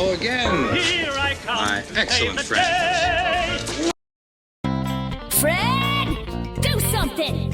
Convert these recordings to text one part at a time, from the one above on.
Hello again, Here I come, my excellent friends. Fred, do something!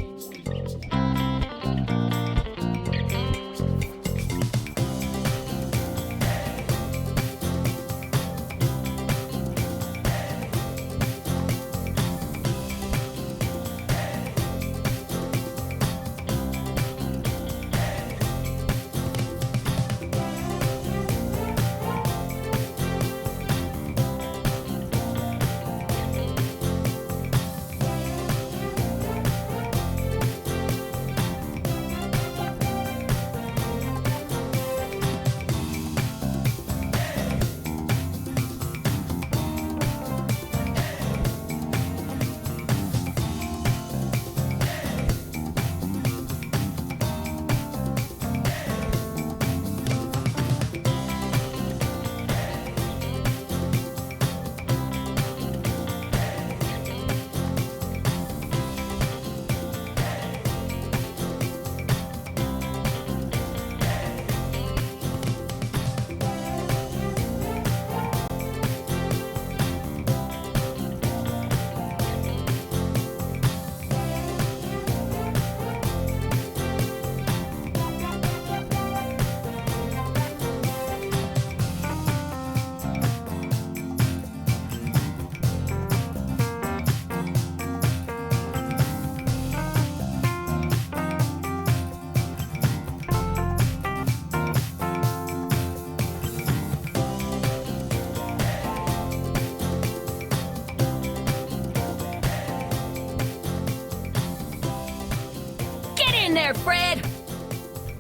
There, Fred.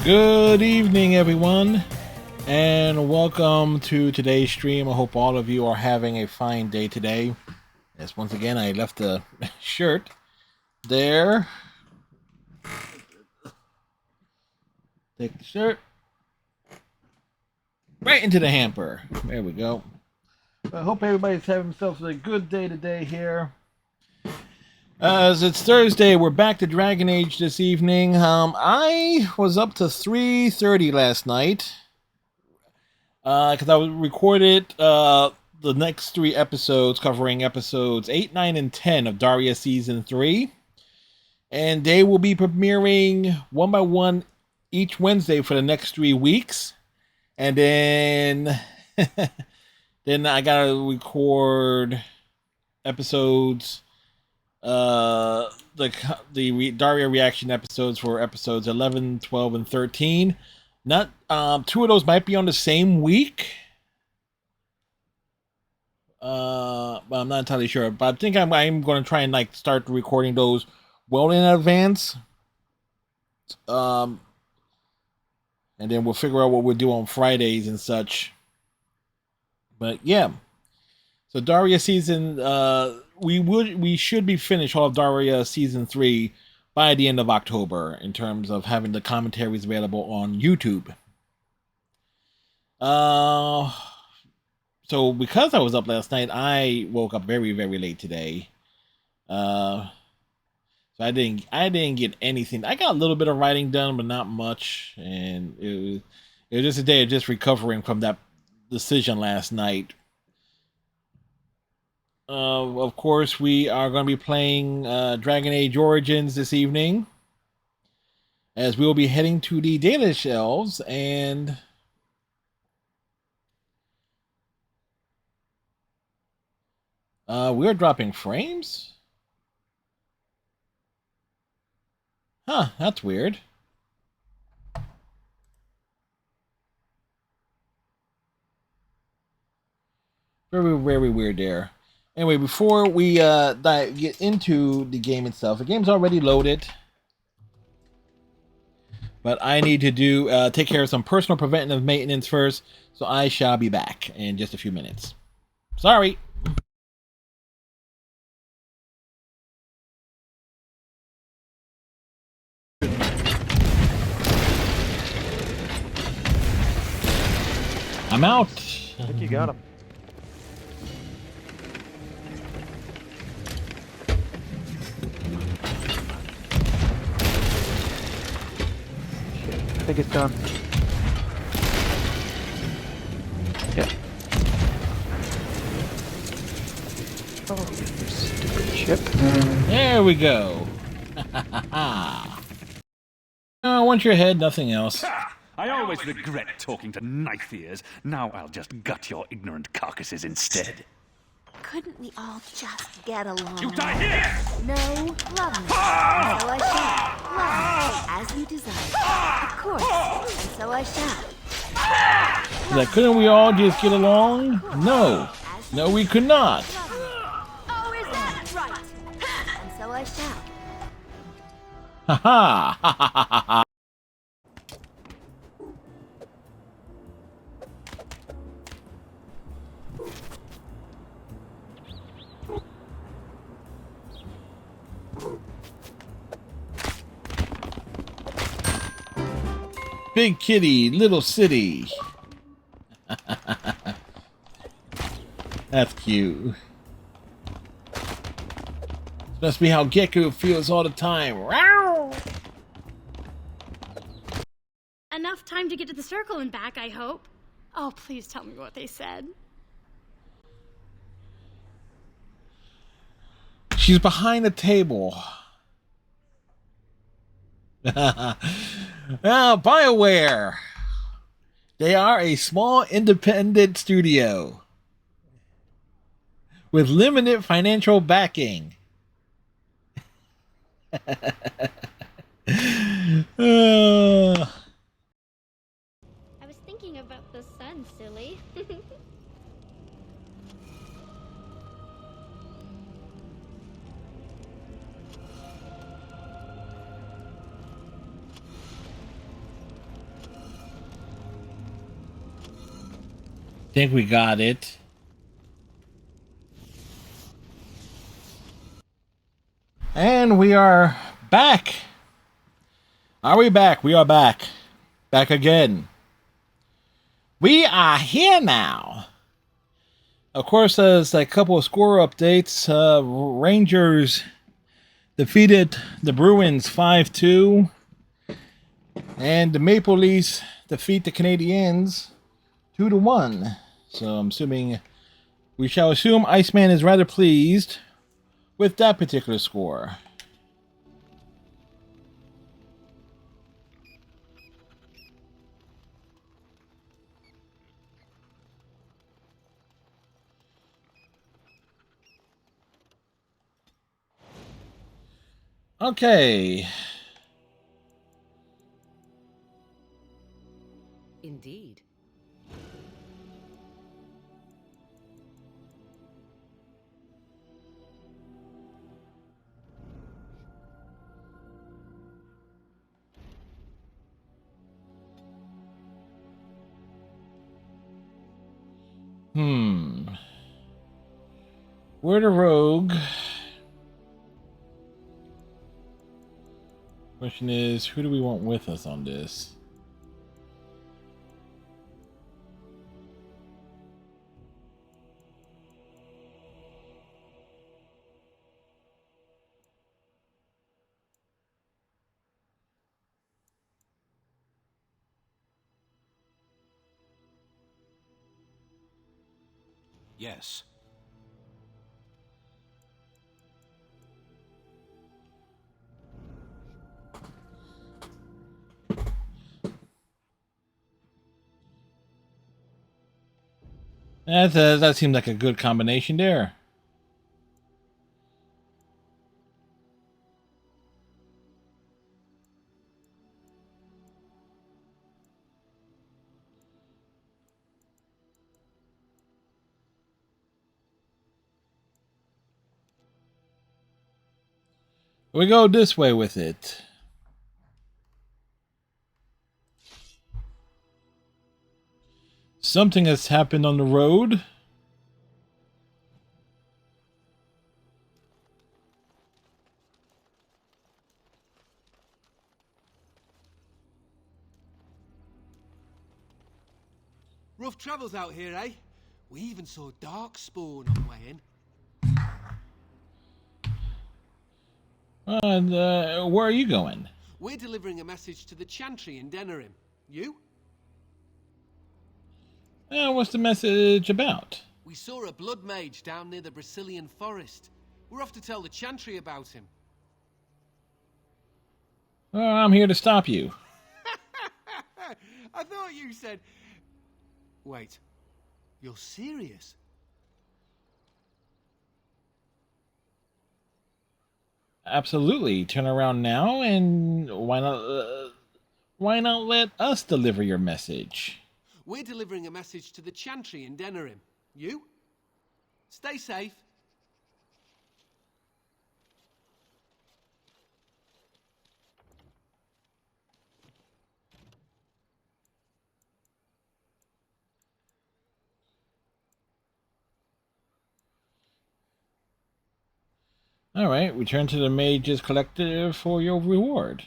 Good evening, everyone, and welcome to today's stream. I hope all of you are having a fine day today. Yes, once again, I left the shirt there. Take the shirt right into the hamper. There we go. I hope everybody's having themselves a good day today here. As it's Thursday, we're back to Dragon Age this evening. I was up to 3:30 last night because I recorded the next 3 episodes, covering episodes 8, 9, and 10 of Daria Season 3. And they will be premiering one by one each Wednesday for the next 3 weeks. And then, then I gotta record episodes... the Daria reaction episodes for episodes 11, 12, and 13. Not 2 of those might be on the same week. But I'm not entirely sure. But I think I'm going to try and start recording those well in advance. And then we'll figure out what we'll do on Fridays and such. But yeah. So Daria season we should be finished all of Daria Season 3 by the end of October in terms of having the commentaries available on YouTube. So because I was up last night, I woke up very, very late today. So I didn't get anything. I got a little bit of writing done, but not much. And it was just a day of just recovering from that decision last night. Of course, we are going to be playing Dragon Age Origins this evening, as we will be heading to the data shelves, and we're dropping frames? Huh, that's weird. Very, very weird there. Anyway, before we get into the game itself, the game's already loaded. But I need to take care of some personal preventative maintenance first, so I shall be back in just a few minutes. Sorry. I'm out. I think you got him. I think it's done. Yeah. There we go. I want your head, nothing else. I always regret talking to knife ears. Now I'll just gut your ignorant carcasses instead. Couldn't we all just get along? You die here! No, love me. And so I shall. Love me as you desire. Of course. And so I shall. Like, couldn't we all just get along? No. No, we could not. Oh, is that right? And so I shall. Ha ha! Ha ha ha ha! Big kitty, little city. That's cute. This must be how Gecko feels all the time. Rawr! Enough time to get to the circle and back, I hope. Oh, please tell me what they said. She's behind the table. BioWare. They are a small independent studio with limited financial backing. I was thinking about the sun, silly. Think we got it. And we are back. Are we back? We are back. Back again. We are here now. Of course, there's a couple of score updates. Rangers defeated the Bruins 5-2. And the Maple Leafs defeat the Canadiens 2-1. So I'm assuming, we shall assume Iceman is rather pleased with that particular score. Okay. Indeed. We're the rogue. Question is, who do we want with us on this? Yes. That seemed like a good combination there. We go this way with it. Something has happened on the road. Rough travels out here, eh? We even saw Darkspawn on the way in. Where are you going? We're delivering a message to the Chantry in Denerim. You? What's the message about? We saw a blood mage down near the Brazilian forest. We're off to tell the Chantry about him. I'm here to stop you. I thought you said... Wait. You're serious? Absolutely. Turn around now, and why not let us deliver your message? We're delivering a message to the Chantry in Denerim. You? Stay safe. All right, return to the Mages Collective for your reward.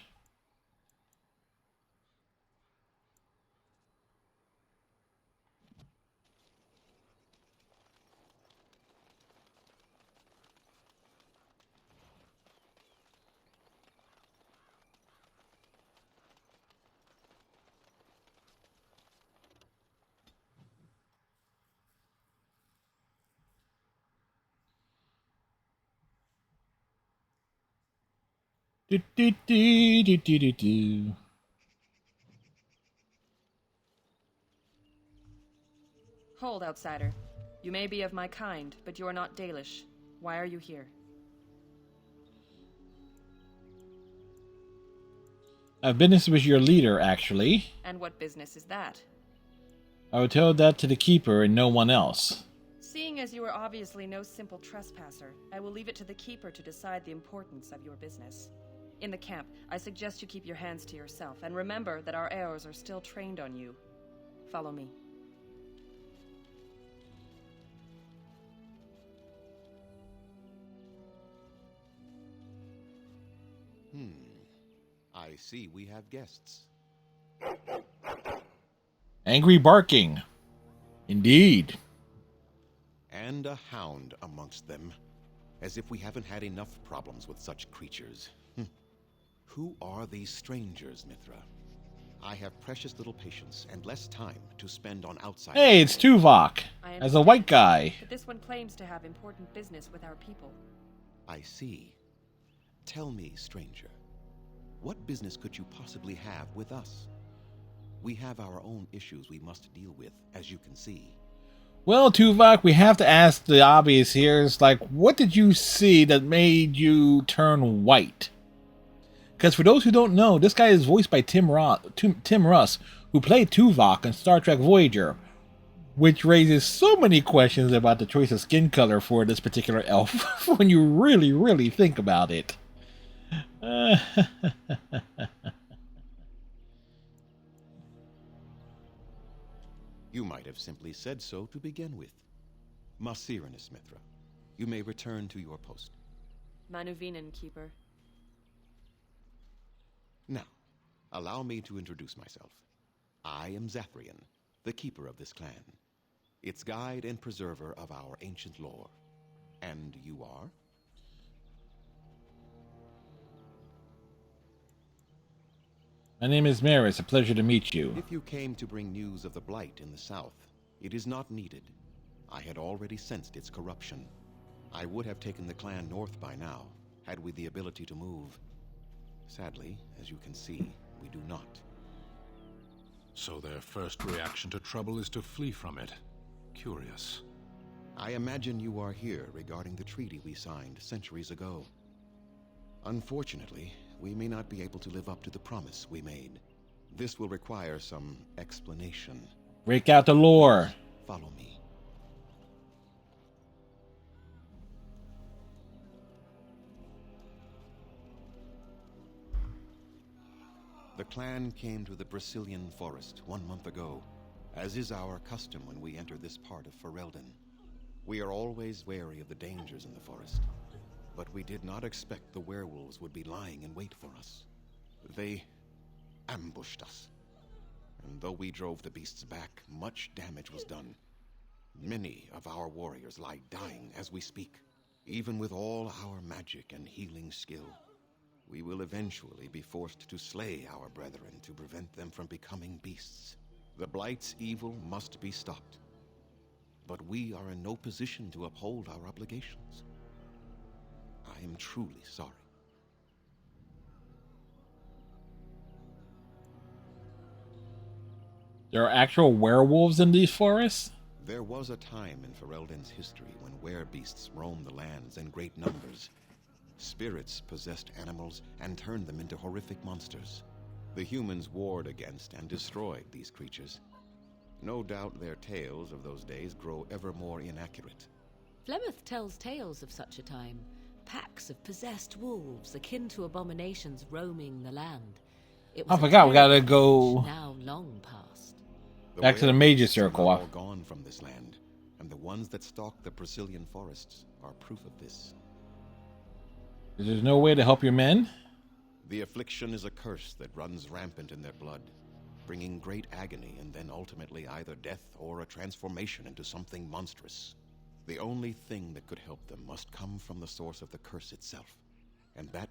Do, do, do, do, do, do, do. Hold, outsider. You may be of my kind, but you are not Dalish. Why are you here? Business with your leader, actually. And what business is that? I would tell that to the Keeper and no one else. Seeing as you are obviously no simple trespasser, I will leave it to the Keeper to decide the importance of your business. In the camp, I suggest you keep your hands to yourself, and remember that our Eos are still trained on you. Follow me. I see we have guests. Angry barking. Indeed. And a hound amongst them. As if we haven't had enough problems with such creatures. Who are these strangers, Mithra? I have precious little patience and less time to spend on outside. Hey, it's Tuvok. As a white guy. But this one claims to have important business with our people. I see. Tell me, stranger, what business could you possibly have with us? We have our own issues we must deal with, as you can see. Well, Tuvok, we have to ask the obvious here. It's like, what did you see that made you turn white? Because for those who don't know, this guy is voiced by Tim Russ, who played Tuvok in Star Trek Voyager, which raises so many questions about the choice of skin color for this particular elf when you really, really think about it. You might have simply said so to begin with. Masiranus, Mithra. You may return to your post. Manuvinen, Keeper. Now, allow me to introduce myself. I am Zathrian, the keeper of this clan, its guide and preserver of our ancient lore. And you are? My name is Maris. A pleasure to meet you. If you came to bring news of the Blight in the south, it is not needed. I had already sensed its corruption. I would have taken the clan north by now, had we the ability to move. Sadly, as you can see, we do not. So their first reaction to trouble is to flee from it. Curious. I imagine you are here regarding the treaty we signed centuries ago. Unfortunately, we may not be able to live up to the promise we made. This will require some explanation. Break out the lore. Follow me. The clan came to the Brazilian forest 1 month ago, as is our custom when we enter this part of Ferelden. We are always wary of the dangers in the forest, but we did not expect the werewolves would be lying in wait for us. They ambushed us, and though we drove the beasts back, much damage was done. Many of our warriors lie dying as we speak. Even with all our magic and healing skill, we will eventually be forced to slay our brethren to prevent them from becoming beasts. The Blight's evil must be stopped. But we are in no position to uphold our obligations. I am truly sorry. There are actual werewolves in these forests? There was a time in Ferelden's history when werebeasts roamed the lands in great numbers. Spirits possessed animals and turned them into horrific monsters. The humans warred against and destroyed these creatures. No doubt their tales of those days grow ever more inaccurate. Flemeth tells tales of such a time. Packs of possessed wolves akin to abominations roaming the land. I forgot we gotta go now long past. back to the major circle. Are all gone from this land, and the ones that stalk the Brazilian forests are proof of this. There's no way to help your men? The affliction is a curse that runs rampant in their blood, bringing great agony and then ultimately either death or a transformation into something monstrous. The only thing that could help them must come from the source of the curse itself, and that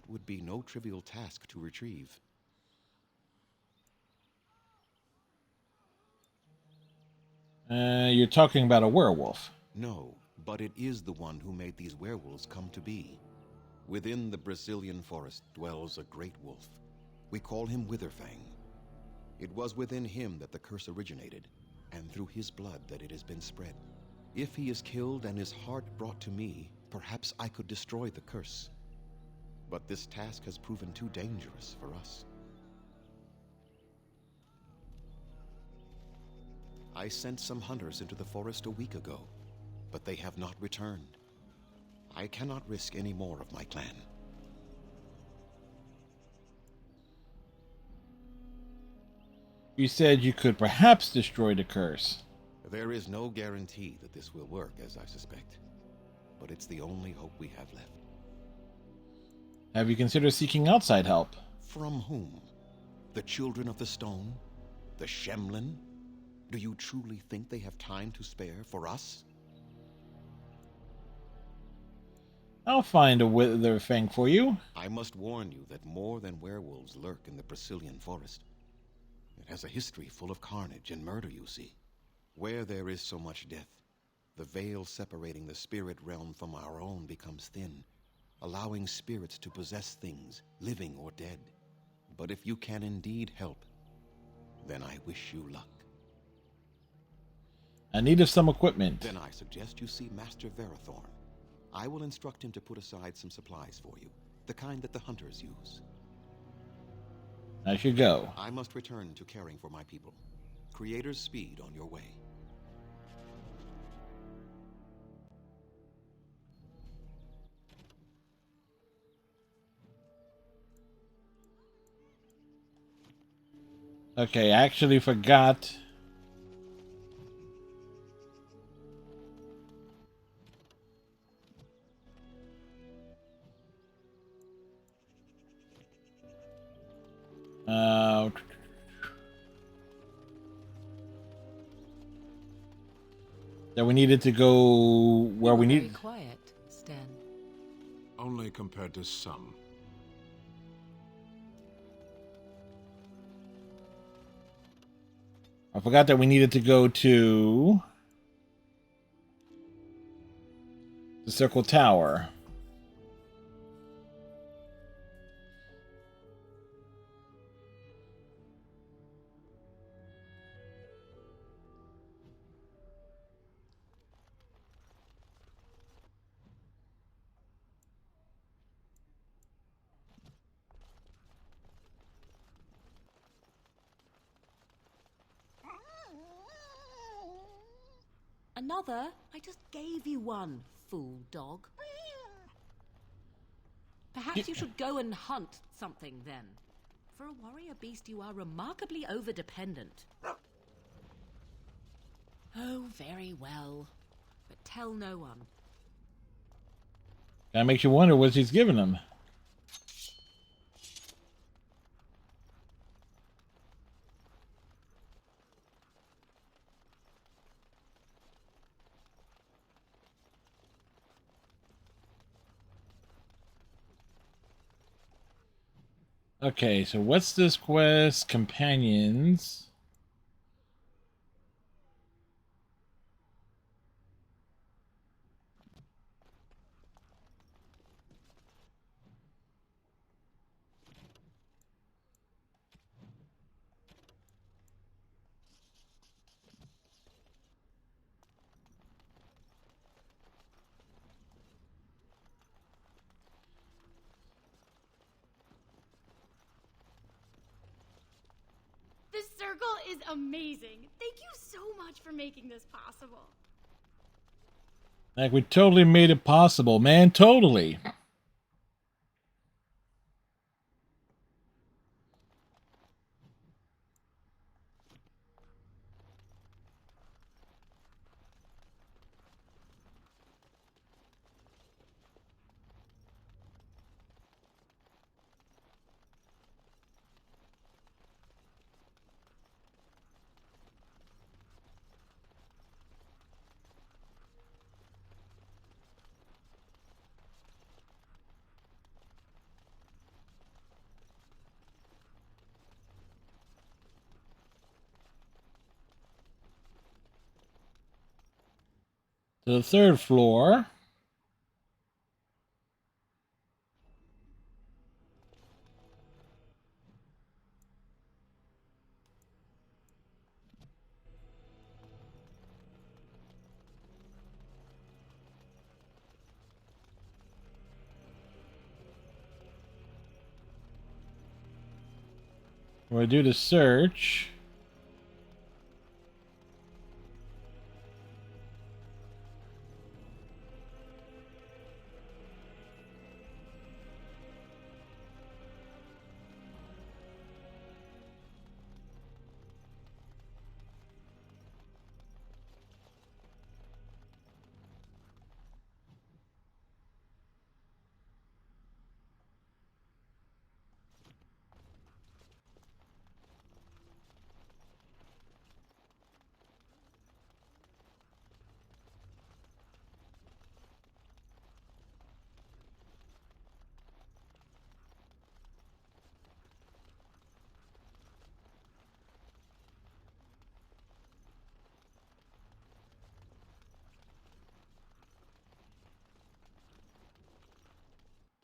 would be no trivial task to retrieve. You're talking about a werewolf. No, but it is the one who made these werewolves come to be. Within the Brazilian forest dwells a great wolf. We call him Witherfang. It was within him that the curse originated, and through his blood that it has been spread. If he is killed and his heart brought to me, perhaps I could destroy the curse. But this task has proven too dangerous for us. I sent some hunters into the forest a week ago, but they have not returned. I cannot risk any more of my clan. You said you could perhaps destroy the curse. There is no guarantee that this will work, as I suspect. But it's the only hope we have left. Have you considered seeking outside help? From whom? The Children of the Stone? The Shemlin? Do you truly think they have time to spare for us? I'll find a Witherfang for you. I must warn you that more than werewolves lurk in the Brazilian forest. It has a history full of carnage and murder, you see. Where there is so much death, the veil separating the spirit realm from our own becomes thin, allowing spirits to possess things, living or dead. But if you can indeed help, then I wish you luck. I need some equipment. Then I suggest you see Master Verathorn. I will instruct him to put aside some supplies for you, the kind that the hunters use. I should go. I must return to caring for my people. Creator's speed on your way. Okay, I actually forgot. That we needed to go where we need. Very quiet, Stan. Only compared to some. I forgot that we needed to go to the Circle Tower. Another? I just gave you one, fool dog. Perhaps you should go and hunt something then. For a warrior beast, you are remarkably over-dependent. Oh, very well. But tell no one. That makes you wonder what she's giving him. Okay, so what's this quest? Companions. is amazing. Thank you so much for making this possible. Like, we totally made it possible, man. Totally. To the third floor. Where I do the search.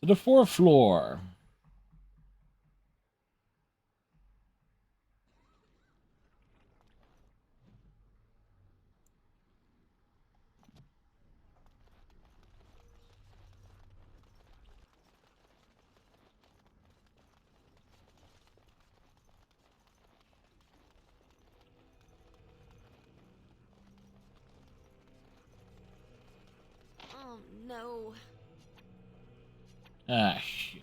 To the fourth floor. Oh, no. Ah, shit.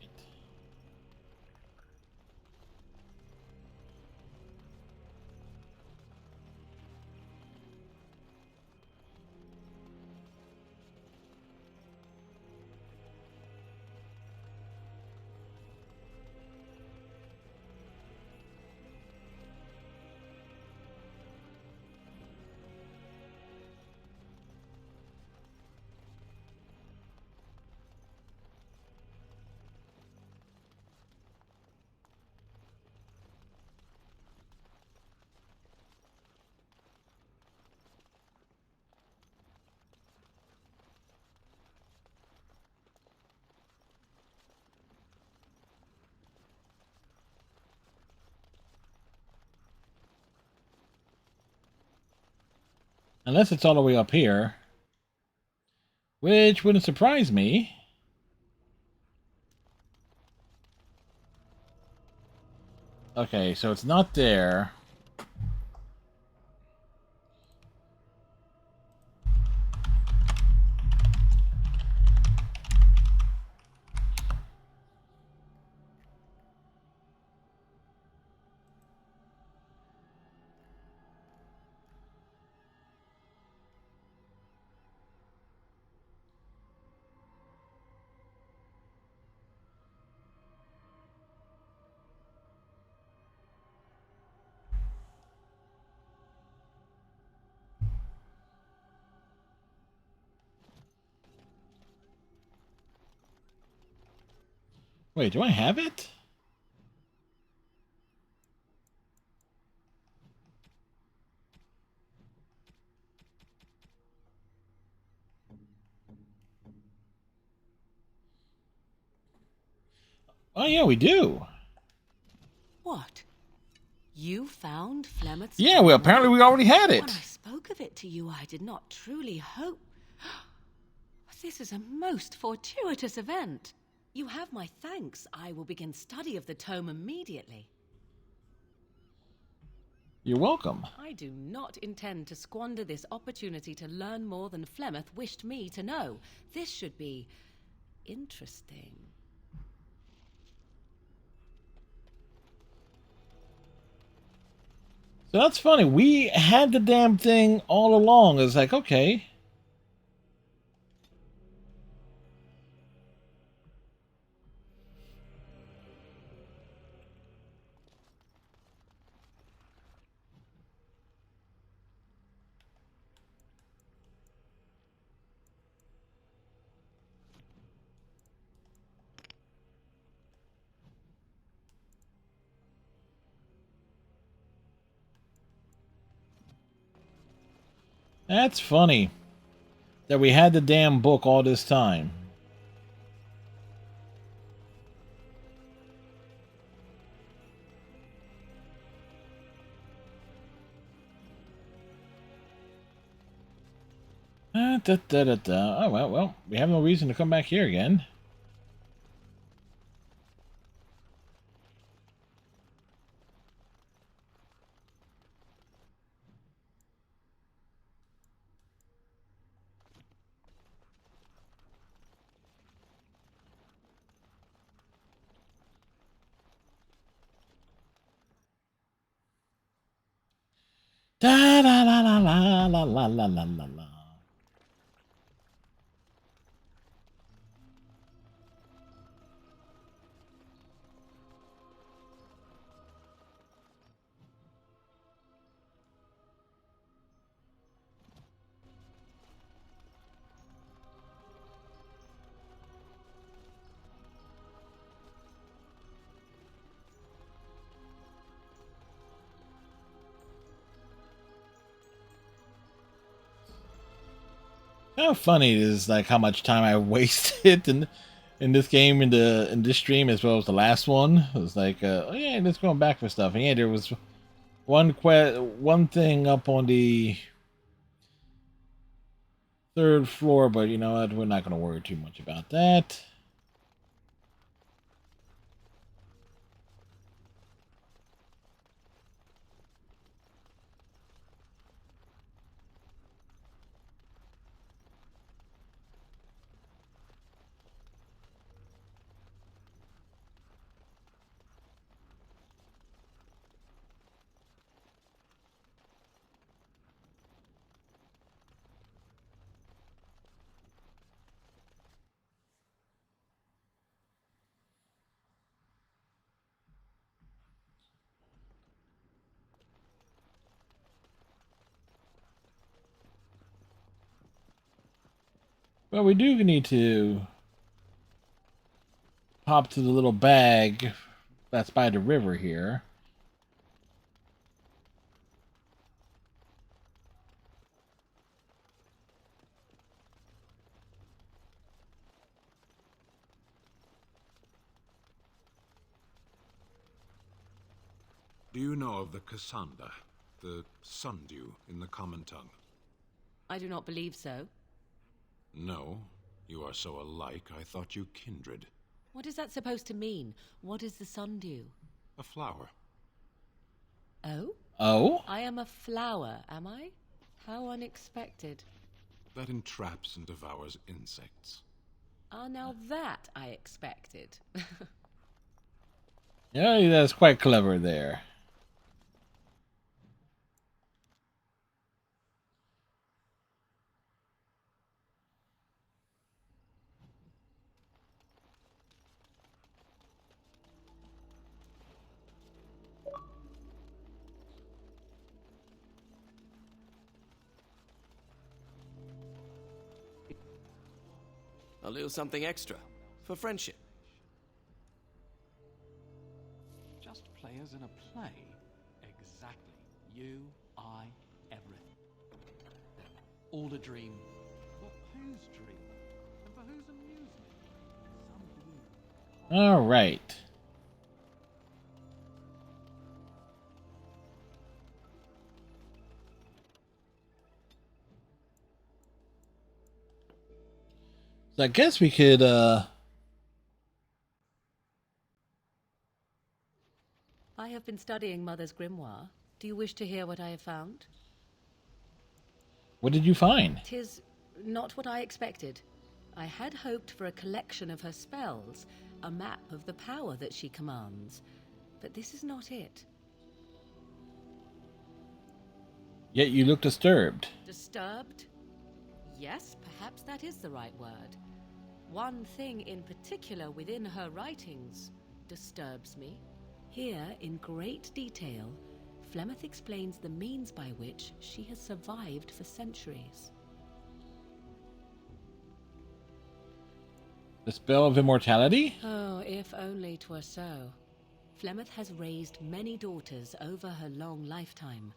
Unless it's all the way up here. Which wouldn't surprise me. Okay, so it's not there. Wait, do I have it? Oh, yeah, we do. What? You found Flemeth's... Yeah, well, apparently we already had it. When I spoke of it to you, I did not truly hope... This is a most fortuitous event. You have my thanks. I will begin study of the tome immediately. You're welcome. I do not intend to squander this opportunity to learn more than Flemeth wished me to know. This should be interesting. So that's funny. We had the damn thing all along. It's like, okay. That's funny that we had the damn book all this time. Oh, well, we have no reason to come back here again. Da la la la la la la la la la la. How funny it is, like how much time I wasted in this game, in this stream, as well as the last one. It was like, oh yeah, let's go back for stuff. And yeah, there was one thing up on the third floor, but you know what? We're not going to worry too much about that. Well, we do need to pop to the little bag that's by the river here. Do you know of the Cassandra, the sundew in the common tongue? I do not believe so. No, you are so alike, I thought you kindred. What is that supposed to mean? What is the sundew? A flower. Oh? Oh? I am a flower, am I? How unexpected. That entraps and devours insects. Ah, now that I expected. Yeah, that's quite clever there. A little something extra for friendship. Just players in a play. Exactly. You, I, everything. All a dream. But whose dream? And for whose amusement? Some blue. All right. So I guess we could I have been studying Mother's grimoire. Do you wish to hear what I have found? What did you find? 'Tis not what I expected. I had hoped for a collection of her spells, a map of the power that she commands. But this is not it. Yet you look disturbed. Disturbed? Yes, perhaps that is the right word. One thing in particular within her writings disturbs me. Here, in great detail, Flemeth explains the means by which she has survived for centuries. The spell of immortality? Oh, if only 'twere so. Flemeth has raised many daughters over her long lifetime.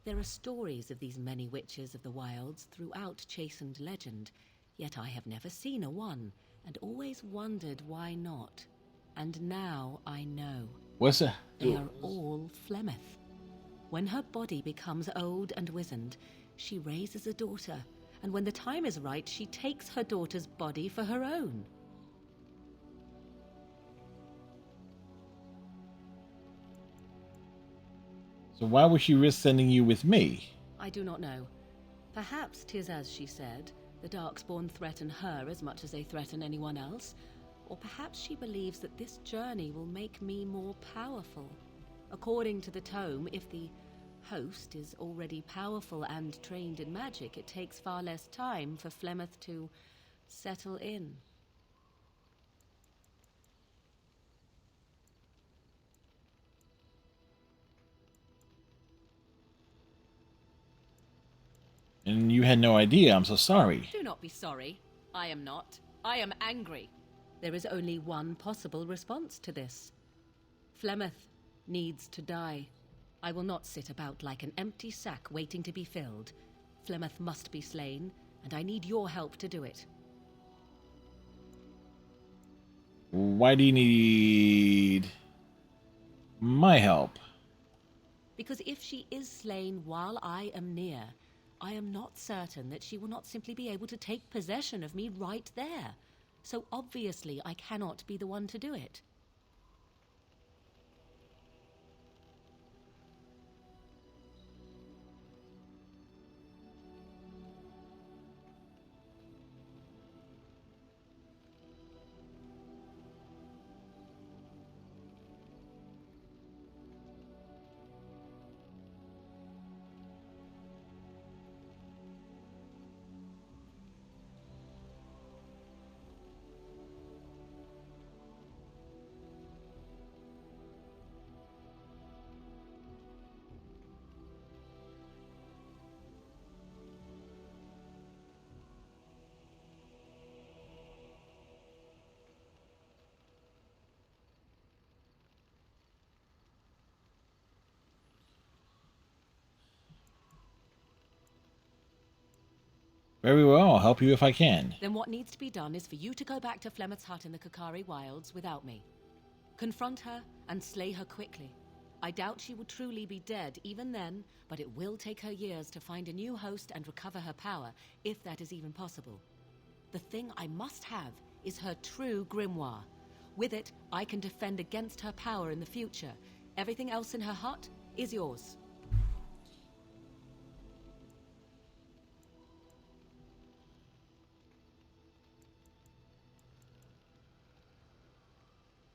There are stories of these many witches of the wilds throughout chastened legend, yet I have never seen a one, and always wondered why not. And now I know. What's that? They are all Flemeth. When her body becomes old and wizened, she raises a daughter, and when the time is right, she takes her daughter's body for her own. So why would she risk sending you with me? I do not know. Perhaps 'tis as she said, the Darkspawn threaten her as much as they threaten anyone else. Or perhaps she believes that this journey will make me more powerful. According to the tome, if the host is already powerful and trained in magic, it takes far less time for Flemeth to settle in. And you had no idea. I'm so sorry. Do not be sorry. I am not. I am angry. There is only one possible response to this. Flemeth needs to die. I will not sit about like an empty sack waiting to be filled. Flemeth must be slain, and I need your help to do it. Why do you need my help? Because if she is slain while I am near, I am not certain that she will not simply be able to take possession of me right there. So obviously I cannot be the one to do it. Very well, I'll help you if I can. Then what needs to be done is for you to go back to Flemeth's hut in the Kakari Wilds without me. Confront her and slay her quickly. I doubt she will truly be dead even then, but it will take her years to find a new host and recover her power, if that is even possible. The thing I must have is her true grimoire. With it, I can defend against her power in the future. Everything else in her hut is yours.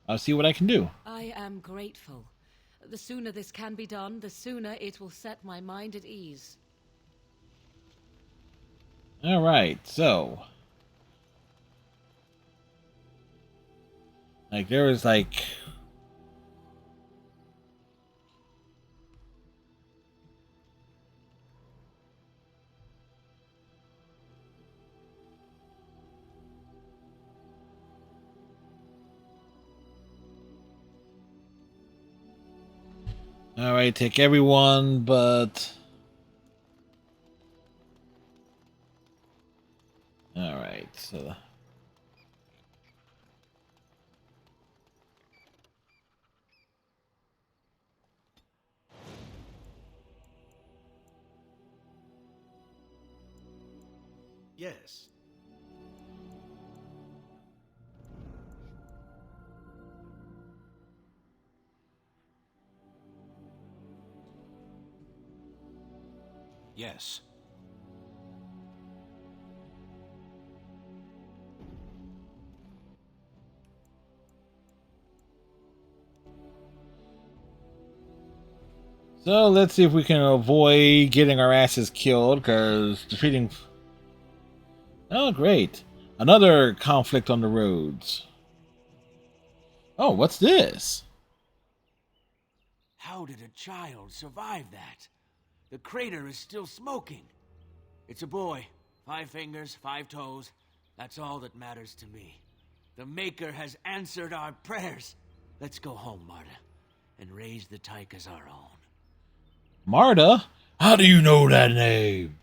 I'll see what I can do. I am grateful. The sooner this can be done, the sooner it will set my mind at ease. Alright, so... like, there was like... alright, take everyone, but... alright, so... Yes. Yes. So let's see if we can avoid getting our asses killed, because defeating... Oh, great. Another conflict on the roads. Oh, what's this? How did a child survive that? The crater is still smoking. It's a boy. 5 fingers, 5 toes. That's all that matters to me. The Maker has answered our prayers. Let's go home, Marta, and raise the Tyke as our own. Marta? How do you know that name?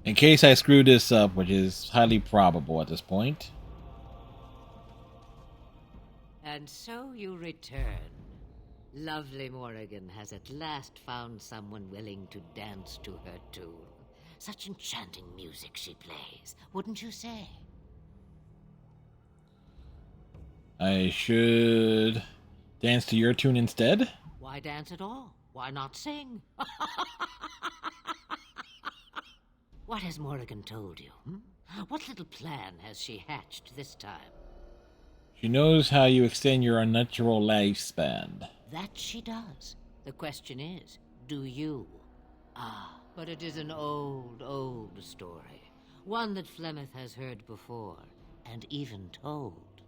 In case I screw this up, which is highly probable at this point. And so you return. Lovely Morrigan has at last found someone willing to dance to her tune. Such enchanting music she plays, wouldn't you say? I should dance to your tune instead? Why dance at all? Why not sing? What has Morrigan told you? What little plan has she hatched this time? She knows how you extend your unnatural lifespan. That she does. The question is, do you? Ah, but it is an old, old story. One that Flemeth has heard before, and even told.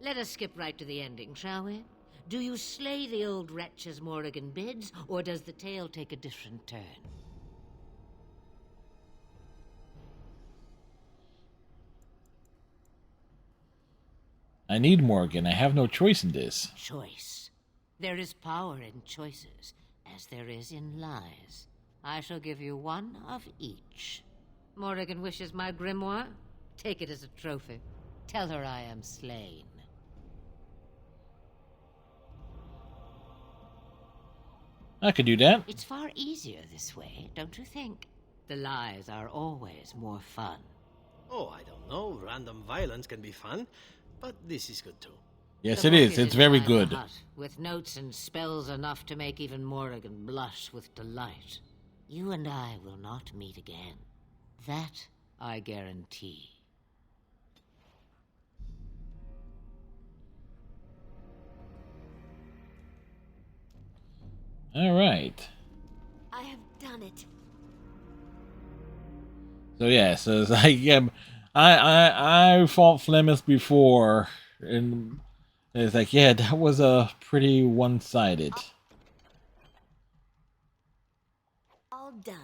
Let us skip right to the ending, shall we? Do you slay the old wretch as Morrigan bids, or does the tale take a different turn? I need Morgan. I have no choice in this. Choice. There is power in choices, as there is in lies. I shall give you one of each. Morrigan wishes my grimoire? Take it as a trophy. Tell her I am slain. I could do that. It's far easier this way, don't you think? The lies are always more fun. Oh, I don't know. Random violence can be fun, but this is good too. Yes, The it book is. It's very inside good. the hut, with notes and spells enough to make even Morrigan blush with delight. You and I will not meet again. That I guarantee. All right. I have done it. So yeah, so it's like, yeah, I fought Flemeth before, and it's like, yeah, that was a pretty one-sided. All done.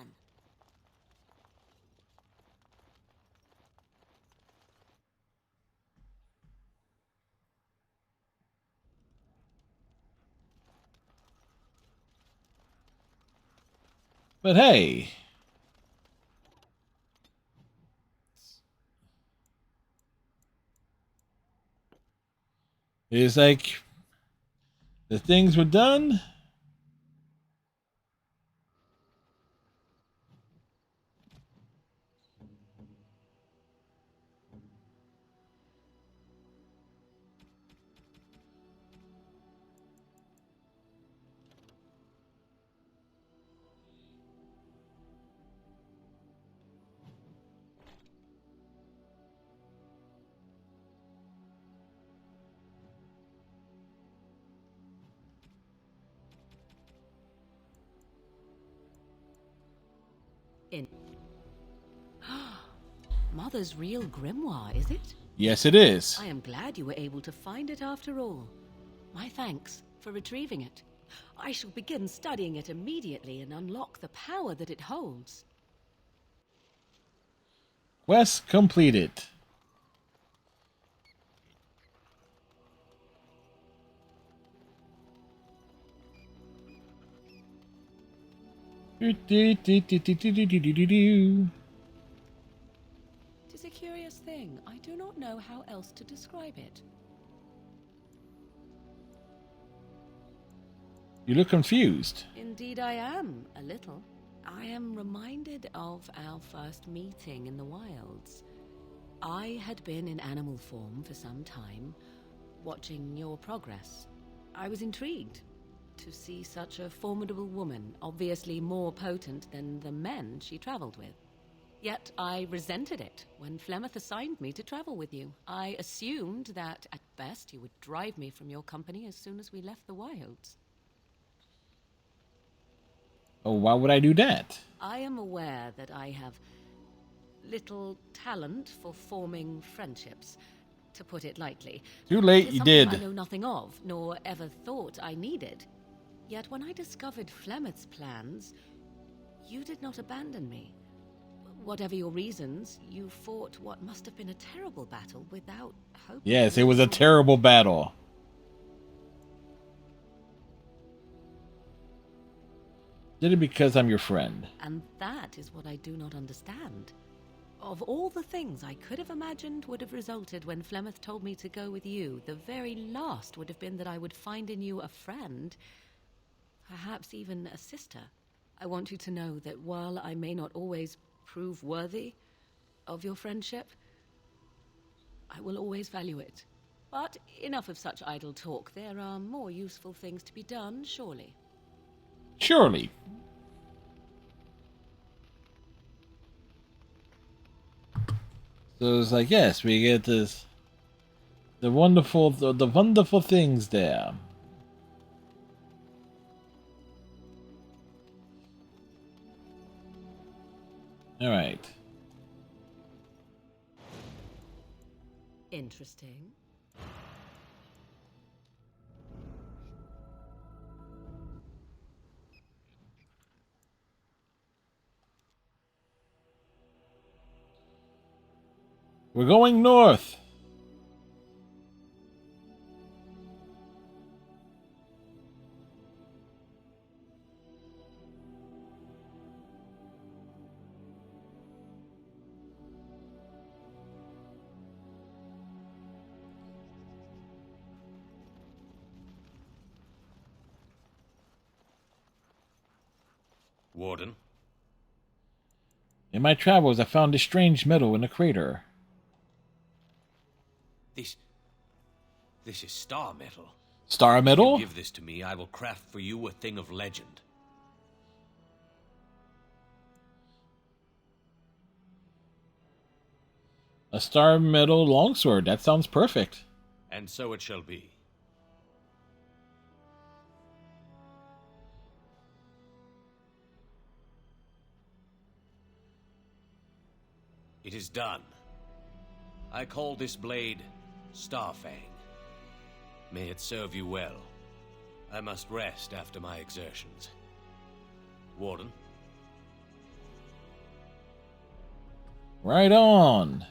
But hey, it's like the things were done. Mother's real grimoire, is it? Yes, it is. I am glad you were able to find it after all. My thanks for retrieving it. I shall begin studying it immediately and unlock the power that it holds. Quest completed. Do-do-do-do-do-do-do-do-do. It is a curious thing. I do not know how else to describe it. You look confused. Indeed, I am, a little. I am reminded of our first meeting in the wilds. I had been in animal form for some time, watching your progress. I was intrigued to see such a formidable woman, obviously more potent than the men she traveled with. Yet I resented it when Flemeth assigned me to travel with you. I assumed that, at best, you would drive me from your company as soon as we left the wilds. Oh, why would I do that? I am aware that I have little talent for forming friendships, to put it lightly. Too late, It is you something did. I know nothing of, nor ever thought I needed. Yet when I discovered Flemeth's plans, you did not abandon me. Whatever your reasons, you fought what must have been a terrible battle without hope. Yes, it was a terrible battle. Did it because I'm your friend. And that is what I do not understand. Of all the things I could have imagined would have resulted when Flemeth told me to go with you, the very last would have been that I would find in you a friend, perhaps even a sister. I want you to know that while I may not always prove worthy of your friendship, I will always value it. But enough of such idle talk. There are more useful things to be done, surely. Surely. So it's like, yes, we get this, the wonderful things there. All right. Interesting. We're going north. Warden? In my travels, I found a strange metal in a crater. This is star metal. Star metal? If you give this to me, I will craft for you a thing of legend. A star metal longsword. That sounds perfect. And so it shall be. It is done. I call this blade Starfang. May it serve you well. I must rest after my exertions. Warden? Right on.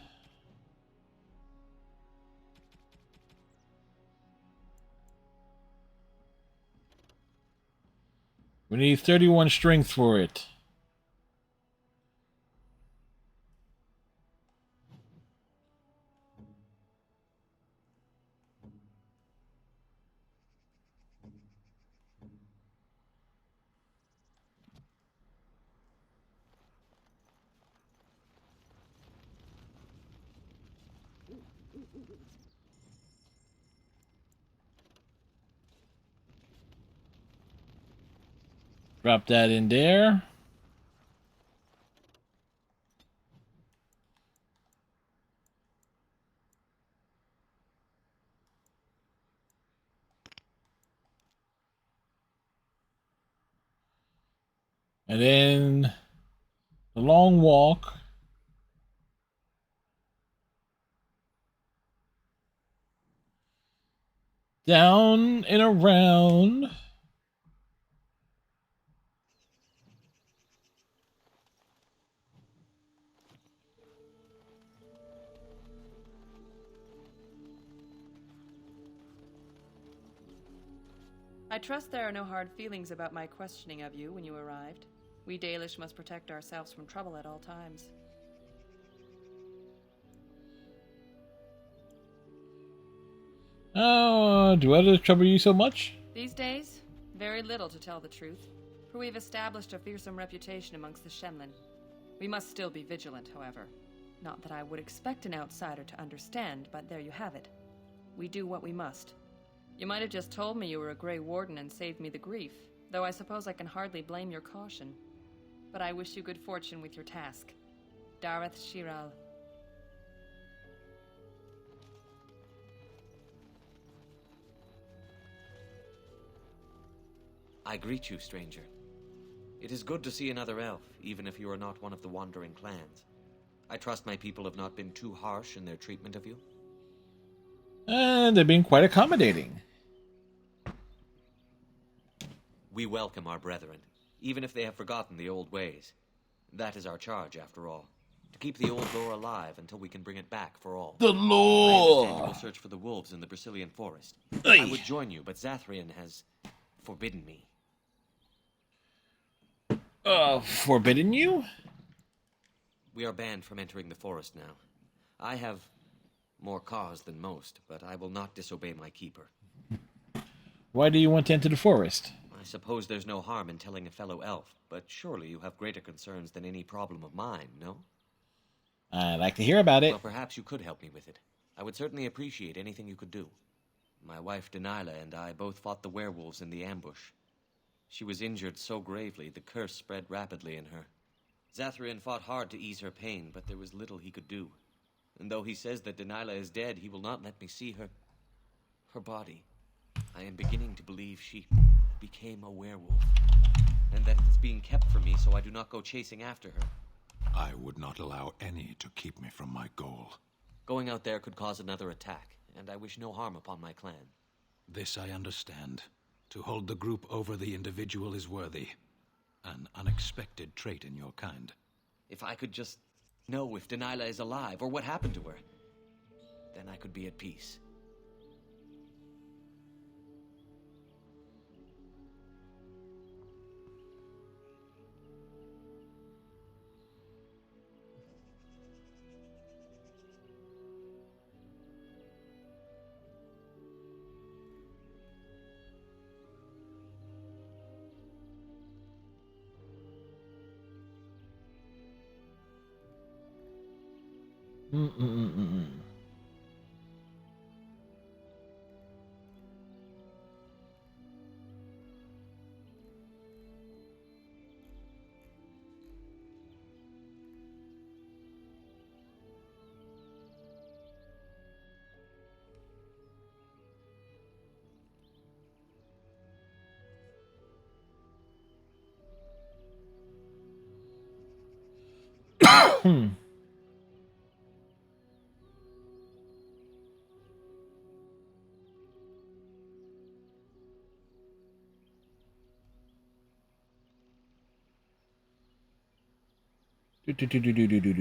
We need 31 strength for it. Drop that in there. And then the long walk. Down and around. I trust there are no hard feelings about my questioning of you when you arrived. We Dalish must protect ourselves from trouble at all times. Oh, do others trouble you so much? These days, very little to tell the truth, for we've established a fearsome reputation amongst the Shemlin. We must still be vigilant, however. Not that I would expect an outsider to understand, but there you have it. We do what we must. You might have just told me you were a Grey Warden and saved me the grief, though I suppose I can hardly blame your caution. But I wish you good fortune with your task. Dareth Shiral. I greet you, stranger. It is good to see another elf, even if you are not one of the wandering clans. I trust my people have not been too harsh in their treatment of you. And they're being quite accommodating. We welcome our brethren, even if they have forgotten the old ways. That is our charge, after all. To keep the old lore alive until we can bring it back for all. The lore! I understand you will search for the wolves in the Brazilian forest. Aye. I would join you, but Zathrian has forbidden me. Forbidden you? We are banned from entering the forest now. I have more cause than most, but I will not disobey my keeper. Why do you want to enter the forest? I suppose there's no harm in telling a fellow elf, but surely you have greater concerns than any problem of mine, no? I'd like to hear about it. Well, perhaps you could help me with it. I would certainly appreciate anything you could do. My wife Denilah and I both fought the werewolves in the ambush. She was injured so gravely, the curse spread rapidly in her. Zathrian fought hard to ease her pain, but there was little he could do. And though he says that Denilah is dead, he will not let me see her body. I am beginning to believe she became a werewolf, and that it is being kept from me so I do not go chasing after her. I would not allow any to keep me from my goal. Going out there could cause another attack, and I wish no harm upon my clan. This I understand. To hold the group over the individual is worthy. An unexpected trait in your kind. If I could just know if Denilah is alive, or what happened to her, then I could be at peace.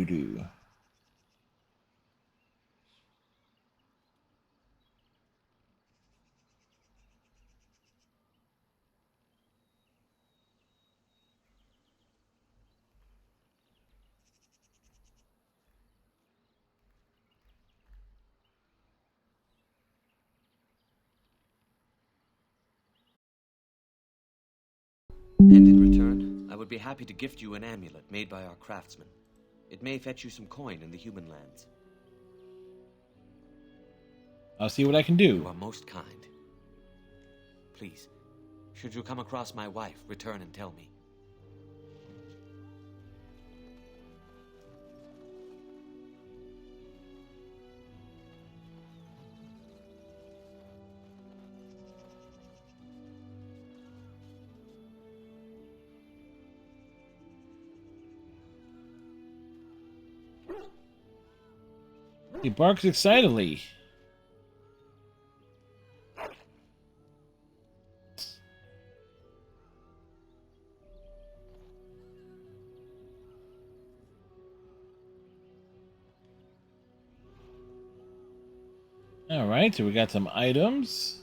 Do. And in return, I would be happy to gift you an amulet made by our craftsman. It may fetch you some coin in the human lands. I'll see what I can do. You are most kind. Please, should you come across my wife, return and tell me. He barks excitedly. All right, so we got some items.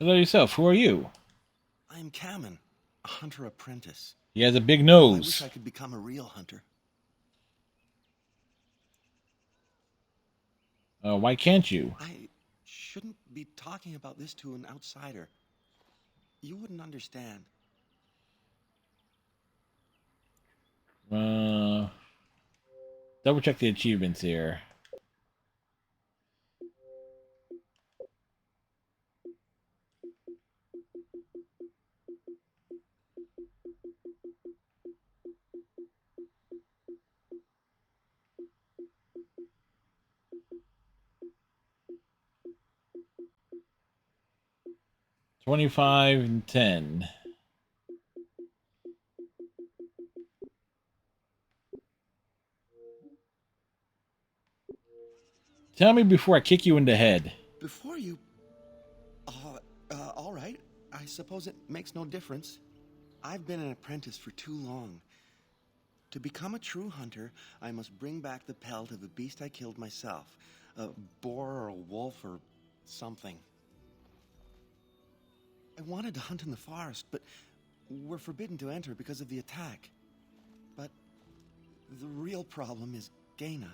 Hello yourself. Who are you? I am Kamen, a hunter apprentice. He has a big I nose. wish I could become a real hunter. Why can't you? I shouldn't be talking about this to an outsider. You wouldn't understand. Double check the achievements here. $25 and $10. Tell me before I kick you in the head. Before you... all right. I suppose it makes no difference. I've been an apprentice for too long. To become a true hunter, I must bring back the pelt of a beast I killed myself. A boar or a wolf or something. I wanted to hunt in the forest, but we're forbidden to enter because of the attack. But the real problem is Gaina.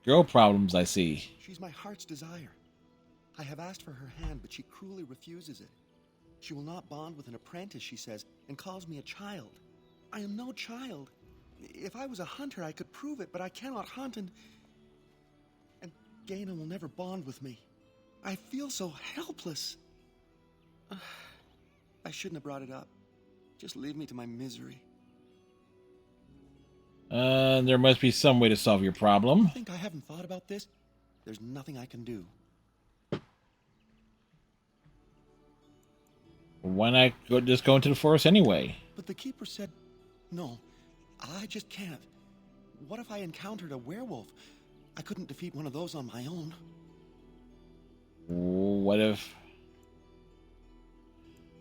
Girl problems, I see. She's my heart's desire. I have asked for her hand, but she cruelly refuses it. She will not bond with an apprentice, she says, and calls me a child. I am no child. If I was a hunter, I could prove it, but I cannot hunt, and Gaina will never bond with me. I feel so helpless. I shouldn't have brought it up. Just leave me to my misery. There must be some way to solve your problem. You think I haven't thought about this? There's nothing I can do. Why not just go into the forest anyway? But the keeper said, no, I just can't. What if I encountered a werewolf? I couldn't defeat one of those on my own. What if...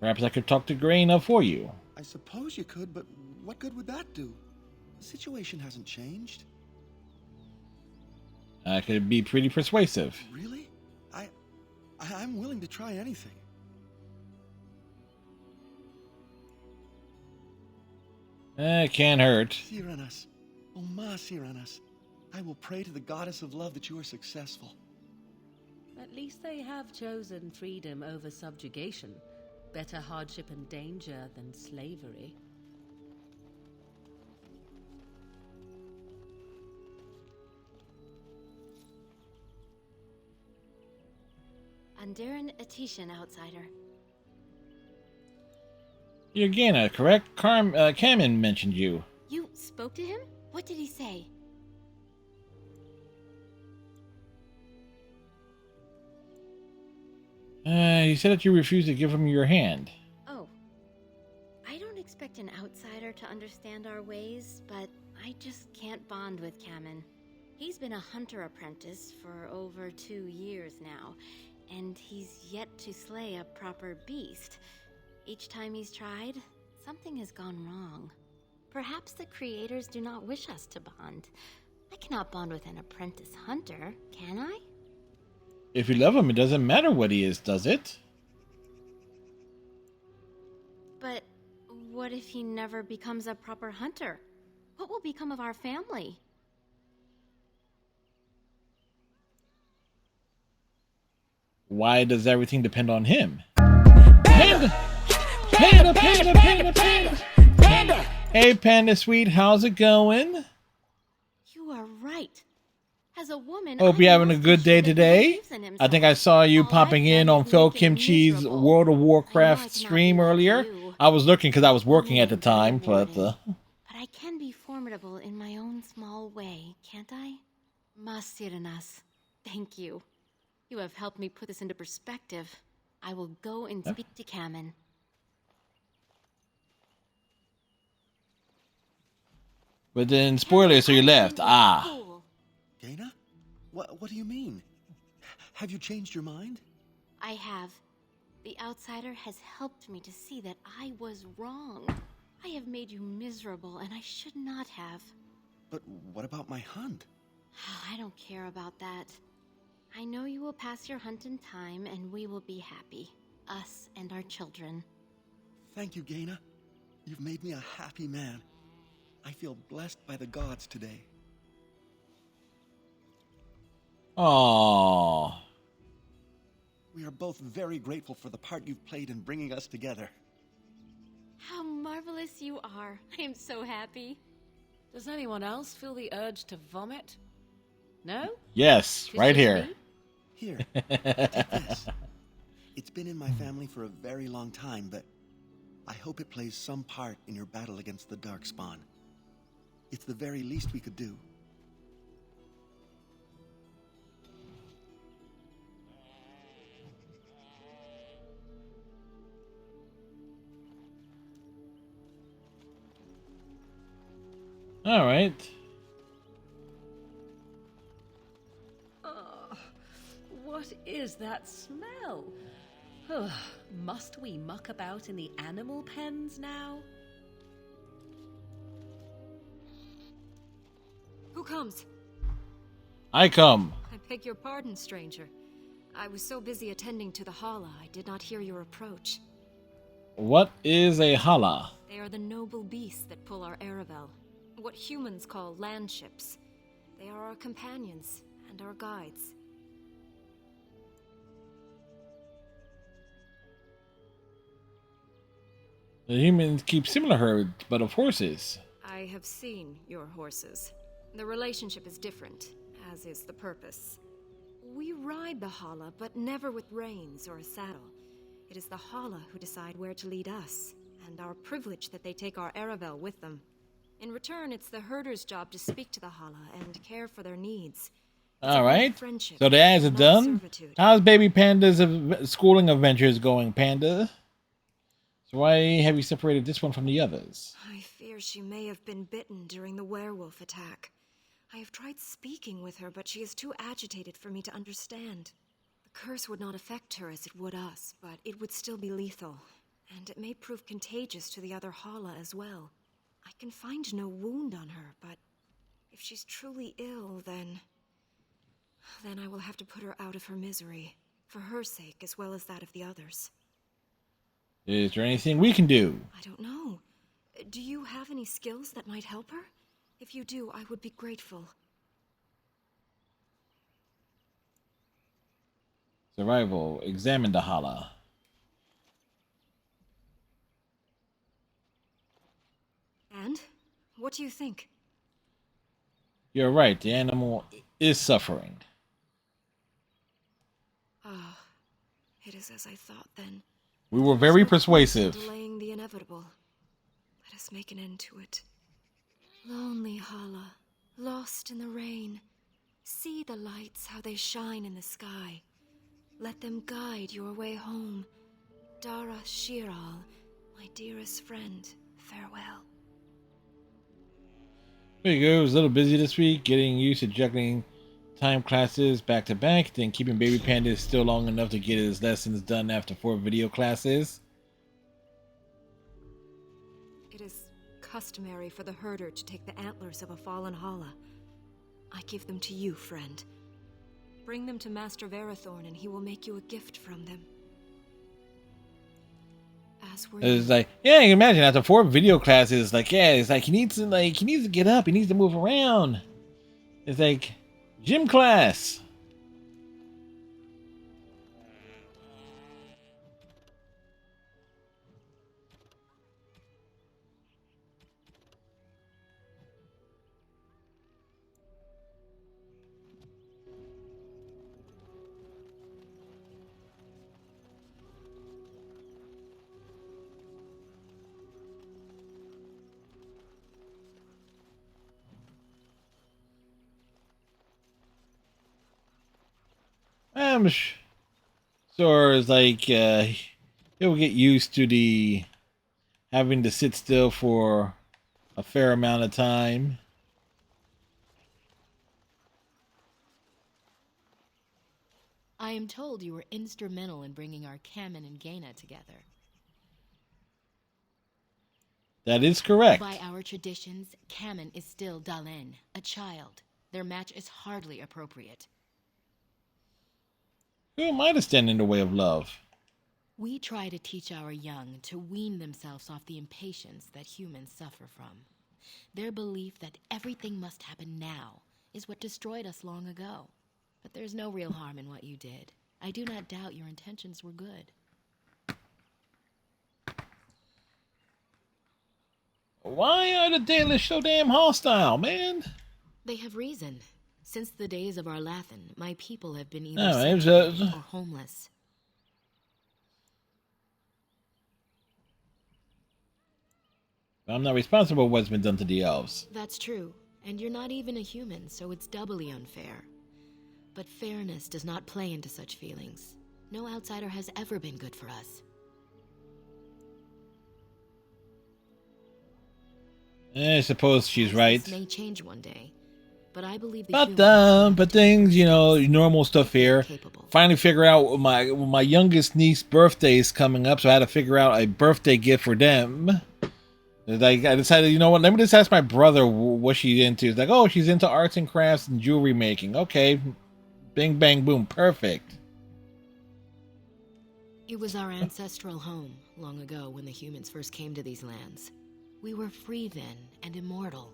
Perhaps I could talk to Gaina for you. I suppose you could, but what good would that do? The situation hasn't changed. I could be pretty persuasive. Really? I'm willing to try anything. Can't hurt. Cyranas. Oh, ma Cyranas. I will pray to the goddess of love that you are successful. At least they have chosen freedom over subjugation. Better hardship and danger than slavery. Andaran Atishan, outsider. You're Gaina, correct? Kamen mentioned you. You spoke to him? What did he say? He said that you refused to give him your hand. Oh. I don't expect an outsider to understand our ways, but I just can't bond with Kamen. He's been a hunter apprentice for over 2 years now, and he's yet to slay a proper beast. Each time he's tried, something has gone wrong. Perhaps the creators do not wish us to bond. I cannot bond with an apprentice hunter, can I? If you love him, it doesn't matter what he is, does it? But what if he never becomes a proper hunter? What will become of our family? Why does everything depend on him? Panda! Panda, panda, panda, panda! Panda! Hey, Panda Sweet, how's it going? You are right. As a woman, Hope you're having a good day today. I think I saw you popping in on Phil Kimchi's World of Warcraft stream earlier. I was looking because I was working at the time, but... But I can be formidable in my own small way, can't I? Mas Cyranas, thank you. You have helped me put this into perspective. I will go and speak to Kamen. But then, spoilers, so you left. Ah. Gaina? What do you mean? Have you changed your mind? I have. The outsider has helped me to see that I was wrong. I have made you miserable, and I should not have. But what about my hunt? I don't care about that. I know you will pass your hunt in time, and we will be happy. Us and our children. Thank you, Gaina. You've made me a happy man. I feel blessed by the gods today. Aww. We are both very grateful for the part you've played in bringing us together. How marvelous you are. I am so happy. Does anyone else feel the urge to vomit? No? Yes, It's right just here. me? Here, take this. It's been in my family for a very long time, but I hope it plays some part in your battle against the Darkspawn. It's the very least we could do. All right. What is that smell? Ugh, must we muck about in the animal pens now? Who comes? I come. I beg your pardon, stranger. I was so busy attending to the Hala, I did not hear your approach. What is a hala? They are the noble beasts that pull our Aravel. What humans call land ships. They are our companions and our guides. The humans keep similar herds, but of horses. I have seen your horses. The relationship is different, as is the purpose. We ride the Hala, but never with reins or a saddle. It is the Hala who decide where to lead us, and our privilege that they take our Aravel with them. In return, it's the herder's job to speak to the Hala and care for their needs. All right. So the ads are done. How's Baby Panda's schooling adventures going, Panda? So why have you separated this one from the others? I fear she may have been bitten during the werewolf attack. I have tried speaking with her, but she is too agitated for me to understand. The curse would not affect her as it would us, but it would still be lethal. And it may prove contagious to the other Hala as well. I can find no wound on her, but if she's truly ill, then I will have to put her out of her misery, for her sake as well as that of the others. Is there anything we can do? I don't know. Do you have any skills that might help her? If you do, I would be grateful. Survival. Examine the hala. And? What do you think? You're right. The animal is suffering. Ah, it is as I thought then. We were very persuasive. Delaying the inevitable. Let us make an end to it. Lonely Hala, lost in the rain. See the lights, how they shine in the sky. Let them guide your way home. Dara Shiral, my dearest friend, farewell. There you go. I was a little busy this week, getting used to juggling time classes back to back, then keeping Baby Panda still long enough to get his lessons done after 4 video classes. It is customary for the herder to take the antlers of a fallen Hala. I give them to you, friend. Bring them to Master Verathorn and he will make you a gift from them. As were It's like, yeah, you can imagine after 4 video classes, like, yeah, it's like he needs to get up, he needs to move around. It's like gym class. I'm sure it's like he'll get used to the having to sit still for a fair amount of time. I am told you were instrumental in bringing our Kamen and Gaina together. That is correct. By our traditions, Kamen is still Dalen, a child. Their match is hardly appropriate. Who am I to stand in the way of love? We try to teach our young to wean themselves off the impatience that humans suffer from. Their belief that everything must happen now is what destroyed us long ago. But there's no real harm in what you did. I do not doubt your intentions were good. Why are the Dalish so damn hostile, man? They have reason. Since the days of Arlathan, my people have been either Oh, separated or homeless. I'm not responsible for what's been done to the elves. That's true, and you're not even a human, so it's doubly unfair. But fairness does not play into such feelings. No outsider has ever been good for us. I suppose she's right. This may change one day, but I believe the But things, you know, normal stuff here. Finally figure out my youngest niece's birthday is coming up, so I had to figure out a birthday gift for them. I decided, you know what, let me just ask my brother what she's into. It's like, oh, she's into arts and crafts and jewelry making. Okay, bing, bang, boom, perfect. It was our ancestral home, long ago when the humans first came to these lands. We were free then, and immortal.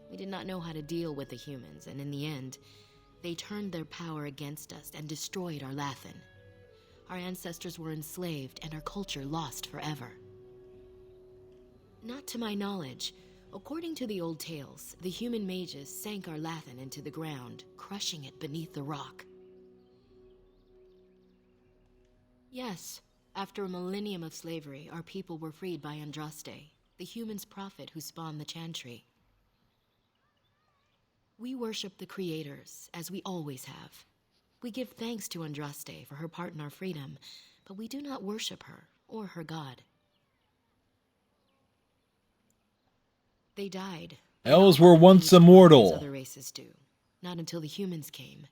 We did not know how to deal with the humans, and in the end, they turned their power against us and destroyed Arlathan. Our ancestors were enslaved, and our culture lost forever. Not to my knowledge. According to the old tales, the human mages sank Arlathan into the ground, crushing it beneath the rock. Yes, after a millennium of slavery, our people were freed by Andraste, the human's prophet who spawned the Chantry. We worship the creators, as we always have. We give thanks to Andraste for her part in our freedom, but we do not worship her or her god. They died. Elves were once immortal. Other races do, not until the humans came.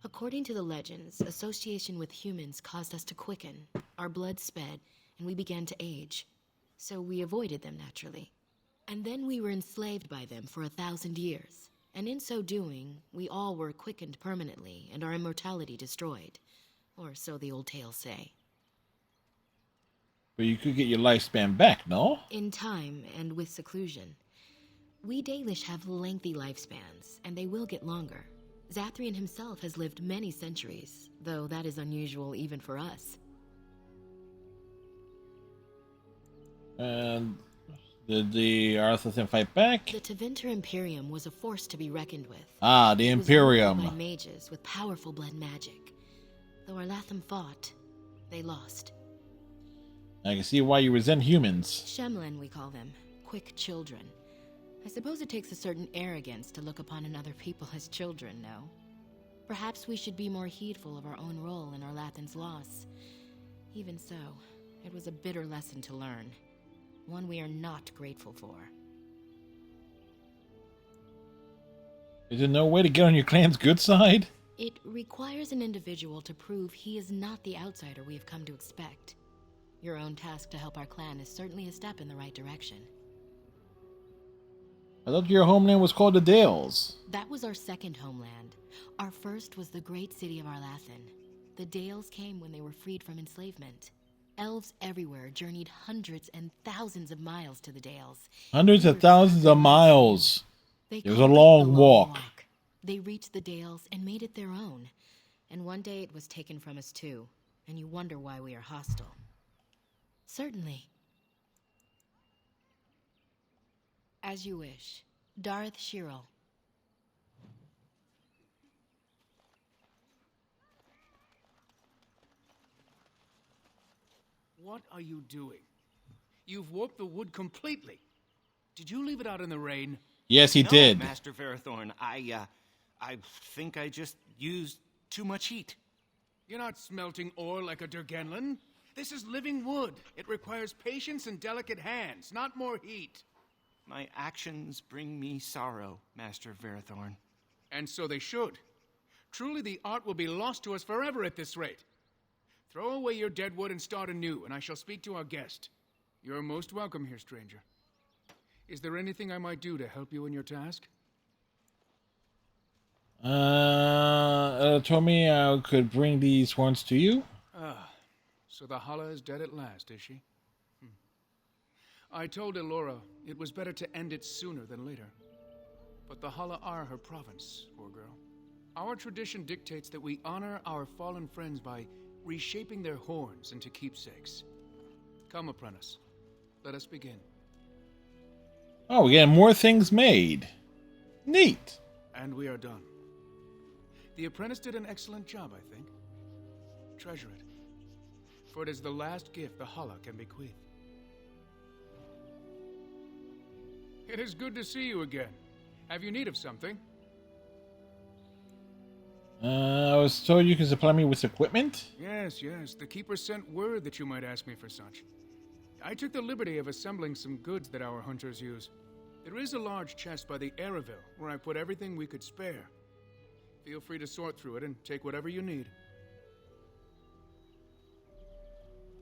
According to the legends, association with humans caused us to quicken, our blood sped, and we began to age. So we avoided them naturally. And then we were enslaved by them for 1,000 years. And in so doing, we all were quickened permanently and our immortality destroyed. Or so the old tales say. But you could get your lifespan back, no? In time and with seclusion. We Dalish have lengthy lifespans, and they will get longer. Zathrian himself has lived many centuries, though that is unusual even for us. And did the Arthur fight back? The Tevinter Imperium was a force to be reckoned with. Ah, the Imperium. It was ruled by mages with powerful blood magic. Though Arlatham fought, they lost. I can see why you resent humans. Shemlen, we call them. Quick children. I suppose it takes a certain arrogance to look upon another people as children, no? Perhaps we should be more heedful of our own role in Arlathan's loss. Even so, it was a bitter lesson to learn. One we are not grateful for. Is there no way to get on your clan's good side? It requires an individual to prove he is not the outsider we have come to expect. Your own task to help our clan is certainly a step in the right direction. I thought your homeland was called the Dales. That was our second homeland. Our first was the great city of Arlathan. The Dales came when they were freed from enslavement. Elves everywhere journeyed hundreds and thousands of miles to the Dales. Hundreds of thousands of miles. It was a long walk. They reached the Dales and made it their own. And one day it was taken from us too. And you wonder why we are hostile. Certainly. As you wish. Dareth Shirel. What are you doing? You've warped the wood completely. Did you leave it out in the rain? Yes, he No, did. Master Ferrothorn, I think I just used too much heat. You're not smelting ore like a Durgenlin. This is living wood. It requires patience and delicate hands, not more heat. My actions bring me sorrow, Master Ferrothorn. And so they should. Truly, the art will be lost to us forever at this rate. Throw away your dead wood and start anew, and I shall speak to our guest. You're most welcome here, stranger. Is there anything I might do to help you in your task? Told me I could bring these horns to you. Ah, so the Hala is dead at last, is she? I told Elora it was better to end it sooner than later. But the Hala are her province, poor girl. Our tradition dictates that we honor our fallen friends by reshaping their horns into keepsakes. Come, apprentice. Let us begin. Oh, we get more things made. Neat. And we are done. The apprentice did an excellent job, I think. Treasure it. For it is the last gift the Hala can bequeath. It is good to see you again. Have you need of something? I was told you can supply me with equipment? Yes, yes. The Keeper sent word that you might ask me for such. I took the liberty of assembling some goods that our hunters use. There is a large chest by the Araville where I put everything we could spare. Feel free to sort through it and take whatever you need.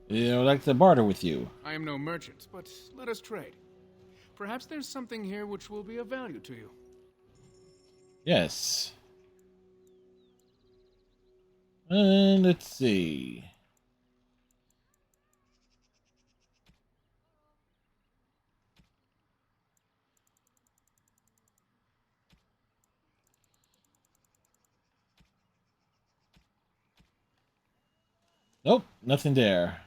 Yeah, I'd like to barter with you. I am no merchant, but let us trade. Perhaps there's something here which will be of value to you. Yes. And let's see. Nope, nothing there.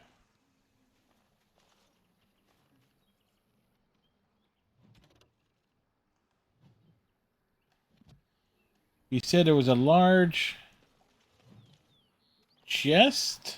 You said there was a large chest?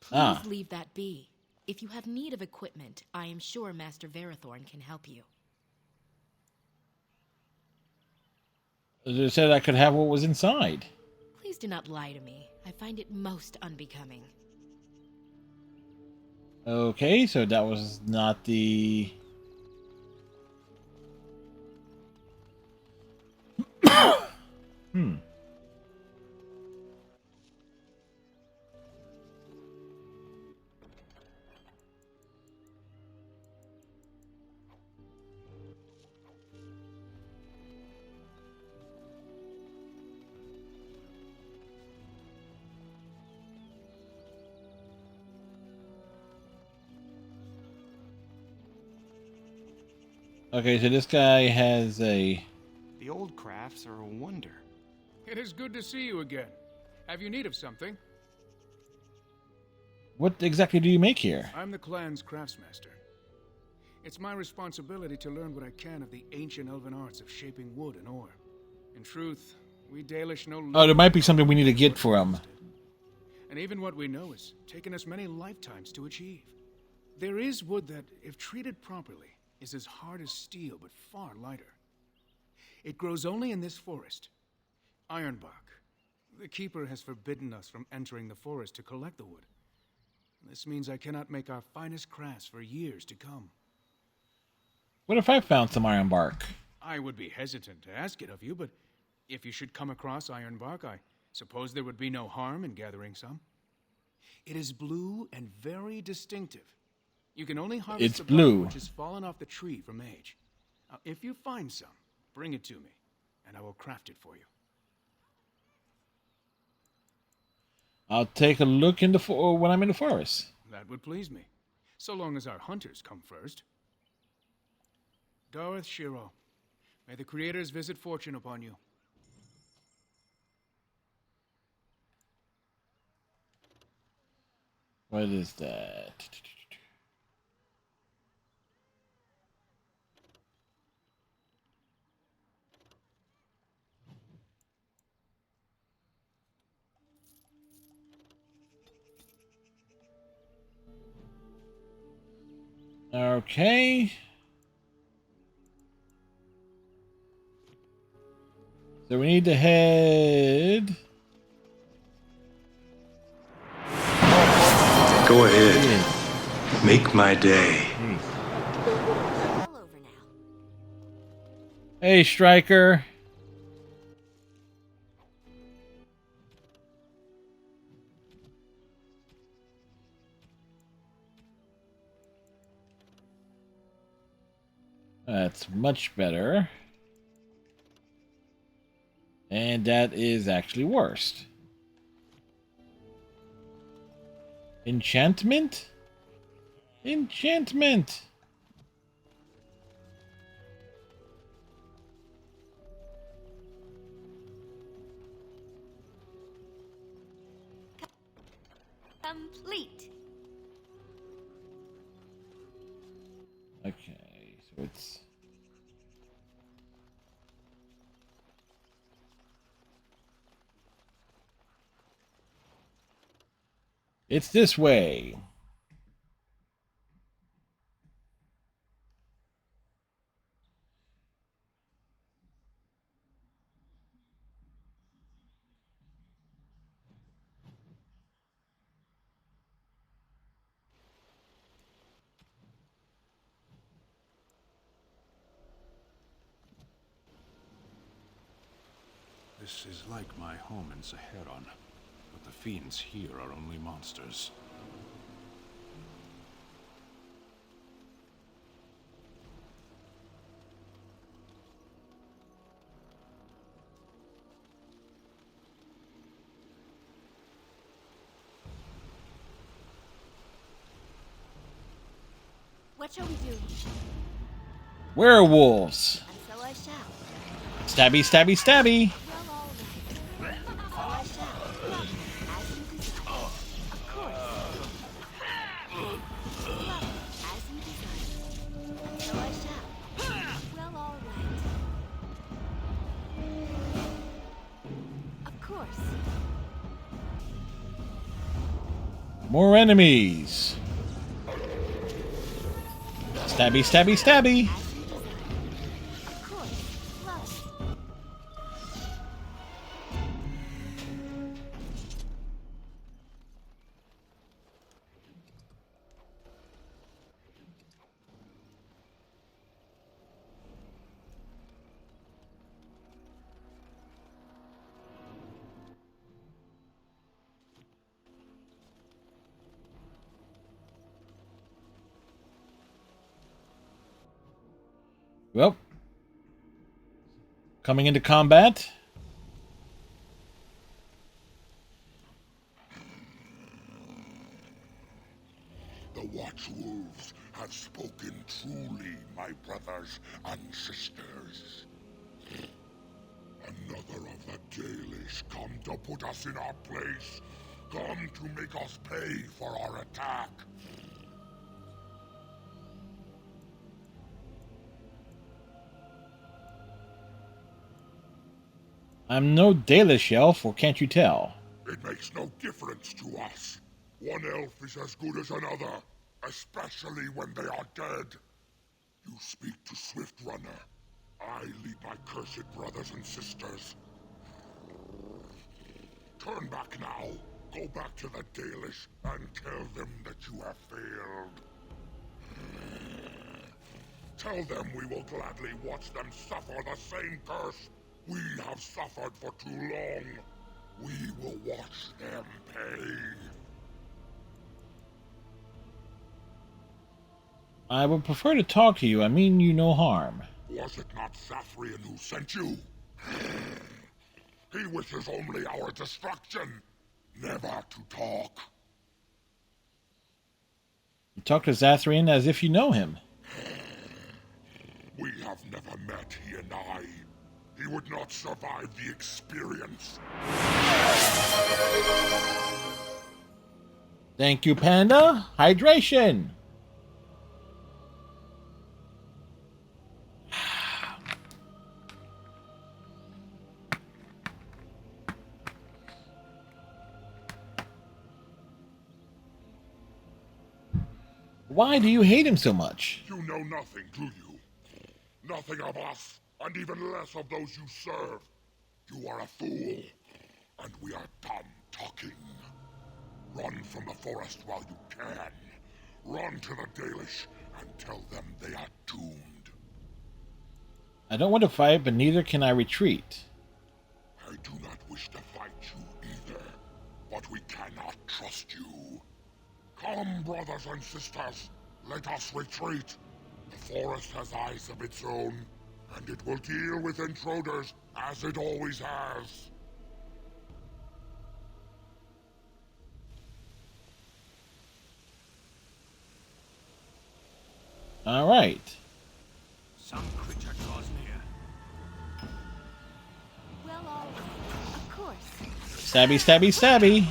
Please leave that be. If you have need of equipment, I am sure Master Verathorn can help you. They said I could have what was inside. Please do not lie to me. I find it most unbecoming. Okay, so that was not the... Hmm. Okay, so this guy has a... The old crafts are a wonder. It is good to see you again. Have you need of something? What exactly do you make here? I'm the clan's craftsmaster. It's my responsibility to learn what I can of the ancient elven arts of shaping wood and ore. In truth, we Dalish know... Oh, there might be something we need to get from. And even what we know has taken us many lifetimes to achieve. There is wood that, if treated properly, is as hard as steel, but far lighter. It grows only in this forest, Ironbark. The Keeper has forbidden us from entering the forest to collect the wood. This means I cannot make our finest crafts for years to come. What if I found some ironbark? I would be hesitant to ask it of you, but if you should come across Ironbark, I suppose there would be no harm in gathering some. It is blue and very distinctive. You can only harvest It's the blue. bark which has fallen off the tree from age. Now, if you find some, bring it to me, and I will craft it for you. I'll take a look in the when I'm in the forest. That would please me, so long as our hunters come first. Dareth Shiro, may the Creators visit fortune upon you. What is that? Okay. So we need to head... Go ahead. Make my day. Hey, Striker. That's much better. And that is actually worst. Enchantment? Enchantment! Complete. Okay, so it's... It's this way. This is like my home in Saharon, but the fiends here are only monsters. What shall we do? Werewolves! And so I shall. Stabby, stabby, stabby! More enemies! Stabby, stabby, stabby! Well, coming into combat. The Watchwolves have spoken truly, my brothers and sisters. Another of the Dalish come to put us in our place, come to make us pay for our attack. I'm no Dalish elf, or can't you tell? It makes no difference to us. One elf is as good as another, especially when they are dead. You speak to Swiftrunner. I lead my cursed brothers and sisters. Turn back now. Go back to the Dalish and tell them that you have failed. Tell them we will gladly watch them suffer the same curse we have suffered for too long. We will watch them pay. I would prefer to talk to you. I mean you no harm. Was it not Sathrian who sent you? He wishes only our destruction, never to talk. You talk to Zathrian as if you know him. We have never met, he and I. He would not survive the experience. Thank you, Panda. Hydration. Why do you hate him so much? You know nothing, do you? Nothing of us, and even less of those you serve. You are a fool, and we are done talking. Run from the forest while you can. Run to the Dalish and tell them they are doomed. I don't want to fight, but neither can I retreat. I do not wish to fight you either, but we cannot trust you. Come, brothers and sisters, let us retreat. The forest has eyes of its own, and it will deal with intruders as it always has. All right. Some creature draws near. Well, all right. Of course. Stabby, stabby, stabby.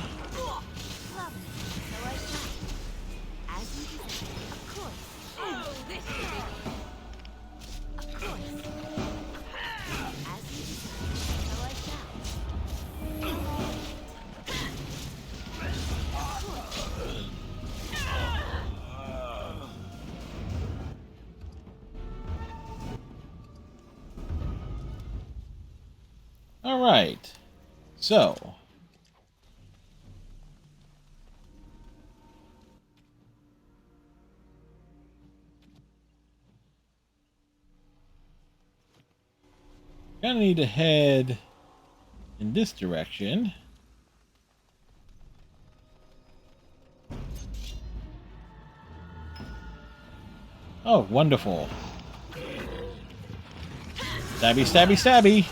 All right. So. Gonna need to head in this direction. Oh, wonderful. Stabby, stabby, stabby.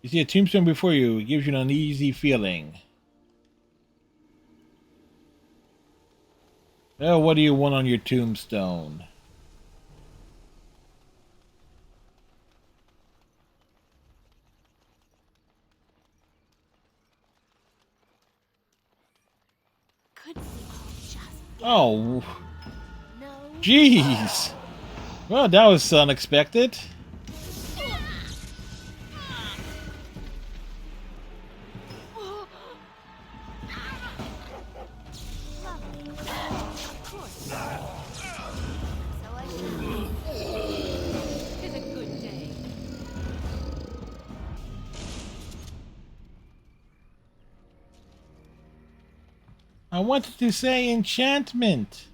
You see a tombstone before you. It gives you an uneasy feeling. Well, what do you want on your tombstone? Could we all just Oh. Jeez. Well, that was unexpected. I wanted to say enchantment.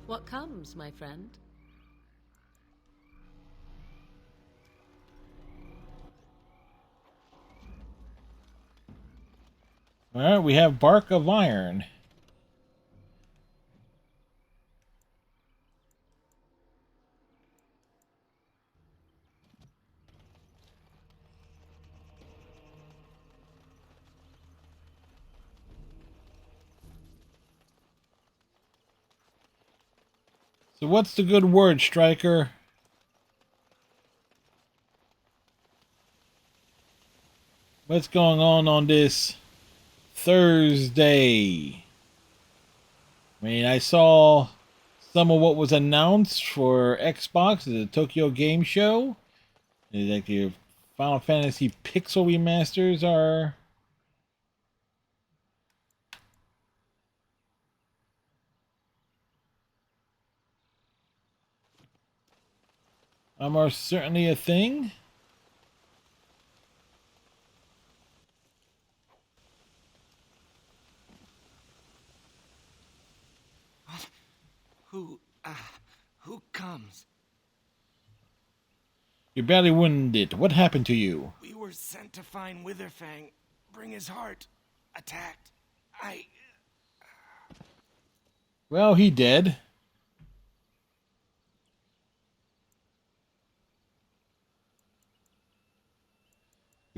What comes, my friend? Alright, we have Bark of Iron. So what's the good word, Striker? What's going on this Thursday? I mean, I saw some of what was announced for Xbox at the Tokyo Game Show. Like the Final Fantasy Pixel remasters are... are certainly a thing. Who comes? You're badly wounded. What happened to you? We were sent to find Witherfang, bring his heart. Attacked. Well, he dead. 'Cause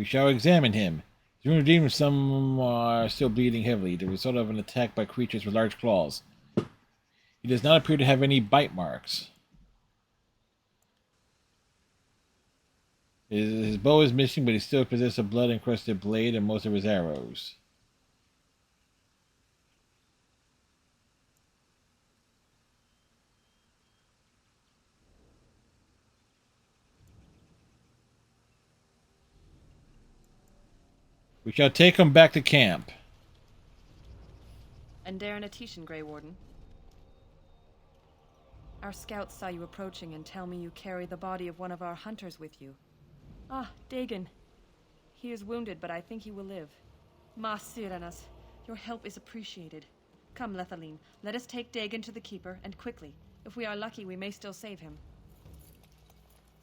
We shall examine him. The wounded demons, some are still bleeding heavily, the result of an attack by creatures with large claws. He does not appear to have any bite marks. His bow is missing, but he still possesses a blood-encrusted blade and most of his arrows. We shall take him back to camp. And Darren Atishan, Grey Warden. Our scouts saw you approaching and tell me you carry the body of one of our hunters with you. Ah, Dagon. He is wounded, but I think he will live. Mas Syranas, your help is appreciated. Come, Lethaline, let us take Dagon to the Keeper, and quickly. If we are lucky, we may still save him.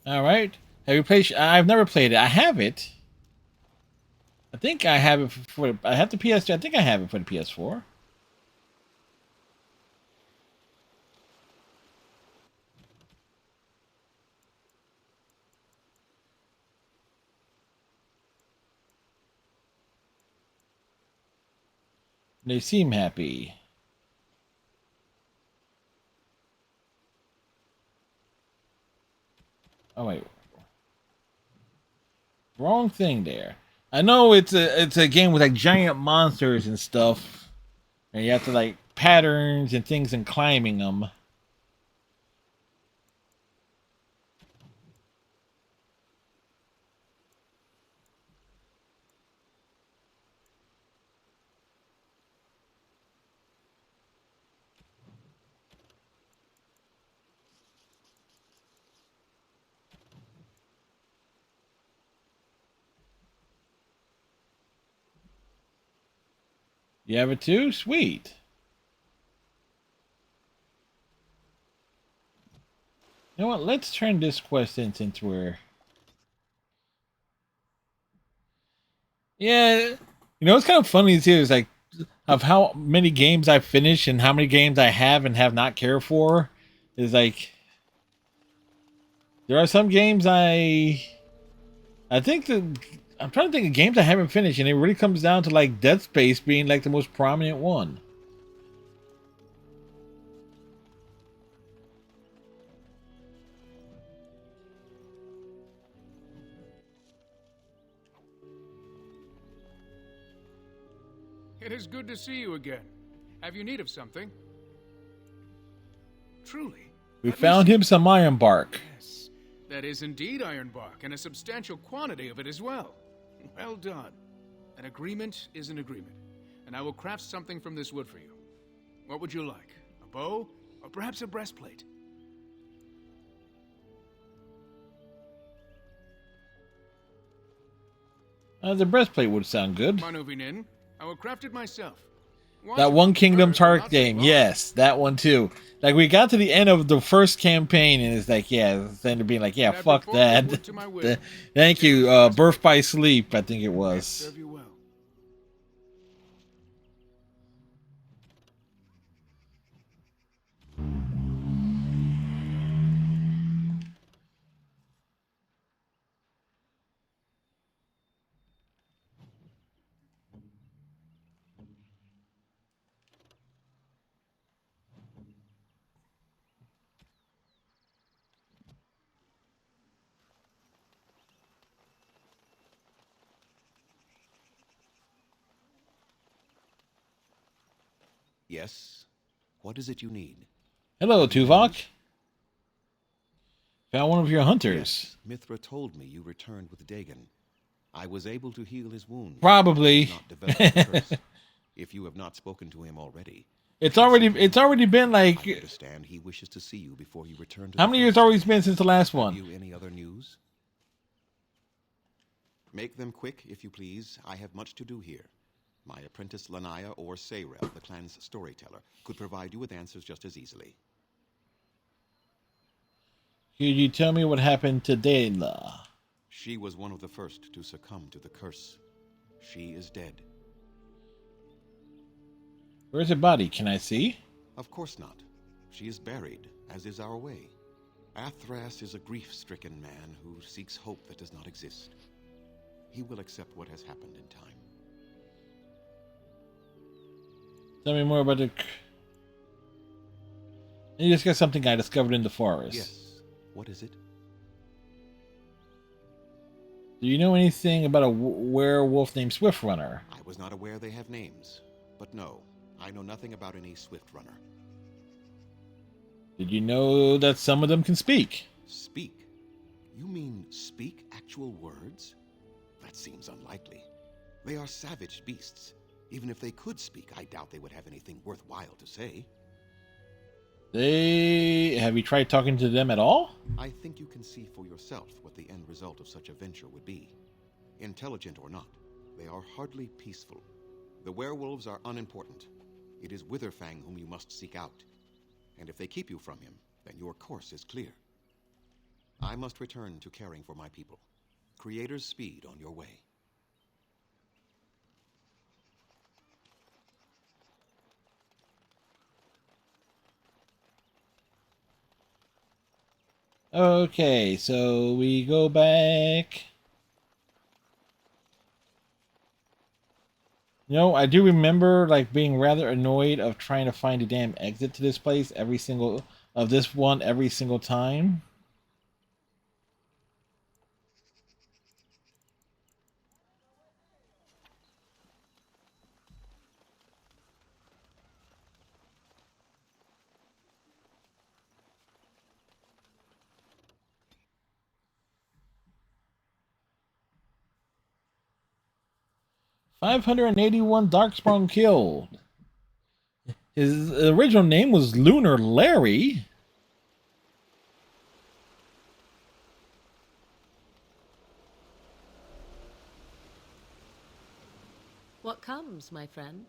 Alright. Have you played... I've never played it. I have it. I think I have it for... I have the PS2. I think I have it for the PS4. They seem happy. Oh wait. Wrong thing there. I know it's a game with like giant monsters and stuff. And you have to like patterns and things and climbing them. You have it too? Sweet. You know what? Let's turn this quest in since we're... Yeah. You know, it's kind of funny too. Is like of how many games I finish and how many games I have and have not cared for. Is like... There are some games I think that... I'm trying to think of games I haven't finished, and it really comes down to like Dead Space being like the most prominent one. It is good to see you again. Have you need of something? Truly? We found him some iron bark. Yes, that is indeed iron bark, and a substantial quantity of it as well. Well done. An agreement is an agreement, and I will craft something from this wood for you. What would you like? A bow, or perhaps a breastplate? The breastplate would sound good. Manuvinin, I will craft it myself. That One Kingdom's Heart game, yes, that one too. Like we got to the end of the first campaign, and it's like, yeah, it's ended up being like, yeah, fuck that. Thank you, Birth by Sleep, I think it was. Yes? What is it you need? Hello, Tuvok. Found one of your hunters. Yes, Mithra told me you returned with Dagon. I was able to heal his wound. Probably. Not develop a curse. If you have not spoken to him already. It's already been like... I understand he wishes to see you before you return to How many years already been since the last one? Have you any other news? Make them quick, if you please. I have much to do here. My apprentice Lanaya or Sayrel, the clan's storyteller, could provide you with answers just as easily. Could you tell me what happened to Dela? She was one of the first to succumb to the curse. She is dead. Where's her body? Can I see? Of course not. She is buried, as is our way. Athras is a grief-stricken man who seeks hope that does not exist. he will accept what has happened in time. Tell me more about the... You just got something I discovered in the forest. Yes. What is it? Do you know anything about a werewolf named Swiftrunner? I was not aware they have names. But no, I know nothing about any Swiftrunner. Did you know that some of them can speak? Speak? You mean speak actual words? That seems unlikely. They are savage beasts. Even if they could speak, I doubt they would have anything worthwhile to say. Have you tried talking to them at all? I think you can see for yourself what the end result of such a venture would be. Intelligent or not, they are hardly peaceful. The werewolves are unimportant. It is Witherfang whom you must seek out. And if they keep you from him, then your course is clear. I must return to caring for my people. Creator's speed on your way. Okay, so we go back. You know, I do remember like being rather annoyed of trying to find a damn exit to this place every single time. $581 Darkspawn killed. His original name was Lunar Larry. What comes, my friend?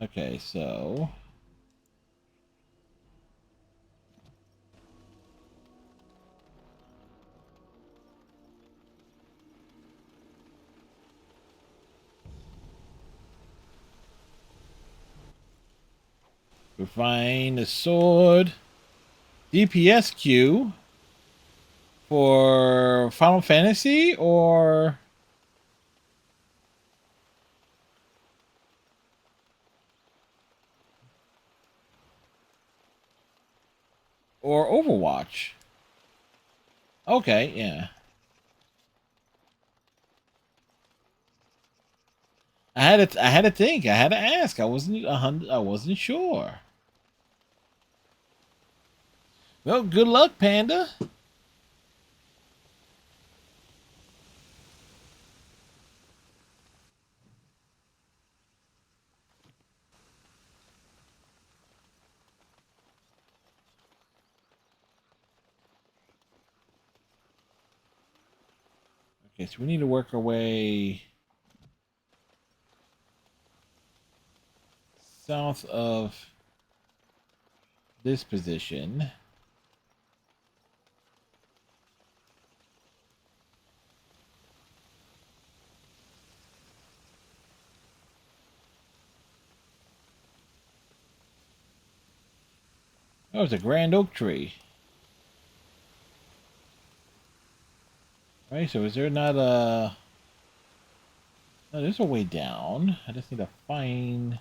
Okay, so... Refine the sword. DPS queue for Final Fantasy or Overwatch. Okay, yeah. I had to think. I had to ask. I wasn't sure. Well, good luck, Panda. Okay, so we need to work our way south of this position. Oh, it's a grand oak tree. Right, so is there not a... No, there's a way down. I just need to find...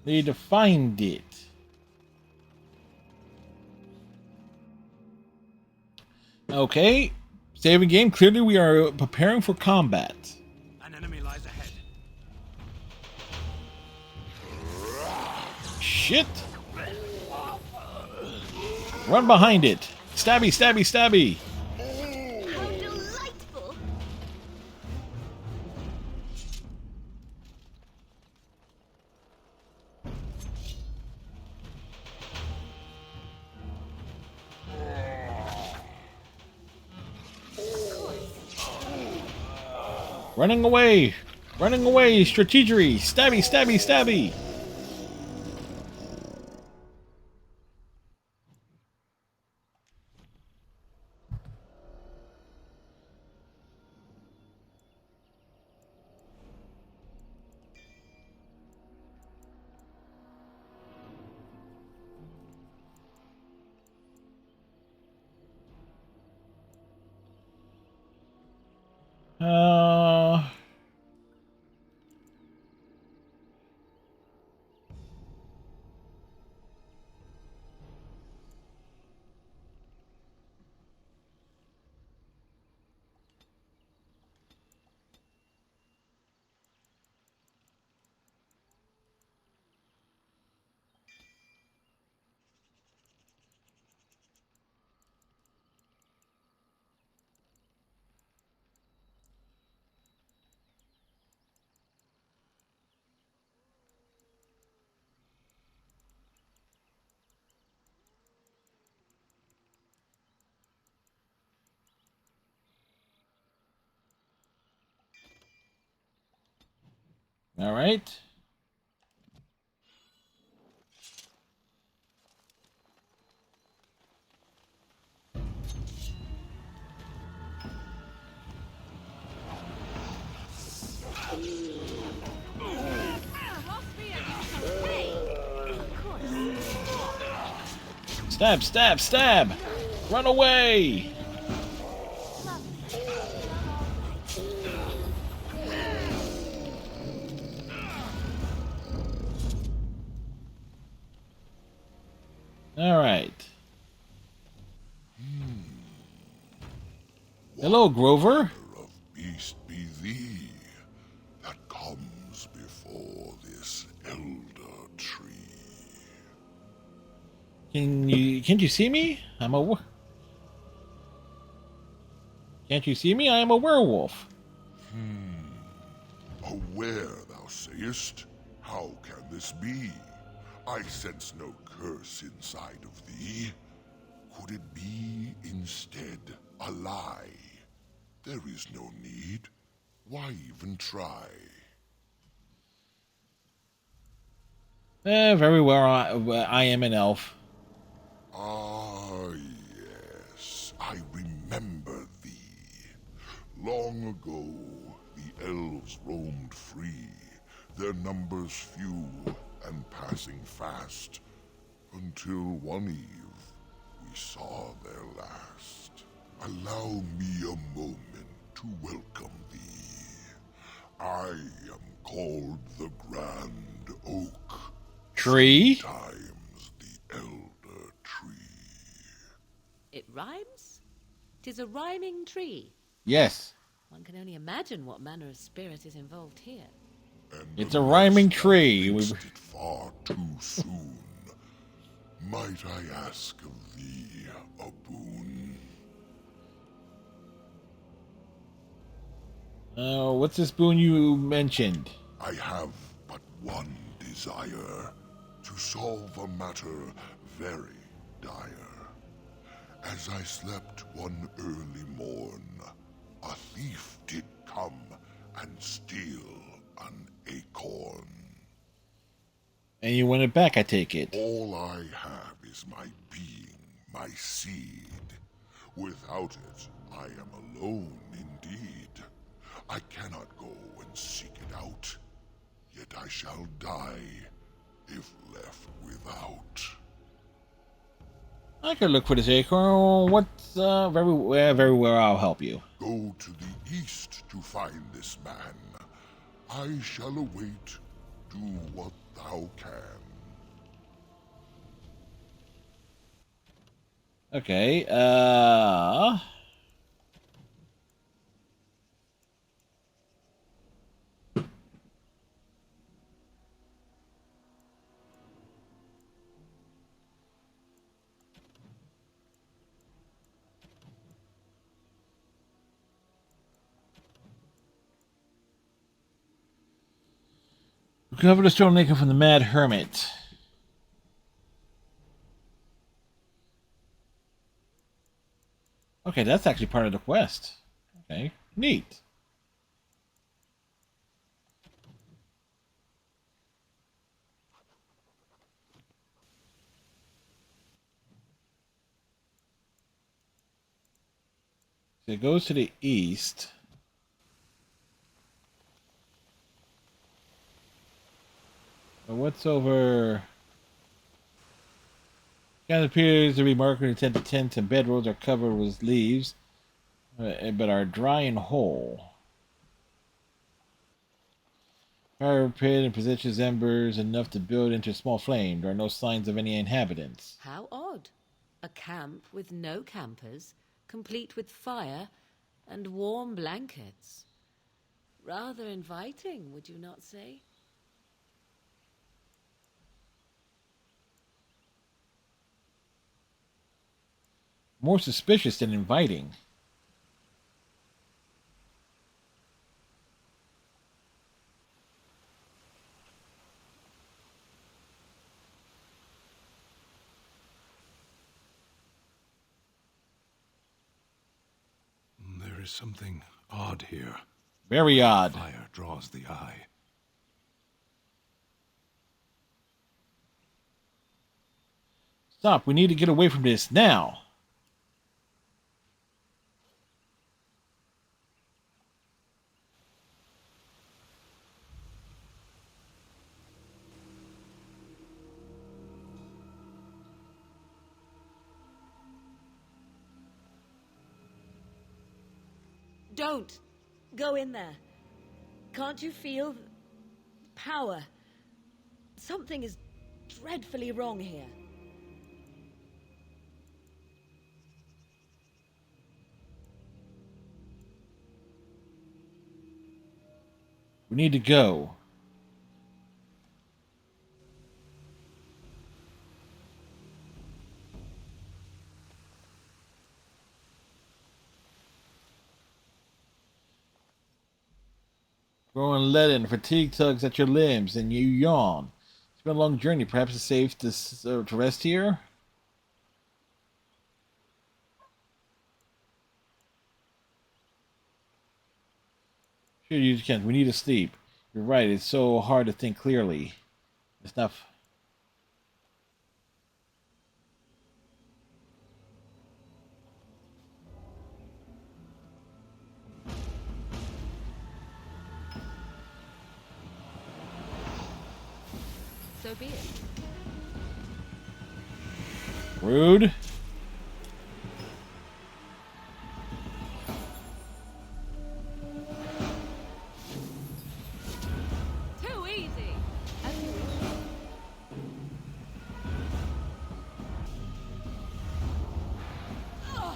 Need to find it. Okay. Saving game. Clearly we are preparing for combat. An enemy lies ahead. Shit. Run behind it. Stabby, stabby, stabby. Running away! Running away! Strategery! Stabby, stabby, stabby! All right. Stab, stab, stab! Run away! All right. Hello, Grover. Beast be thee that comes before this elder tree. Can't you see me? Can't you see me? I am a werewolf. Aware, thou sayest? How can this be? I sense no curse inside of thee. Could it be instead a lie? There is no need. Why even try? Very well. I am an elf. Ah, yes. I remember thee. Long ago, the elves roamed free, their numbers few and passing fast, until one eve we saw their last. Allow me a moment to welcome thee. I am called the Grand Oak. Tree? Sometimes the Elder Tree. It rhymes? 'Tis a rhyming tree. Yes. One can only imagine what manner of spirit is involved here. It's a rhyming tree. Far too soon. Might I ask of thee a boon? What's this boon you mentioned? I have but one desire, to solve a matter very dire. As I slept one early morn, a thief did come and steal an acorn. And you want it back, I take it. All I have is my being, my seed. Without it, I am alone indeed. I cannot go and seek it out, yet I shall die if left without. I could look for this acorn. What's very well, I'll help you. Go to the east to find this man. I shall await. Do what thou can. Okay, recover the stone Lincoln from the Mad Hermit. Okay, that's actually part of the quest. Okay, neat. So it goes to the east. But what's over? It appears to be marked in tent to tents and bedrolls are covered with leaves, but are dry and whole. Fire pit and possesses embers enough to build into a small flame. There are no signs of any inhabitants. How odd. A camp with no campers, complete with fire and warm blankets. Rather inviting, would you not say? More suspicious than inviting. There is something odd here. Very odd. Fire draws the eye. Stop. We need to get away from this now. Don't go in there. Can't you feel power? Something is dreadfully wrong here. We need to go. Growing leaden, fatigue tugs at your limbs, and you yawn. It's been a long journey. Perhaps it's safe to rest here? Sure, you can. We need to sleep. You're right. It's so hard to think clearly. It's not. So be it. Rude. Too easy. As you wish. Ugh.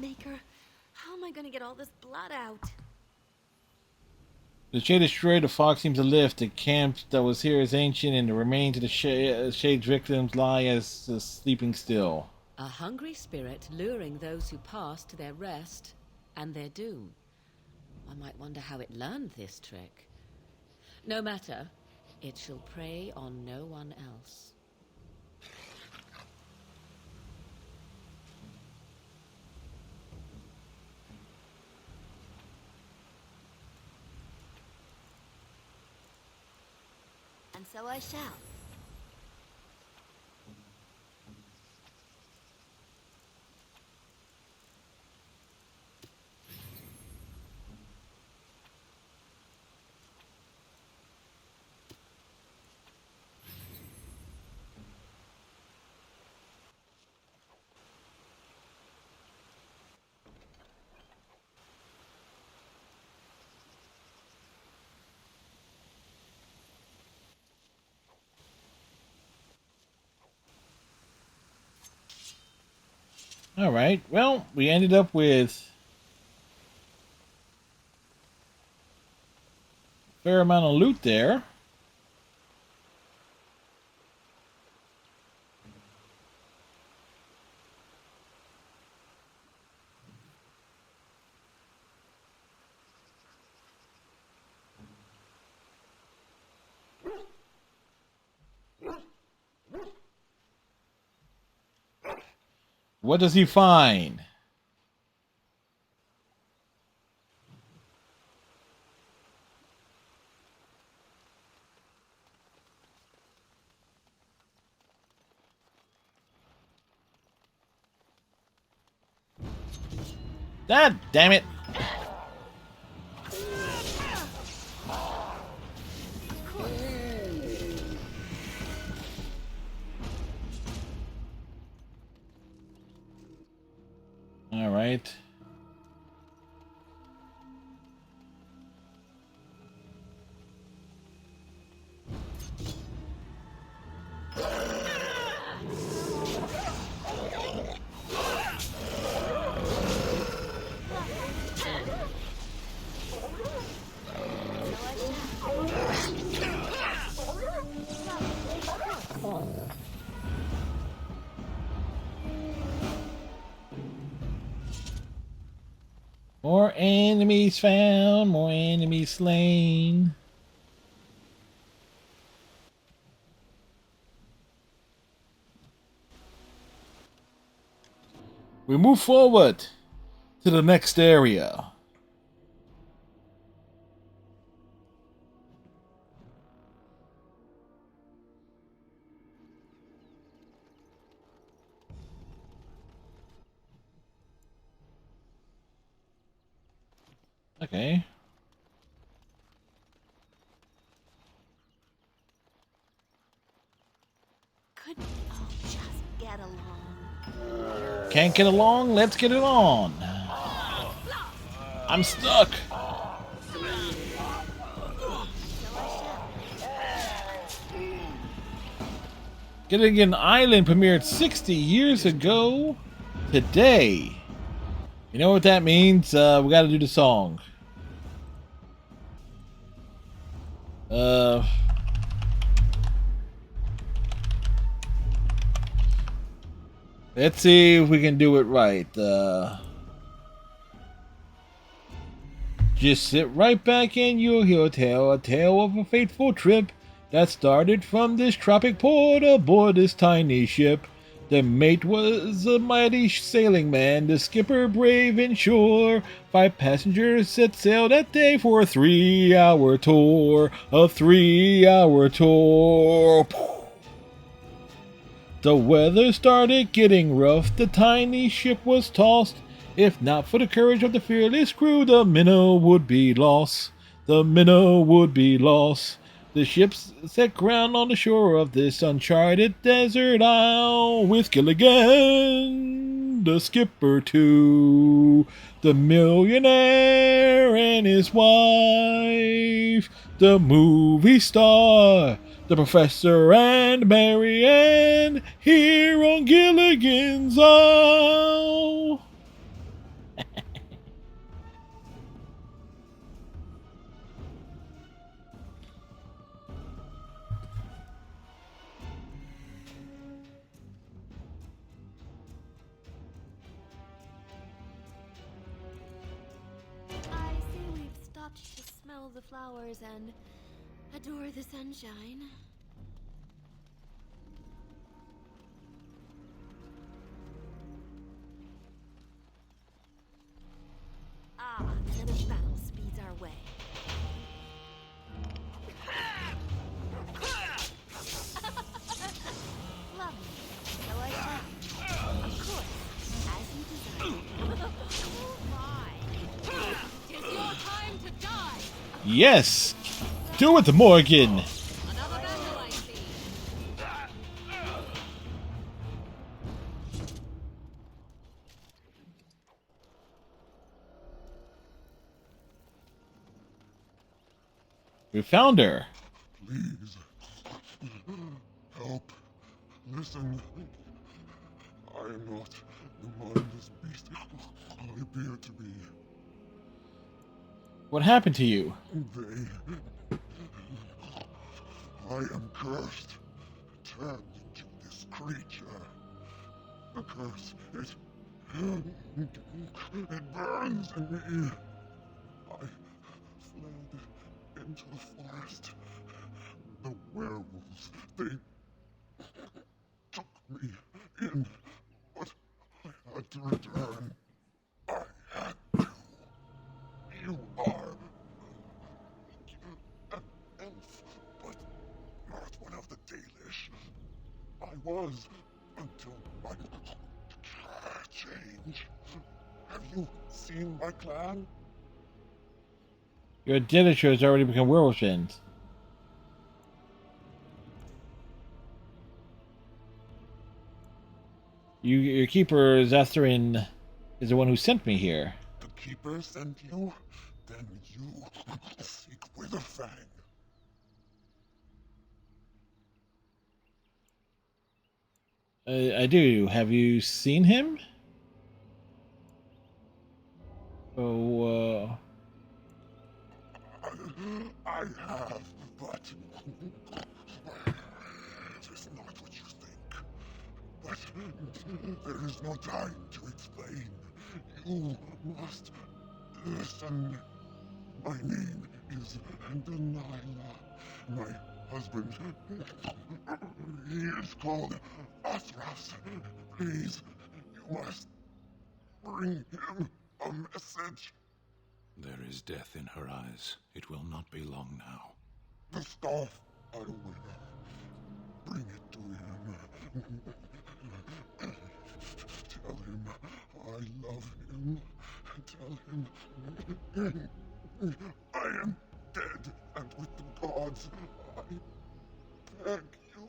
Maker, how am I gonna get all this blood out? The shade destroyed, the fog seems to lift. The camp that was here is ancient, and the remains of the shade's victims lie as sleeping still. A hungry spirit luring those who pass to their rest and their doom. One might wonder how it learned this trick. No matter, it shall prey on no one else. And so I shall. Alright, well, we ended up with a fair amount of loot there. What does he find? God damn it! All right. More enemies found, more enemies slain. We move forward to the next area. Okay. Could we all just get along? Can't get along? Let's get it on. I'm stuck. Gilligan Island premiered 60 years ago today. You know what that means? We gotta do the song. Let's see if we can do it right. Just sit right back and you'll hear a tale of a fateful trip that started from this tropic port aboard this tiny ship. The mate was a mighty sailing man, the skipper brave and sure. 5 passengers set sail that day for a 3-hour tour. A 3-hour tour. The weather started getting rough, the tiny ship was tossed. If not for the courage of the fearless crew, the minnow would be lost. The minnow would be lost. The ship set ground on the shore of this uncharted desert isle, with Gilligan, the skipper too, the millionaire and his wife, the movie star, the professor and Marianne, here on Gilligan's Isle. I see we've stopped to smell the flowers and adore the sunshine. Ah, another battle speeds our way. Lovely. So I shall. Of course, as you desire. Oh my. Tis your time to die. Yes! Do it, Morgan! Another battle, I see. We found her. Please. Help. Listen. I am not the mindless beast I appear to be. What happened to you? I am cursed. Turned into this creature. The curse, it burns in me. I fled into the forest. The werewolves, they took me in, but I had to return. I had to. You are an elf, but not one of the Dalish. I was until my change. Have you seen my clan? Your Dillish has already become werewolf fans. Your keeper, Zathrin, is the one who sent me here. The Keeper sent you? Then you seek Witherfang. I do. Have you seen him? Oh, I have, but it is not what you think. But there is no time to explain. You must Listen, my name is Delilah. My husband, he is called Athras. Please, you must bring him a message. There is death in her eyes. It will not be long now. The staff, I will. Bring it to him. Tell him I love him. Tell him I am dead and with the gods. I beg you.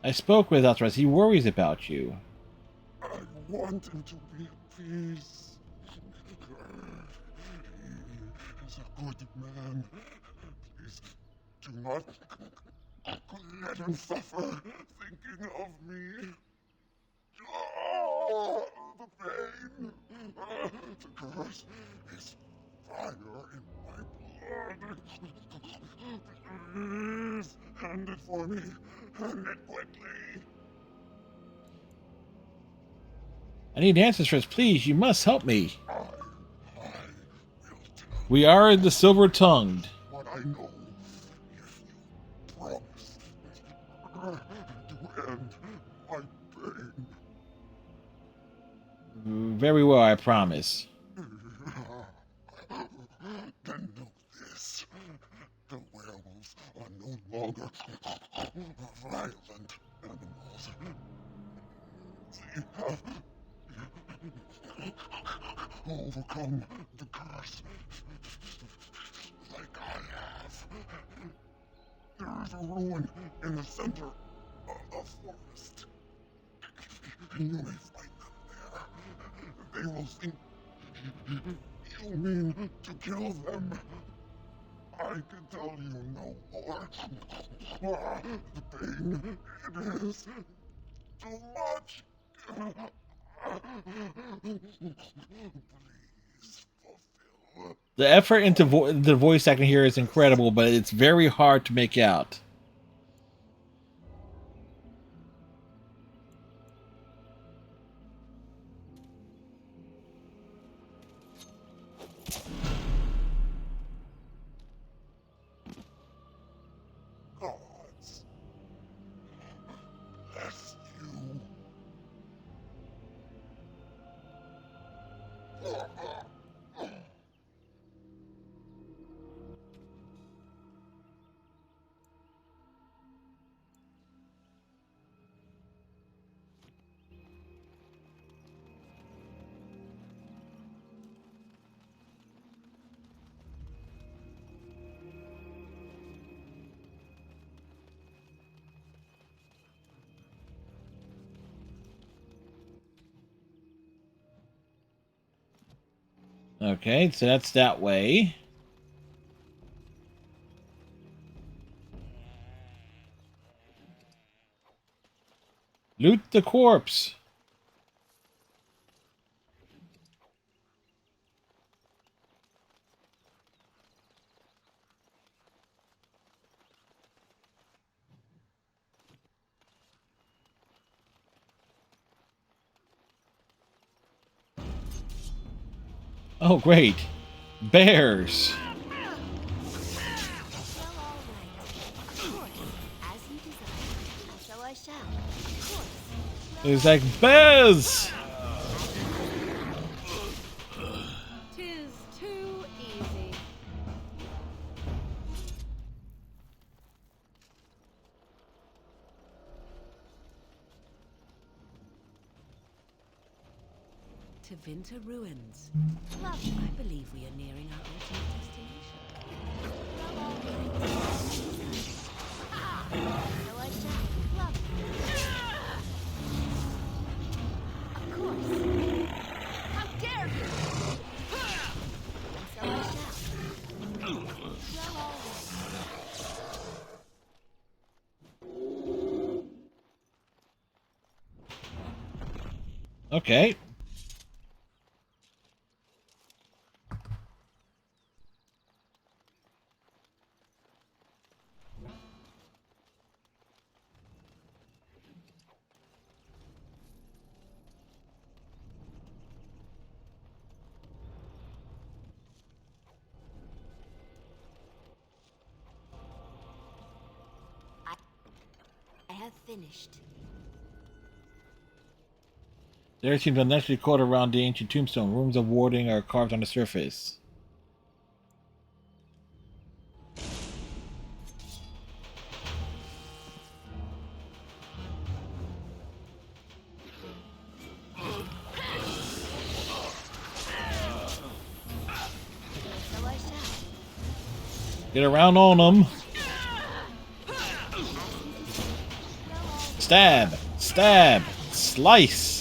I spoke with Athras. He worries about you. I want him to be at peace. He is a good man. Please do not let him suffer thinking of me. Oh, the pain. The curse is fire in my blood. Please, hand it for me. Hand it quickly. I need answers first. Please, you must help me. We are the Silver-Tongued. What I know, if you promise to end my pain. Very well, I promise. Then know this. The werewolves are no longer violent animals. They have overcome the curse like I have. There is a ruin in the center of the forest. You may find them there. They will think you mean to kill them. I can tell you no more. The pain, it is too much. Please fulfill. The effort into the voice acting here is incredible, but it's very hard to make out. Gods, bless you. Okay, so that's that way. Loot the corpse. Oh, great. Bears. It's like bears. Tis too easy. To Vinter Ruins. Love, I believe we are nearing our ultimate destination. So I shall. Love. Of course. How dare you! So I shall. Well, all right. Okay. finished. There seems a naturally court around the ancient tombstone. Rooms of warding are carved on the surface. Get around on them. Stab! Stab! Slice!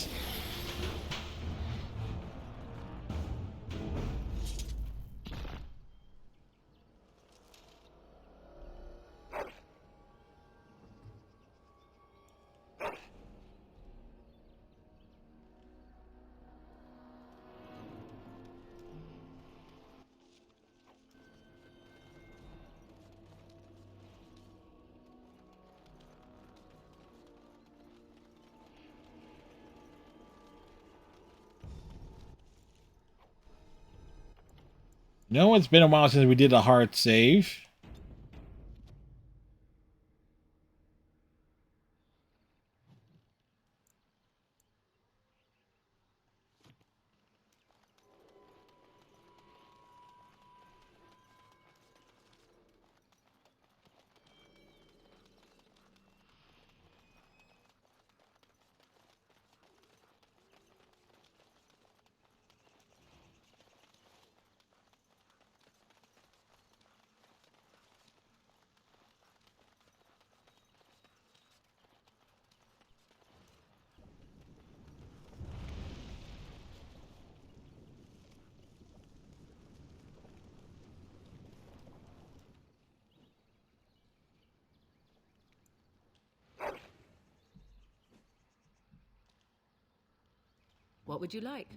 No, it's been a while since we did a hard save. What would you like?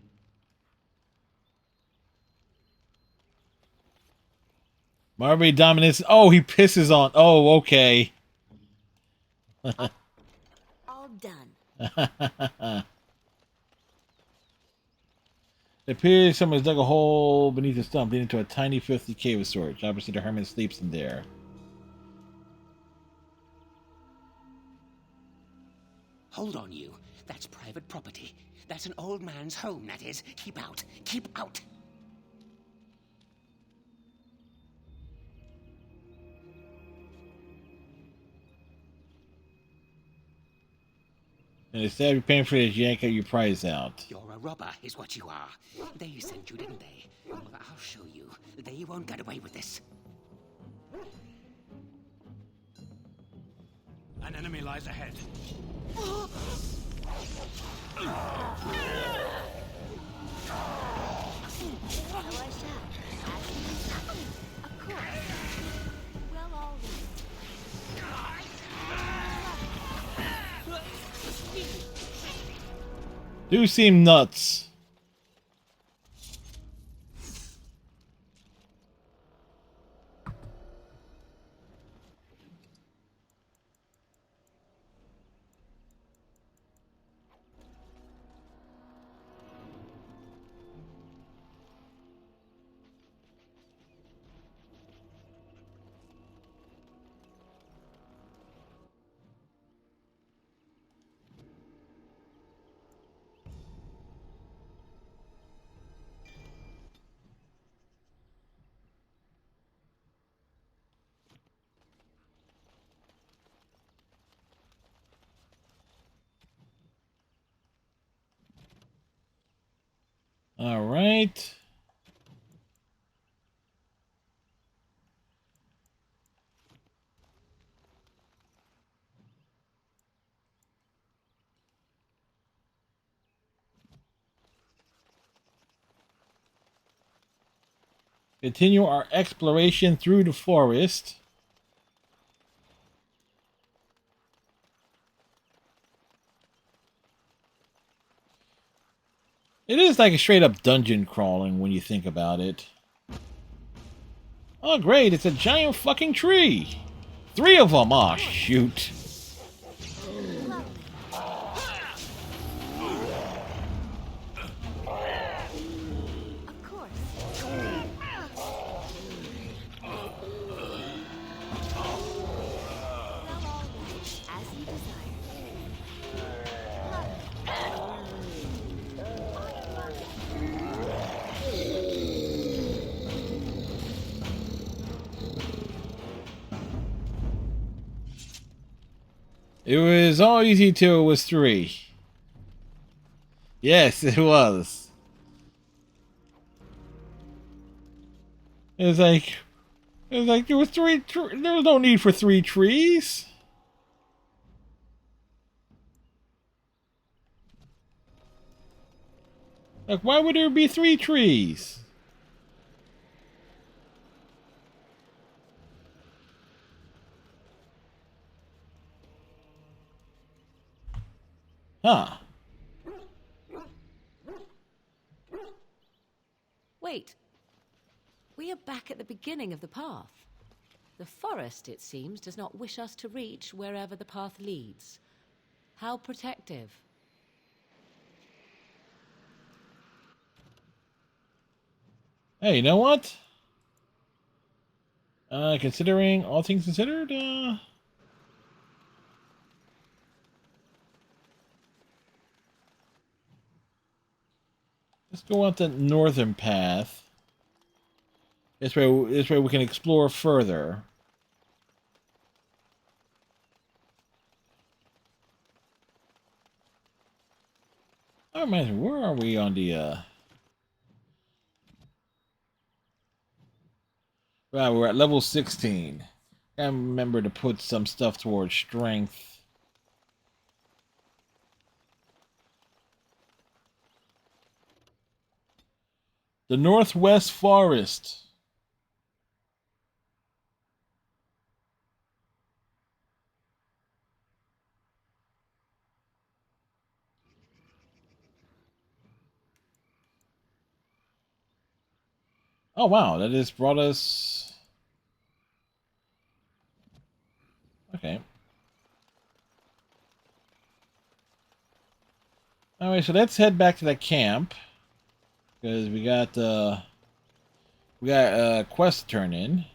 Marbury dominance. Oh, he pisses on. Oh, okay. All done. It appears someone's dug a hole beneath the stump, leading to a tiny, filthy cave of sorts. Obviously, the hermit sleeps in there. Hold on, you. That's private property. That's an old man's home, that is. Keep out. Keep out. And instead of paying for this, yank your prize out. You're a robber, is what you are. They sent you, didn't they? Well, I'll show you. They won't get away with this. An enemy lies ahead. Do seem nuts. All right. Continue our exploration through the forest. It is like a straight up dungeon crawling when you think about it. Oh great, it's a giant fucking tree. 3 of them. Aw, shoot. It was all easy till it was 3. Yes, it was. It was like there was there was no need for 3 trees. Like, why would there be 3 trees? Huh. Wait. We are back at the beginning of the path. The forest, it seems, does not wish us to reach wherever the path leads. How protective. Hey, you know what? Considering all things considered, let's go out the northern path. This way we can explore further. Oh man, where are we on the Right, we're at level 16. Gotta remember to put some stuff towards strength. The Northwest Forest. Oh wow, that just brought us... Okay. Alright, so let's head back to that camp. Because we got a quest to turn in.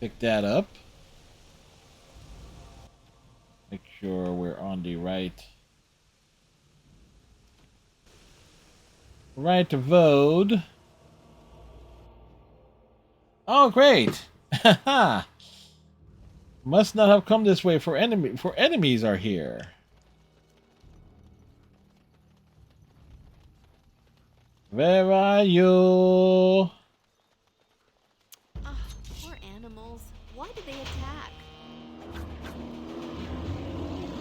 Pick that up. Make sure we're on the right road. Oh great! Haha! Must not have come this way for enemies are here. Where are you? Oh, poor animals. Why did they attack?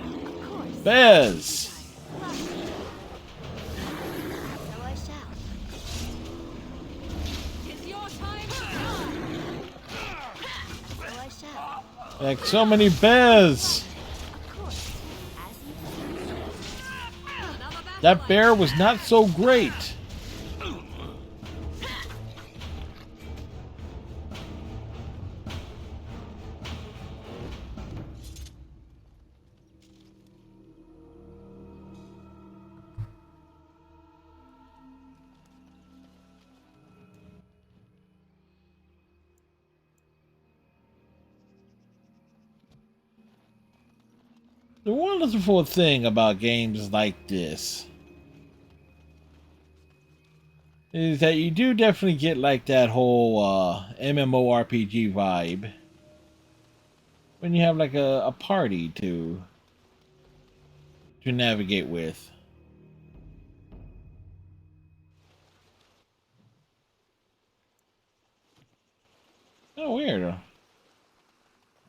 Of course. Bez! So I shall. It's your time to shine. So I shall. Like so many bears! Of course. As you That bear was not so great. The wonderful thing about games like this is that you do definitely get like that whole MMORPG vibe when you have like a party to navigate with. Oh, weird.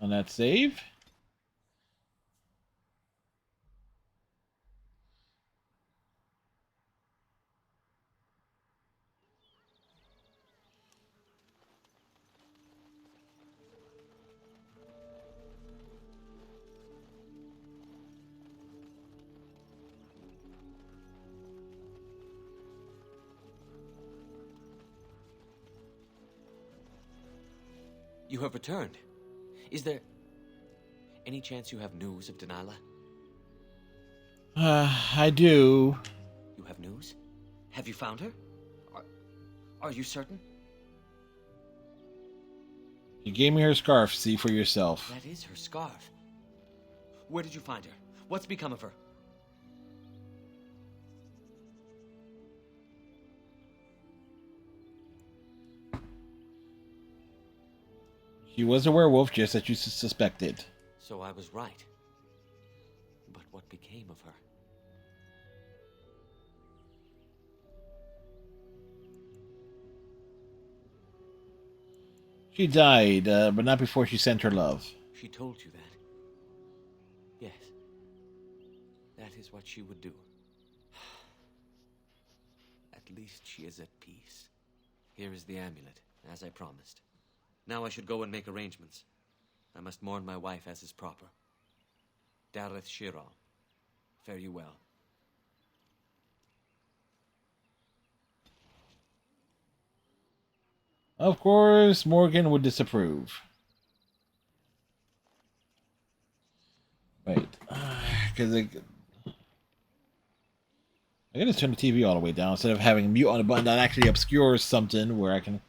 On that save. You have returned. Is there any chance you have news of Delilah? I do. You have news? Have you found her? Are you certain? You gave me her scarf. See for yourself. That is her scarf. Where did you find her? What's become of her? She was a werewolf, just as you suspected. So I was right. But what became of her? She died, but not before she sent her love. She told you that? Yes. That is what she would do. At least she is at peace. Here is the amulet, as I promised. Now I should go and make arrangements. I must mourn my wife as is proper. Dareth Shiral, fare you well. Of course, Morgan would disapprove. Wait, because I gotta turn the TV all the way down instead of having mute on a button that actually obscures something where I can.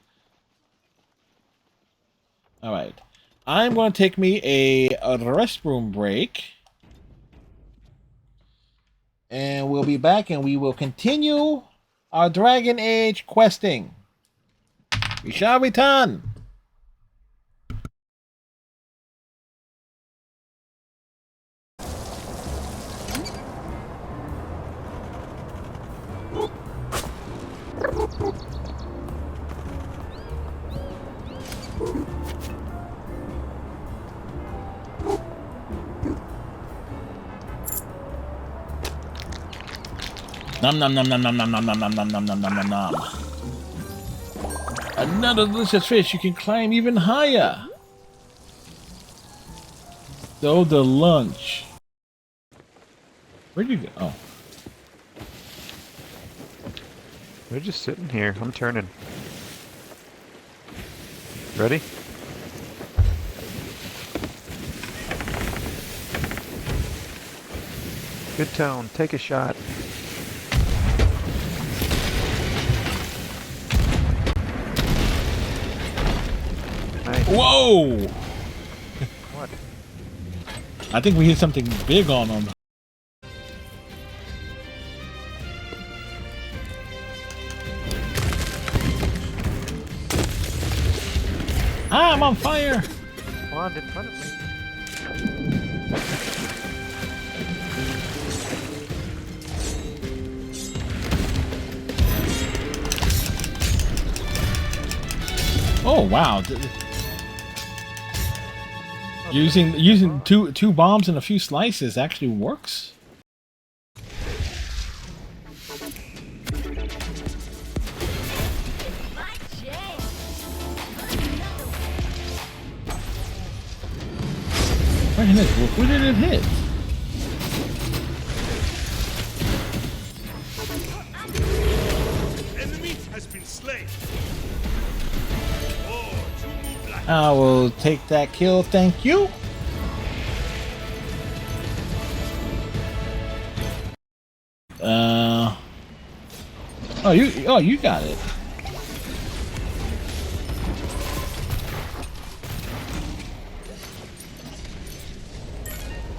All right, I'm going to take me a restroom break, and we'll be back, and we will continue our Dragon Age questing. We shall return. Nom nom nom nom nom nom nom nom nom nom nom nom nom nom. Another delicious fish. You can climb even higher. So the lunch. Where'd you go? Oh. We're just sitting here. I'm turning. Ready? Good tone. Take a shot. Nice. Whoa! What? I think we hit something big on them. Ah, I'm on fire! Spawned in front of me. Oh wow! Using two bombs and a few slices actually works. Where did it hit? Enemy has been slain. I will take that kill, thank you. Oh you got it.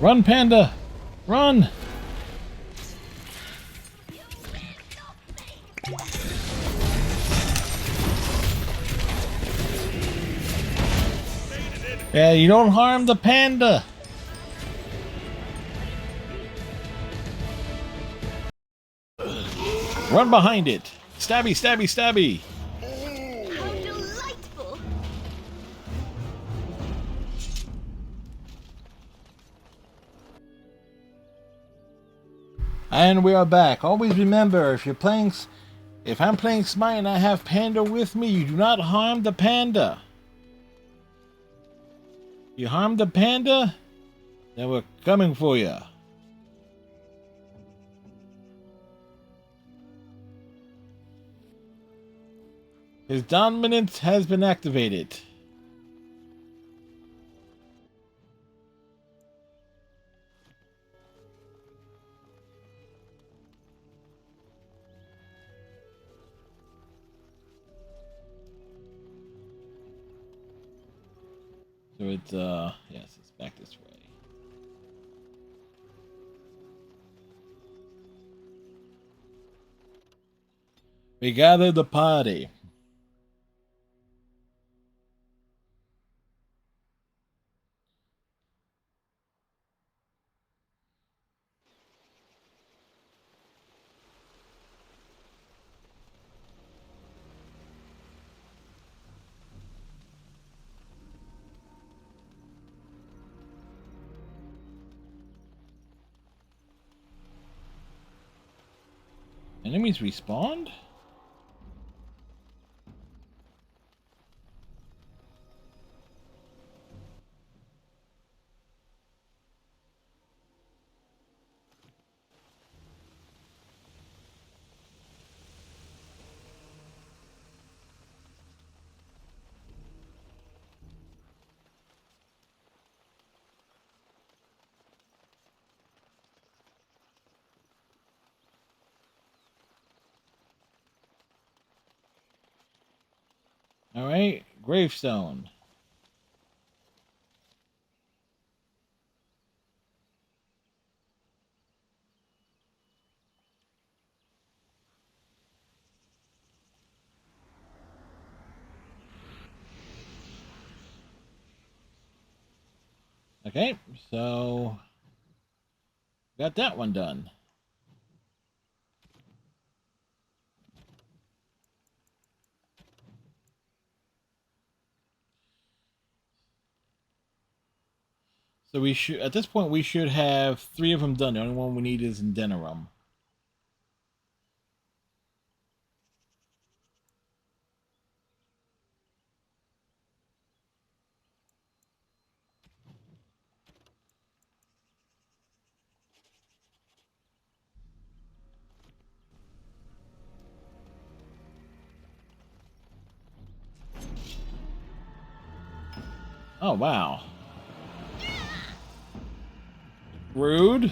Run, Panda! Run! Yeah, you don't harm the panda! Run behind it! Stabby, stabby, stabby! How delightful! And we are back. Always remember, if I'm playing Smite and I have Panda with me, you do not harm the panda. You harm the panda, then we're coming for you. His dominance has been activated. So it's yes, it's back this way. We gather the party. Enemies respawned? All right, gravestone. Okay, so got that one done. So we should, at this point, we should have 3 of them done. The only one we need is in Denerim. Oh, wow. Rude.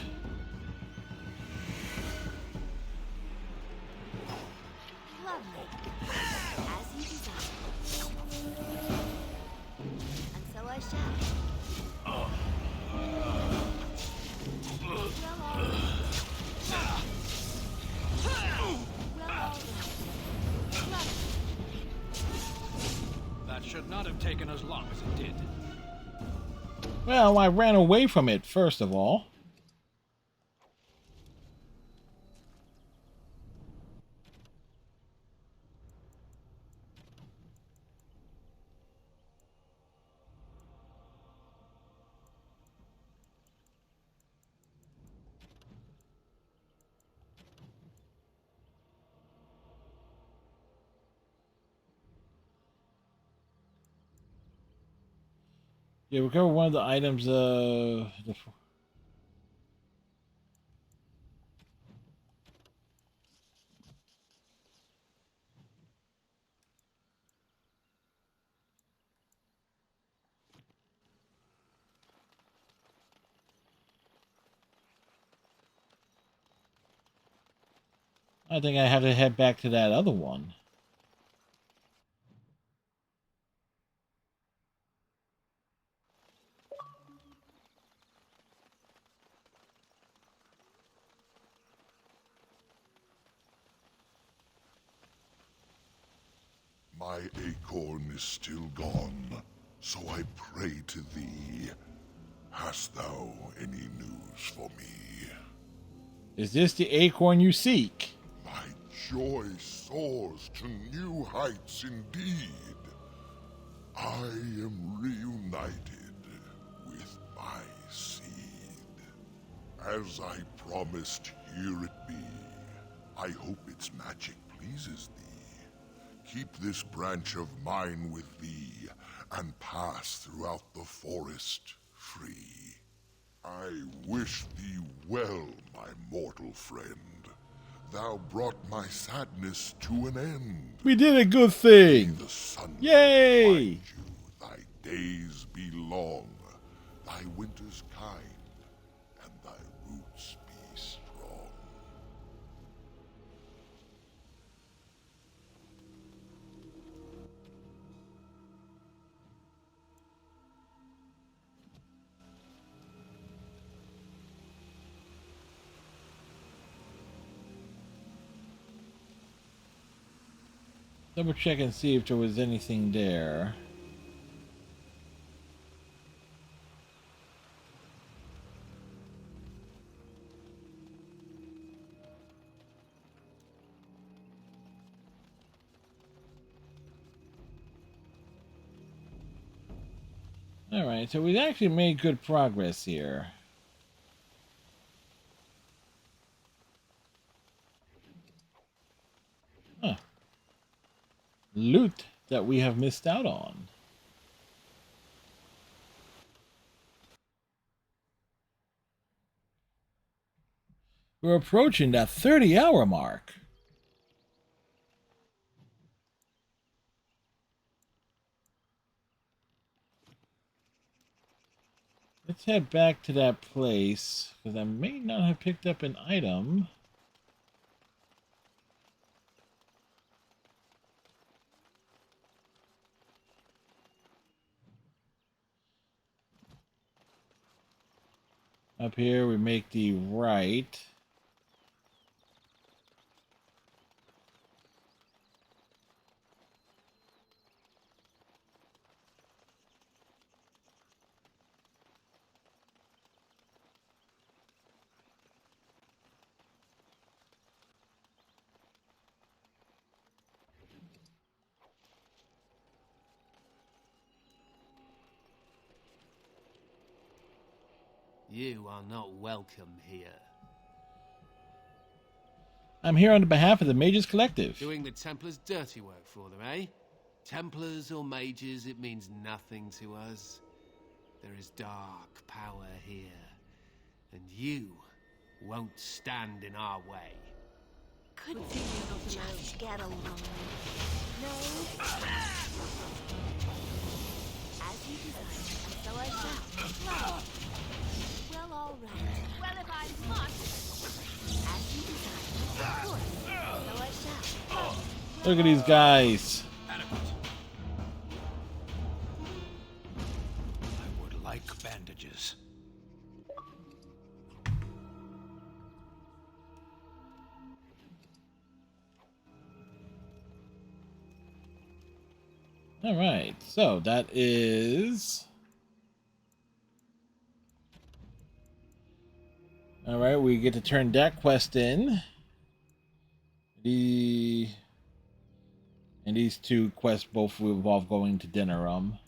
Lovely. As you desire. And so I shall. That should not have taken as long as it did. Well, I ran away from it, first of all. Yeah, recover one of the items. I think I have to head back to that other one. My acorn is still gone, so I pray to thee. Hast thou any news for me? Is this the acorn you seek? My joy soars to new heights indeed. I am reunited with my seed. As I promised, here it be. I hope its magic pleases thee. Keep this branch of mine with thee, and pass throughout the forest free. I wish thee well, my mortal friend. Thou brought my sadness to an end. We did a good thing. The sun Yay! find you, thy days be long, thy winters kind, and thy roots be strong. Double check and see if there was anything there. Alright, so we've actually made good progress here. loot that we have missed out on. We're approaching that 30-hour mark. Let's head back to that place, because I may not have picked up an item. Up here, we make the right. You are not welcome here. I'm here on behalf of the Mages Collective. Doing the Templars' dirty work for them, eh? Templars or mages, it means nothing to us. There is dark power here, and you won't stand in our way. Couldn't we just get along? No. As you desire, and so I shall. Well, all right. Well, if I must. As you desire, of course. So I shall. Look at these guys. I would like bandages. All right, so that is... All right, we get to turn that quest in. And these two quests both involve going to Denerim.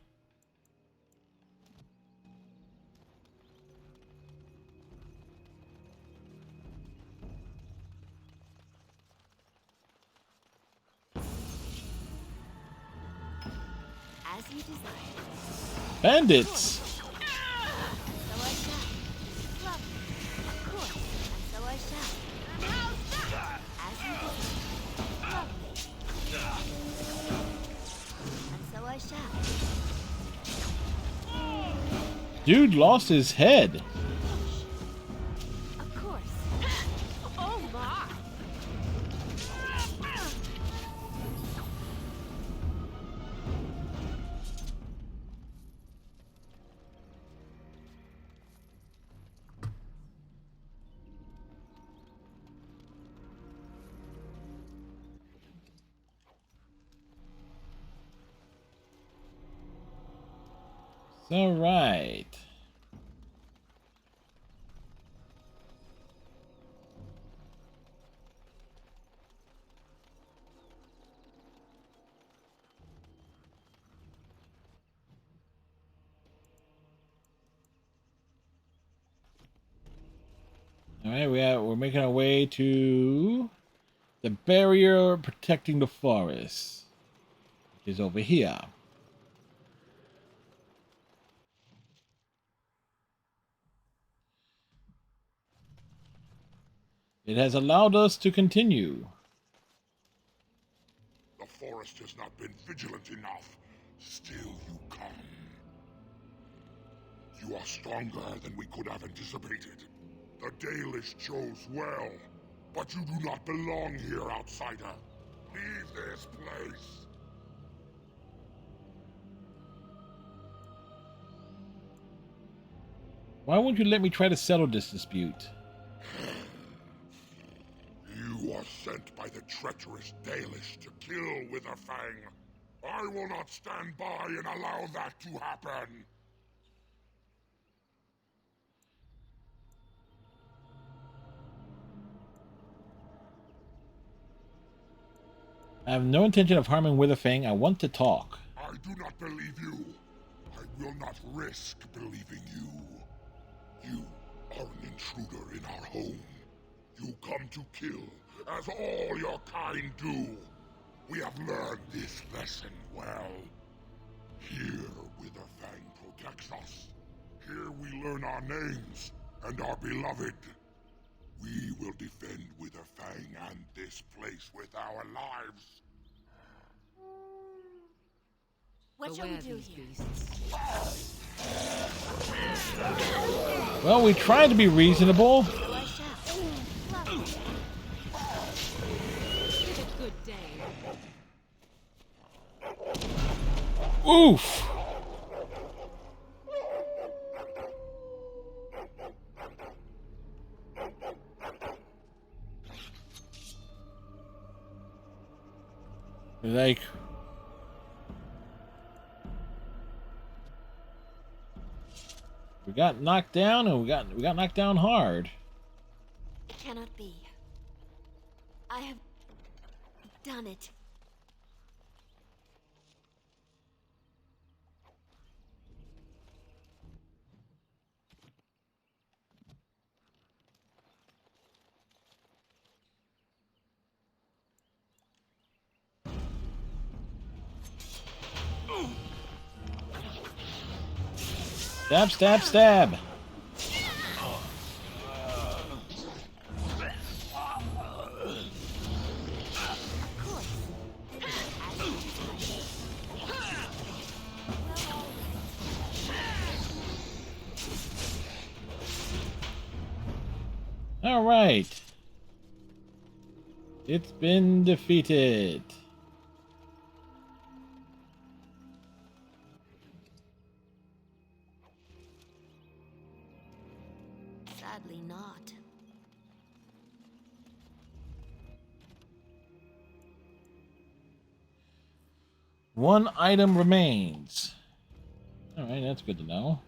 As you desire. Bandits! Dude lost his head. Of course. Oh my. All right. All right, we're making our way to the barrier protecting the forest, which is over here. It has allowed us to continue. The forest has not been vigilant enough. Still you come. You are stronger than we could have anticipated. The Dalish chose well, but you do not belong here, outsider. Leave this place. Why won't you let me try to settle this dispute? You are sent by the treacherous Dalish to kill Witherfang. I will not stand by and allow that to happen. I have no intention of harming Witherfang. I want to talk. I do not believe you. I will not risk believing you. You are an intruder in our home. You come to kill, as all your kind do. We have learned this lesson well. Here, Witherfang protects us. Here we learn our names and are beloved. We will defend Witherfang and this place with our lives. What shall we do here? Well, we tried to be reasonable. Good day. Oof! Like, we got knocked down, and we got knocked down hard. It cannot be. I have done it. Stab, stab, stab. All right. It's been defeated. Sadly not. One item remains. All right, that's good to know.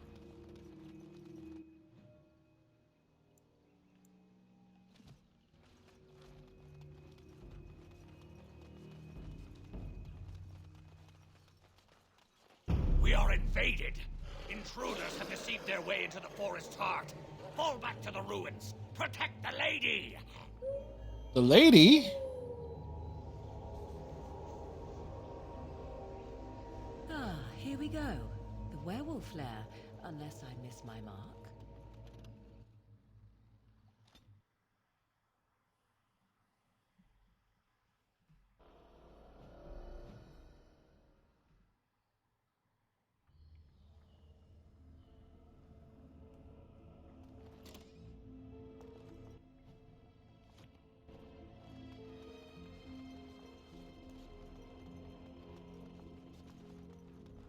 We are invaded. Intruders have deceived their way into the forest's heart. Fall back to the ruins. Protect the lady. The lady? Ah, here we go. The werewolf lair, unless I miss my mark.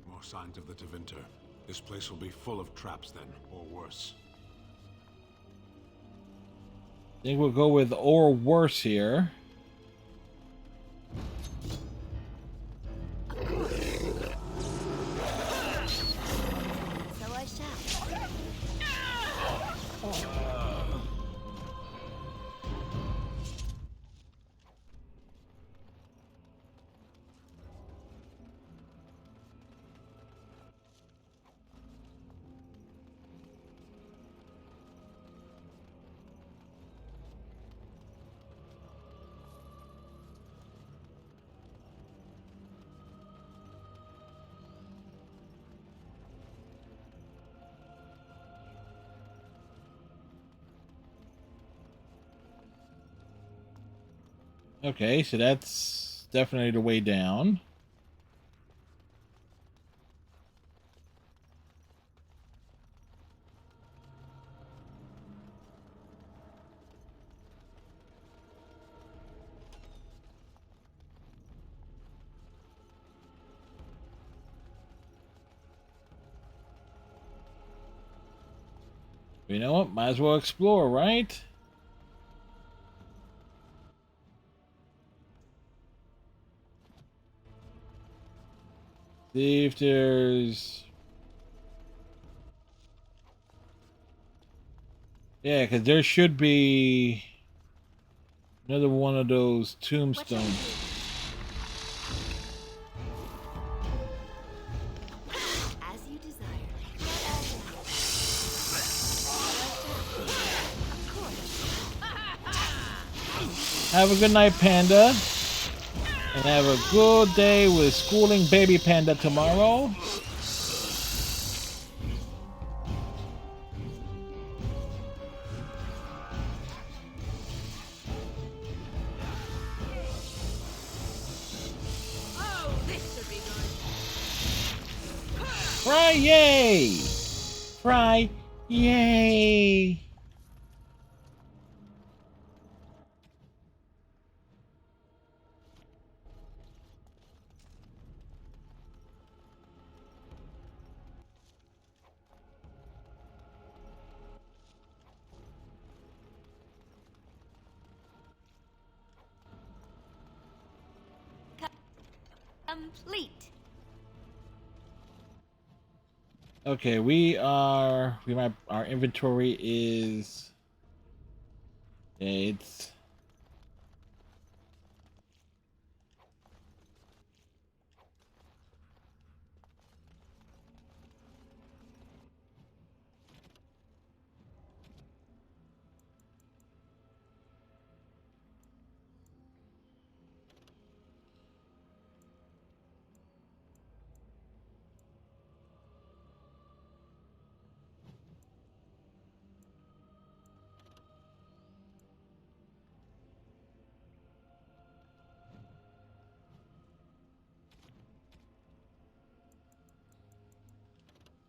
More signs of the Tevinter. This place will be full of traps then, or worse. I think we'll go with or worse here. So I shall. Okay, so that's definitely the way down. You know what? Might as well explore, right? See if there's... Yeah, because there should be another one of those tombstones. As you desire. Have a good night, Panda. And have a good day with schooling Baby Panda tomorrow. Fry yay! Fry yay! Complete. Okay, our inventory is, it's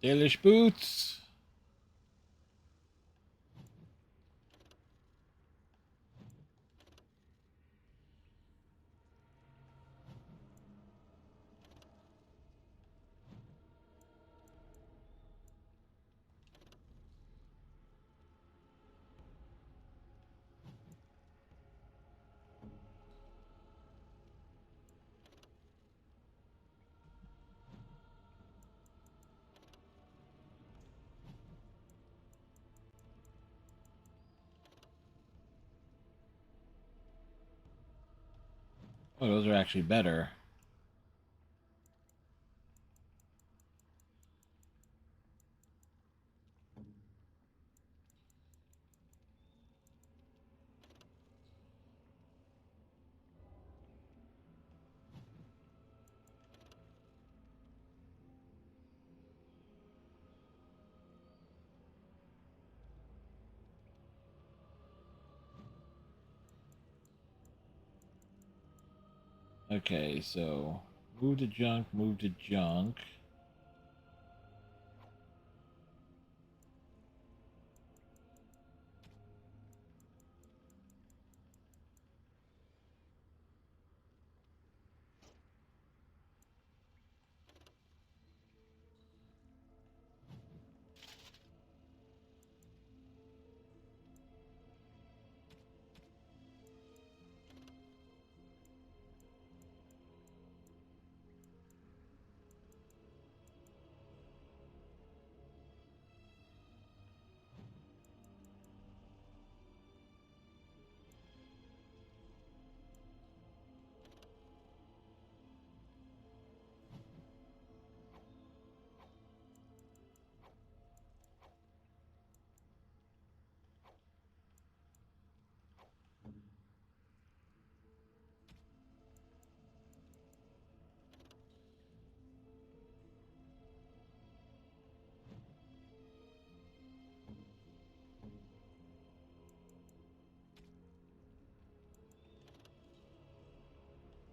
Delish boots. Oh, those are actually better. Okay, so move to junk, move to junk.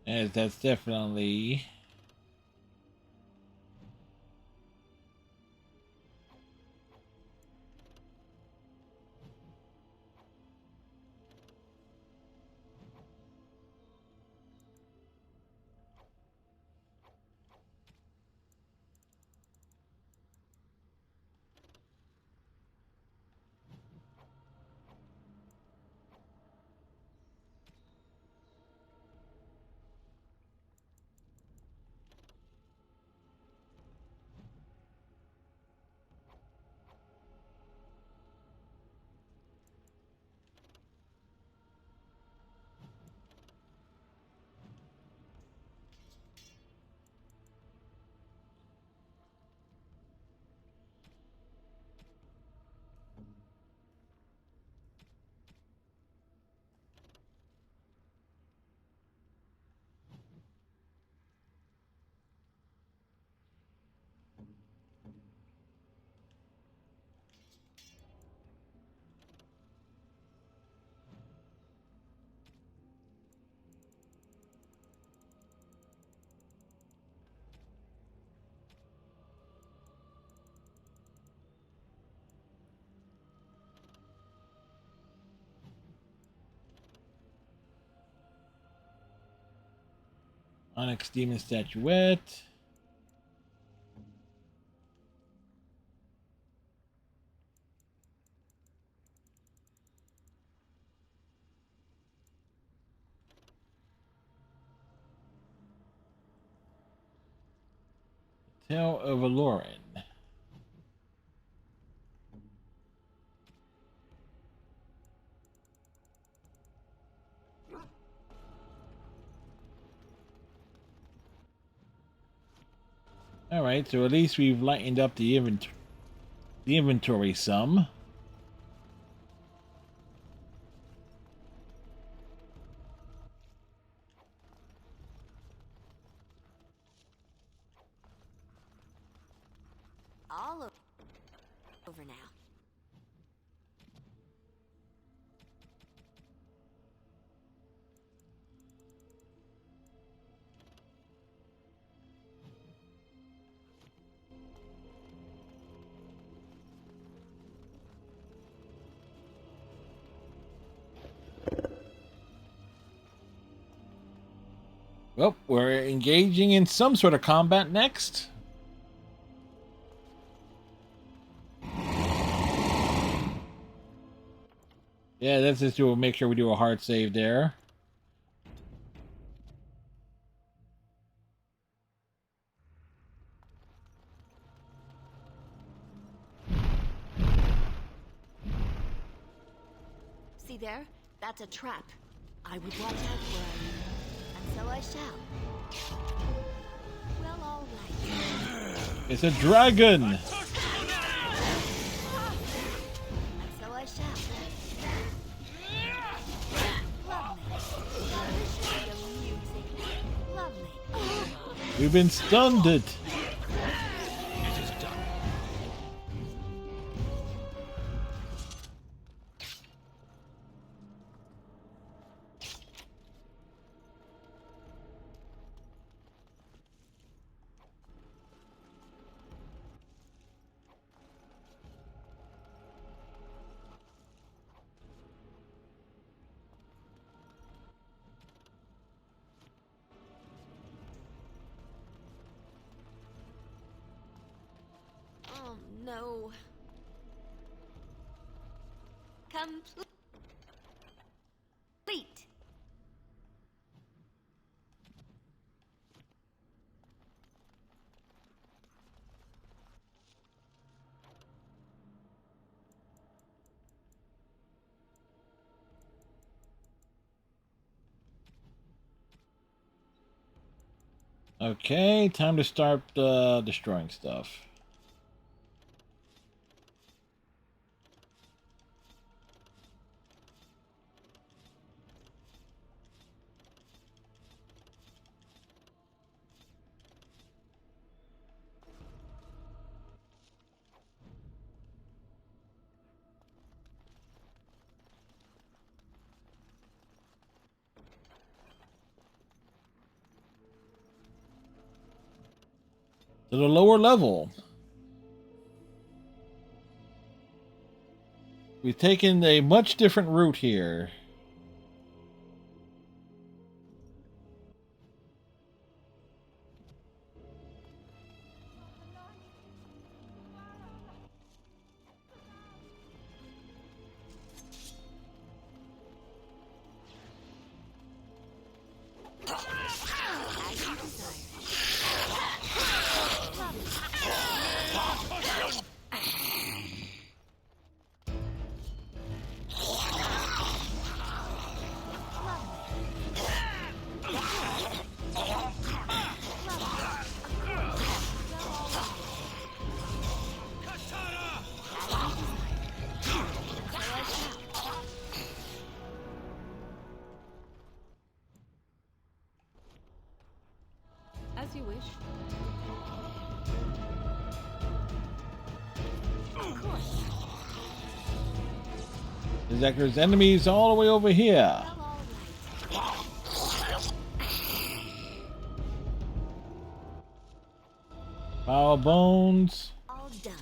Yes, that's definitely. Onyx Demon Statuette. Tale of Aloran. Alright, so at least we've lightened up the inventory some. All over now. Well, we're engaging in some sort of combat next. Yeah, let's just make sure we do a hard save there. See there? That's a trap. I would watch out for it. And so I shall. Well, all right. It's a dragon! And so I shall. Lovely. Lovely. We've been stunned. Oh no. Complete. Okay, time to start destroying stuff. To the lower level. We've taken a much different route here. As you wish. Is that there's enemies all the way over here. Power bones. All done.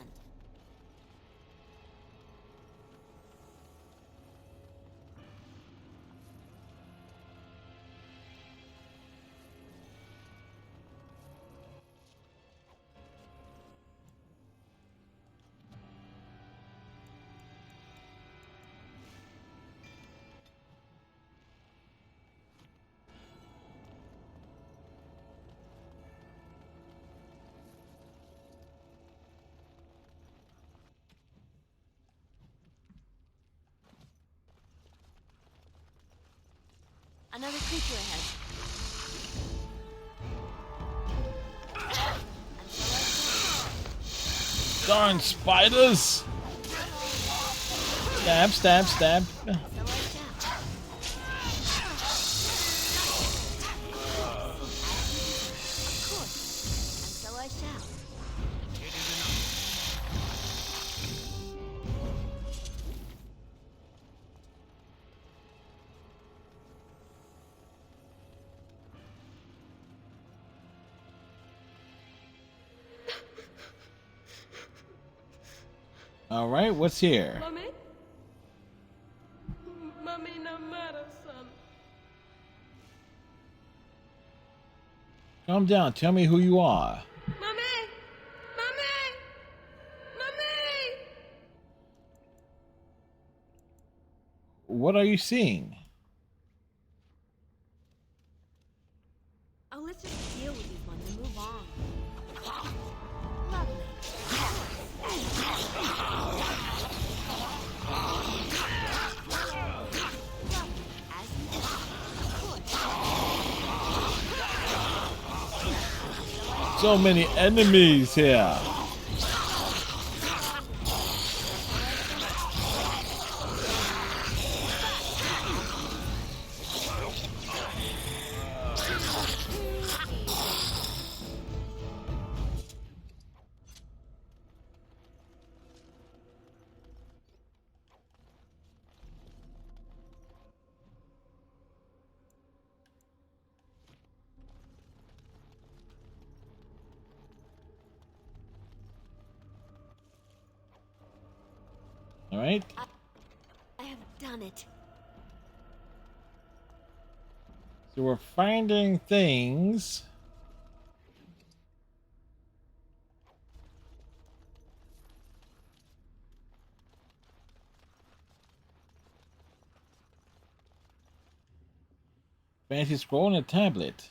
Another creature ahead. Darn spiders! Stab, stab, stab. So I shall. All right, what's here? Mommy? Mommy, no matter, son. Calm down. Tell me who you are. Mommy! Mommy! Mommy! What are you seeing? Oh, let's just deal with these ones and move on. Lovely. So many enemies here. All right. I have done it. So we're finding things. Fancy scroll and a tablet.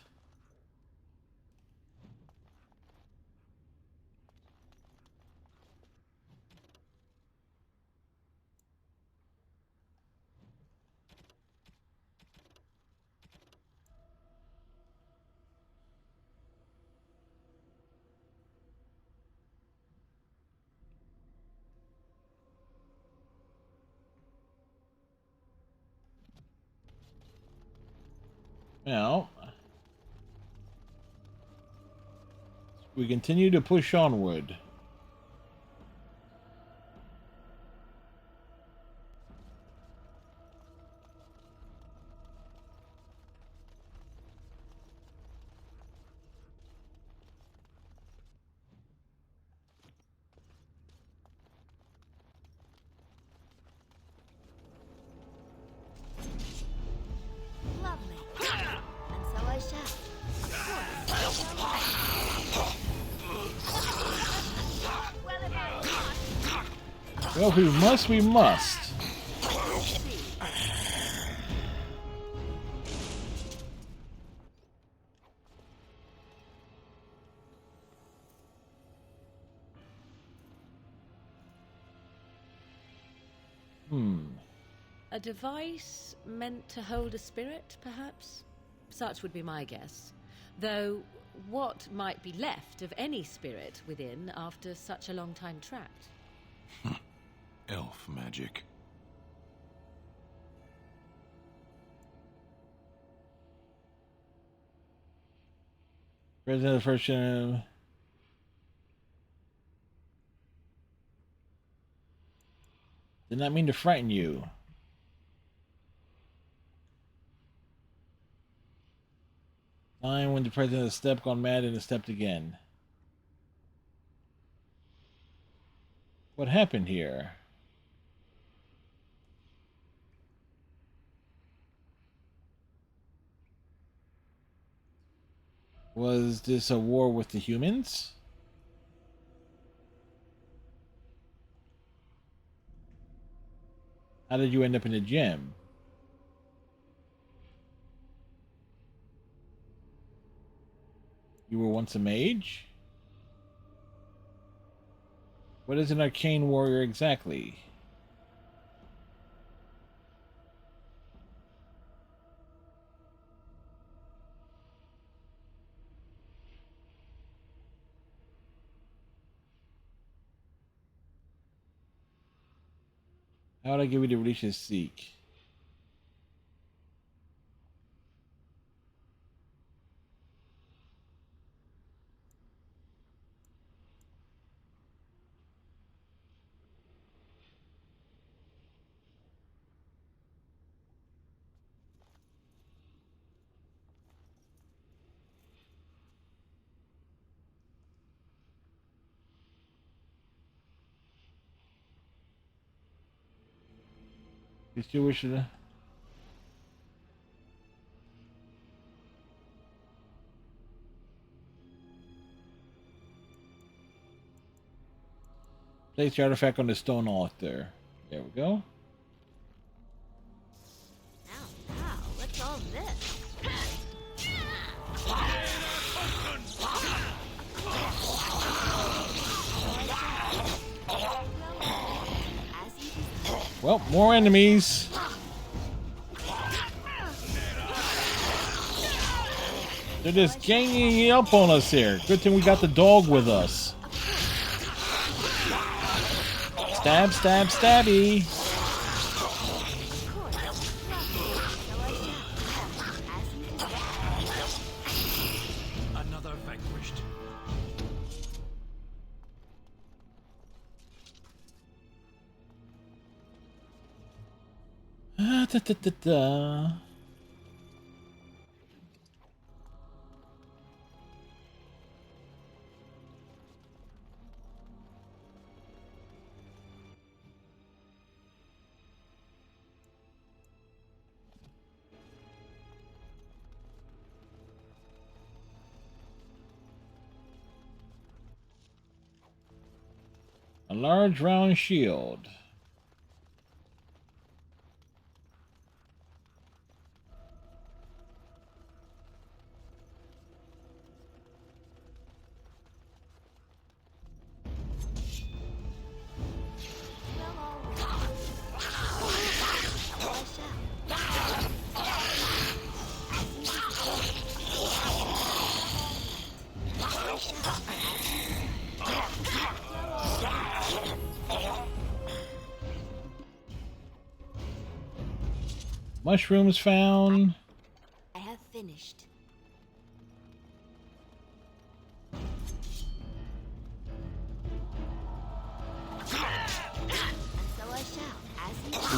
Now, we continue to push onward. Lovely. And so I shall. Of course. Well, if I must. Well, if we must, we must. A device meant to hold a spirit, perhaps? Such would be my guess. Though, what might be left of any spirit within after such a long time trapped? Elf magic. President of the first did not mean to frighten you. Time when the president has stepped gone mad and has stepped again. What happened here? Was this a war with the humans? How did you end up in a gym? You were once a mage? What is an arcane warrior exactly? How would I give you the release to seek? You still wish to? Place the artifact on the stone altar. There we go. Wow, what's all this? Well, more enemies. They're just ganging up on us here. Good thing we got the dog with us. Stab, stab, stabby. Another vanquished. Da. A large round shield. Mushrooms found. I have finished.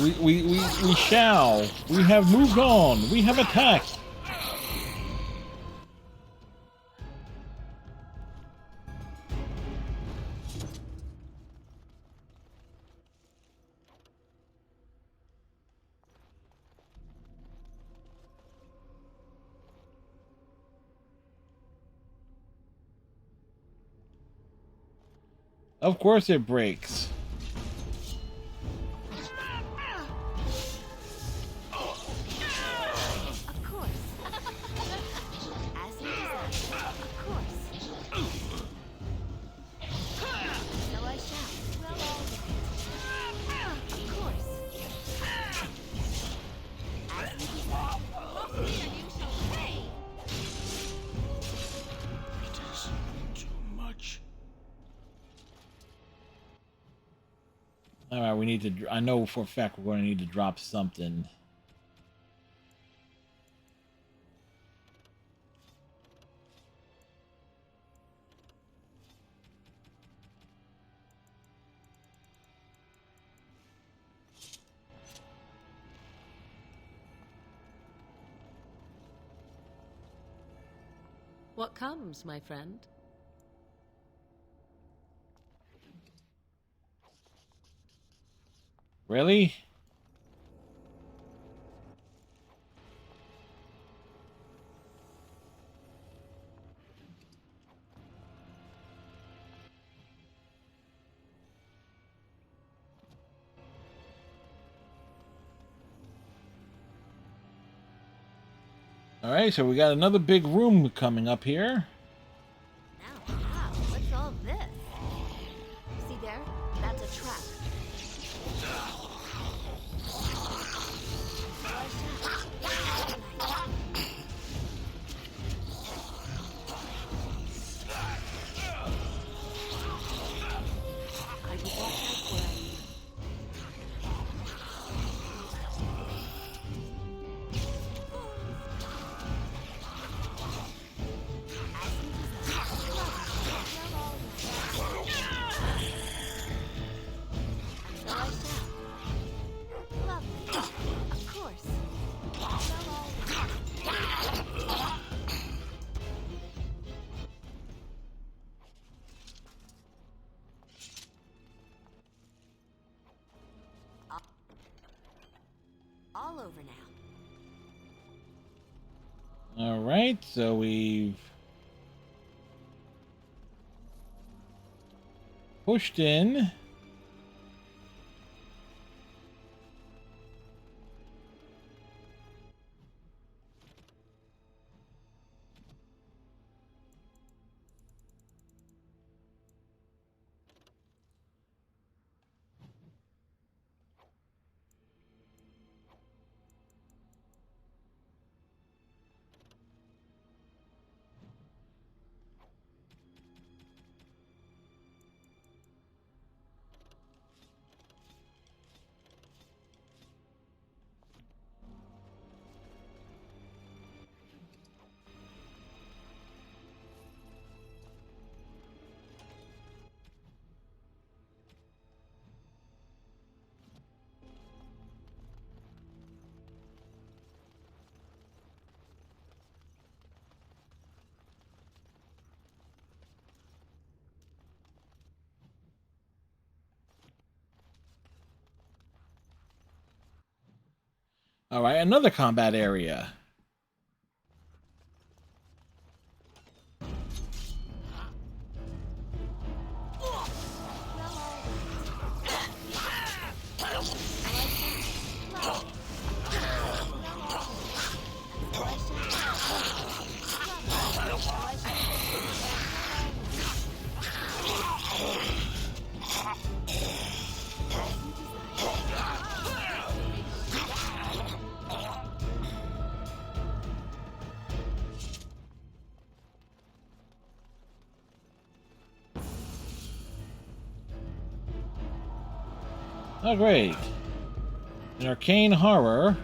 We shall. We have moved on. We have attacked. Of course it breaks. Alright, we need to... I know for a fact we're going to need to drop something. What comes, my friend? Really? Alright, so we got another big room coming up here. Wow, what's all this? See there? That's a trap. over now. Alright, so we've pushed in. Alright, another combat area. Oh, great. An arcane horror.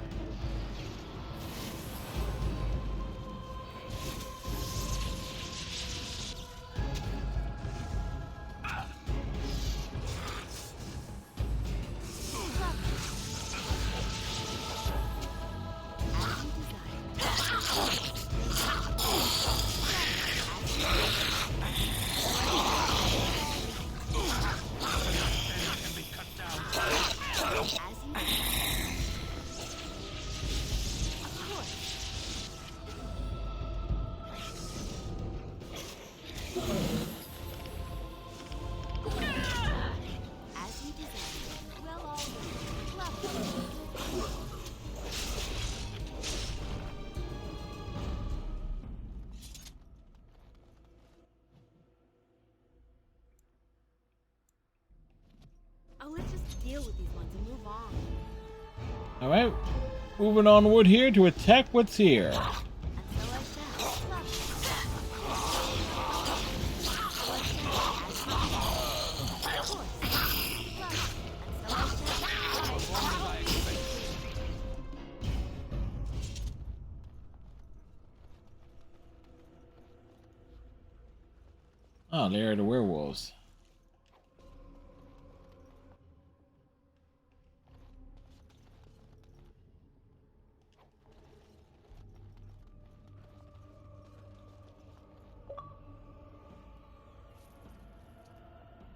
Oh, let's just deal with these ones and move on. Alright, moving onward here to attack what's here. Oh, there are the werewolves.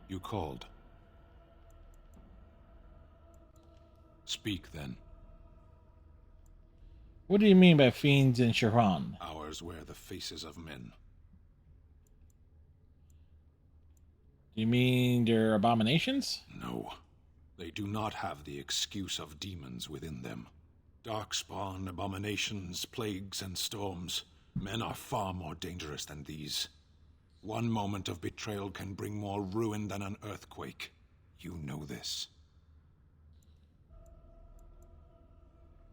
You called. Speak, then. What do you mean by fiends in Sharon? Ours wear the faces of men. Do you mean they're abominations? No. They do not have the excuse of demons within them. Darkspawn, abominations, plagues, and storms. Men are far more dangerous than these. One moment of betrayal can bring more ruin than an earthquake. You know this.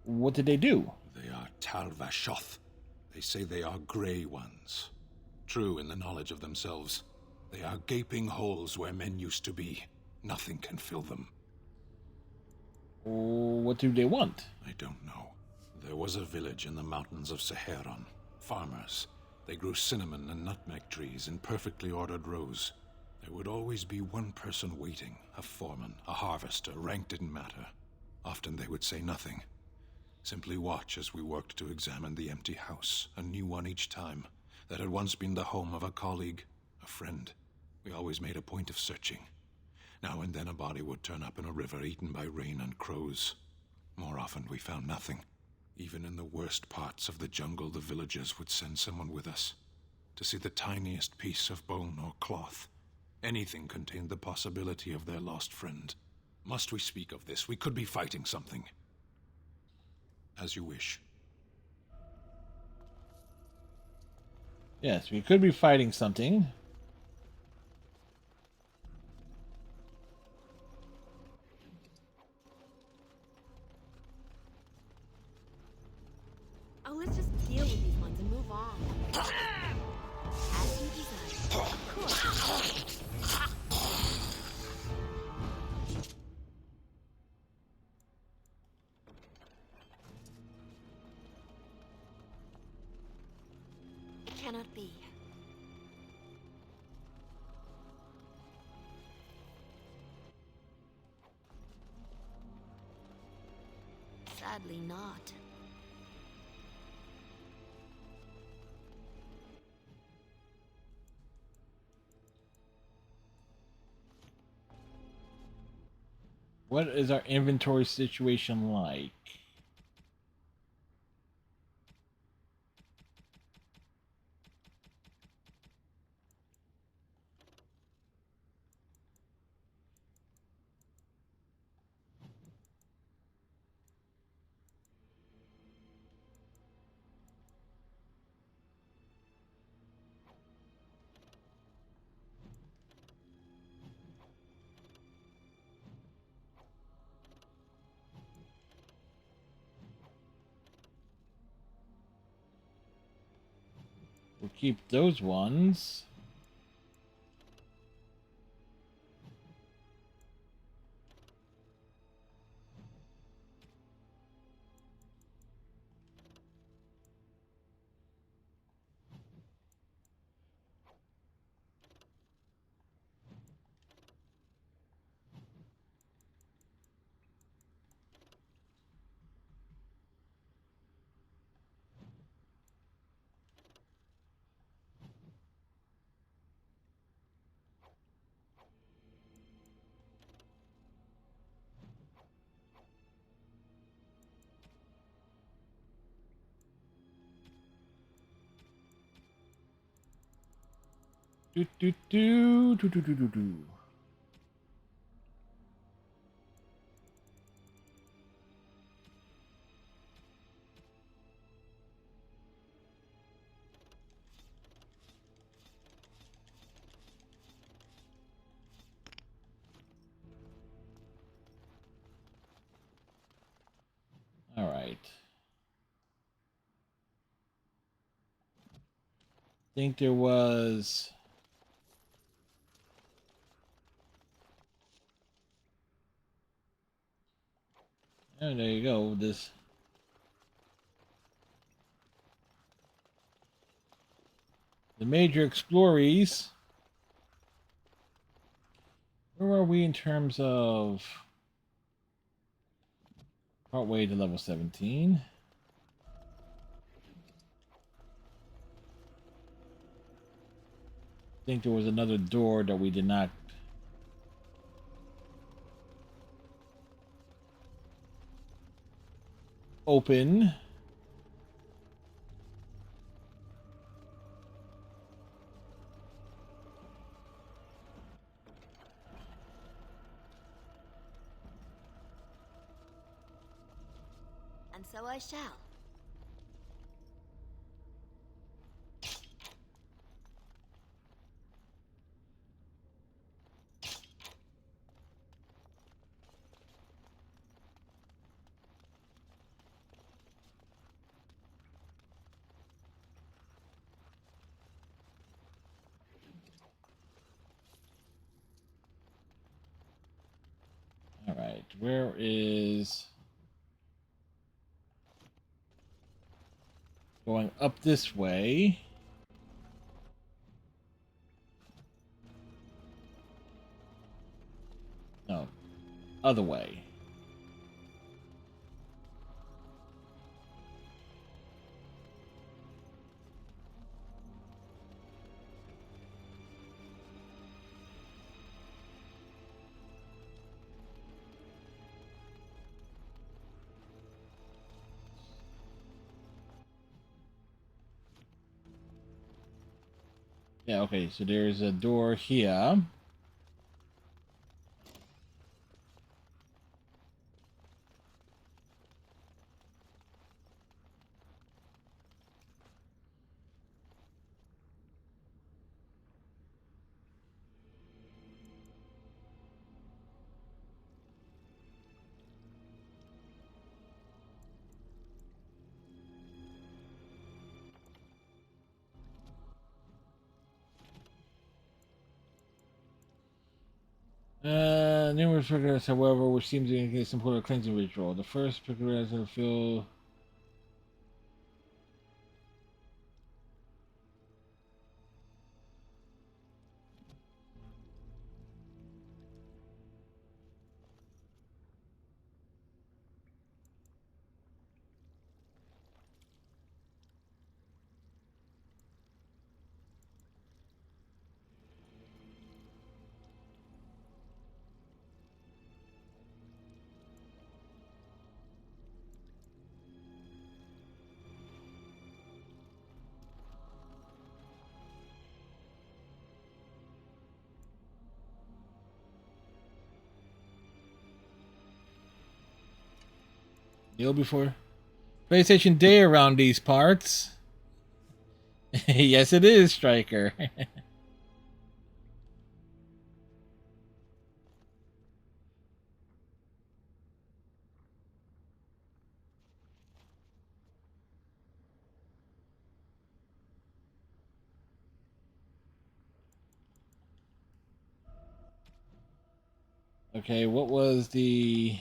What did they do? They are Tal Vashoth. They say they are Grey Ones. True in the knowledge of themselves. They are gaping holes where men used to be. Nothing can fill them. What do they want? I don't know. There was a village in the mountains of Seheron. Farmers. They grew cinnamon and nutmeg trees in perfectly ordered rows. There would always be one person waiting, a foreman, a harvester, rank didn't matter. Often they would say nothing. Simply watch as we worked to examine the empty house, a new one each time, that had once been the home of a colleague, a friend. We always made a point of searching. Now and then a body would turn up in a river eaten by rain and crows. More often often we found nothing. Even in the worst parts of the jungle, the villagers would send someone with us to see the tiniest piece of bone or cloth. Anything contained the possibility of their lost friend. Must we speak of this? We could be fighting something. As you wish. Yes, we could be fighting something. Oh, let's just deal with these ones and move on. As you desire. It cannot be. Sadly not. What is our inventory situation like? We'll keep those ones. Do do do do do do do do. All right. Think there was. Oh, there you go. This. The major explorers. Where are we in terms of partway to level 17? I think there was another door that we did not open. And so I shall. All right, where is going up this way? No, other way. Yeah, okay, so there's a door here. Numerous figures, however, which seems to indicate some sort of cleansing ritual. The first figure has to feel. Kneel before PlayStation Day around these parts. Yes, it is, Striker. Okay, what was the...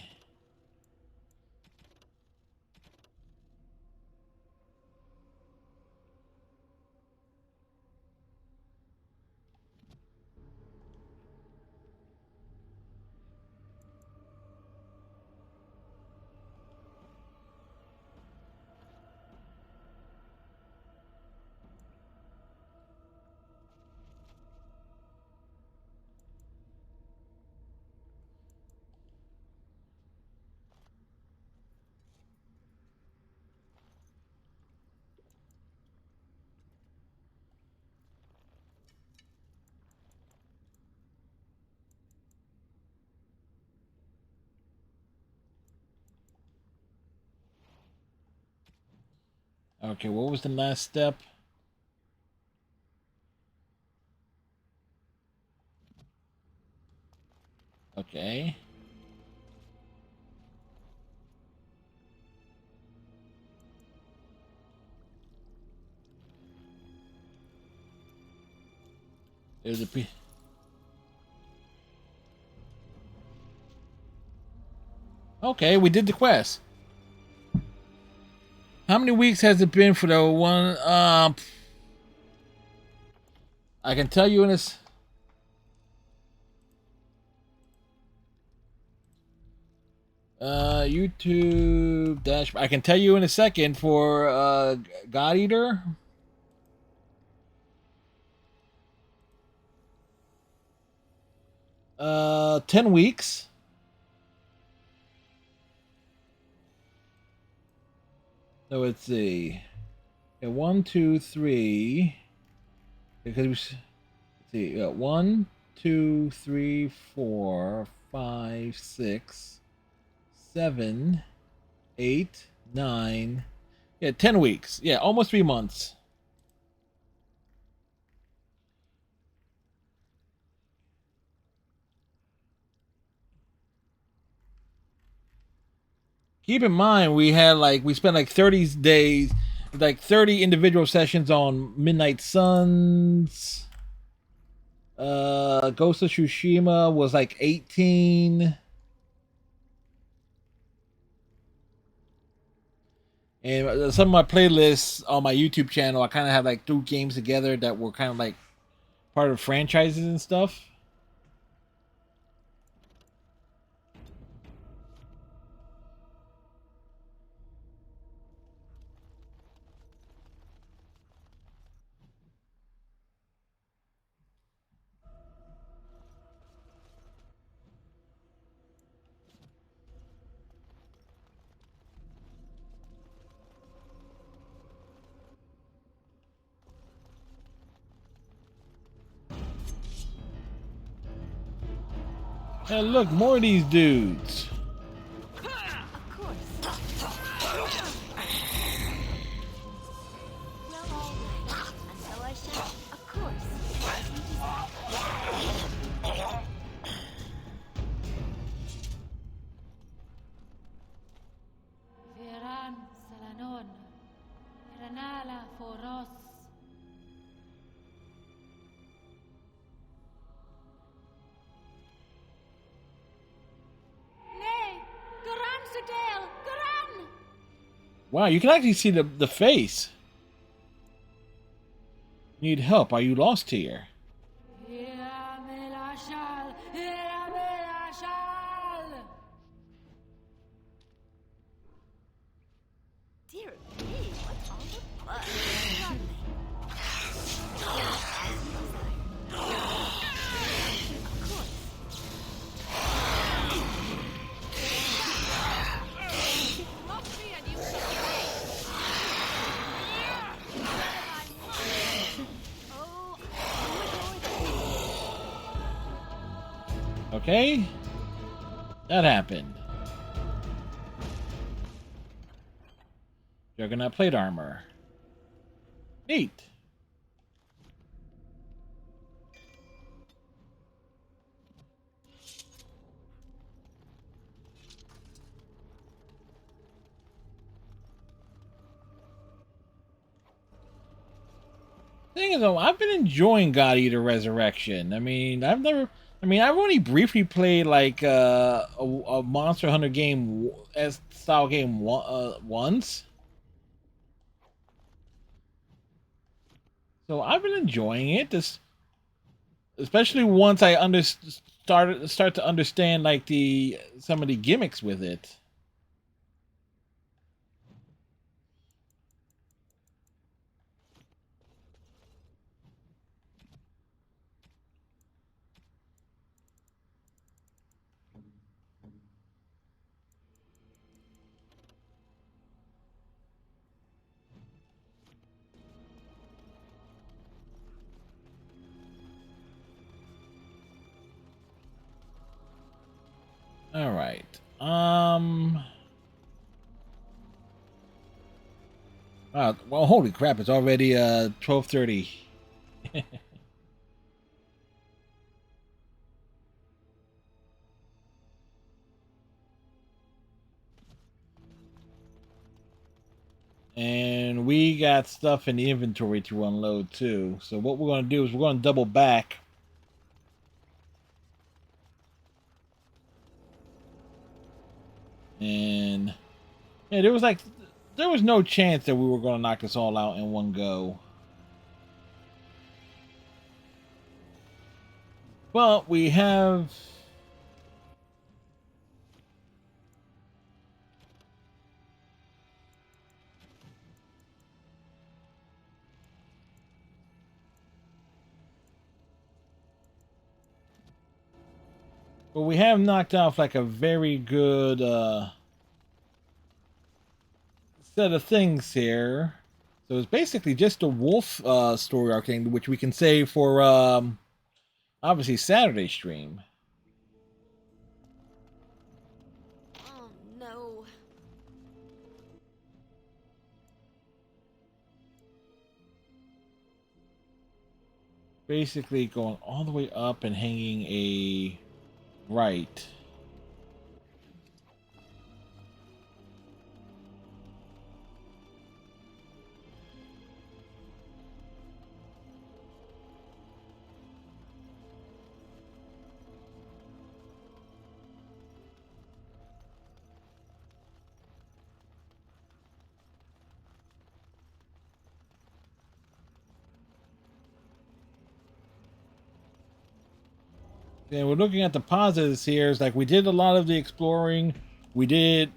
Okay, what was the last step? Okay. There's a P. Okay, we did the quest. How many weeks has it been for the one? I can tell you in this. YouTube dash. I can tell you in a second for God Eater. Uh, 10 weeks. So let's see. Yeah, 1, 2, 3. Because let's see. 1, 2, 3, 4, 5, 6, 7, 8, 9. Yeah, 10 weeks. Yeah, almost 3 months. Keep in mind, we spent like 30 days, like 30 individual sessions on Midnight Suns. Ghost of Tsushima was like 18. And some of my playlists on my YouTube channel, I kind of have like 2 games together that were kind of like part of franchises and stuff. Hey, look, more of these dudes. Of course. Well, all right. Until I shout, of course. As you desire. Viran Salanon. Ranala Foros. Nay! Garan Sudale! Garan! Wow, you can actually see the face. Need help? Are you lost here? Iramelashal! Iramelashal! Dear me, what's all the blood? Run. Of course. Lock me and you Okay. That happened. Juggernaut plate armor. Neat. Thing is, though, I've been enjoying God Eater Resurrection. I've only briefly played like a Monster Hunter game as style game once. So I've been enjoying it, especially once I start to understand like some of the gimmicks with it. All right. Well, holy crap! It's already 12:30. And we got stuff in the inventory to unload too. So what we're going to do is we're going to double back. And yeah, there was no chance that we were going to knock this all out in one go. But we have knocked off like a very good set of things here. So it's basically just a wolf story arc thing, which we can save for obviously Saturday stream. Oh no. Basically going all the way up and hanging a right. And we're looking at the positives here. It's like we did a lot of the exploring. We did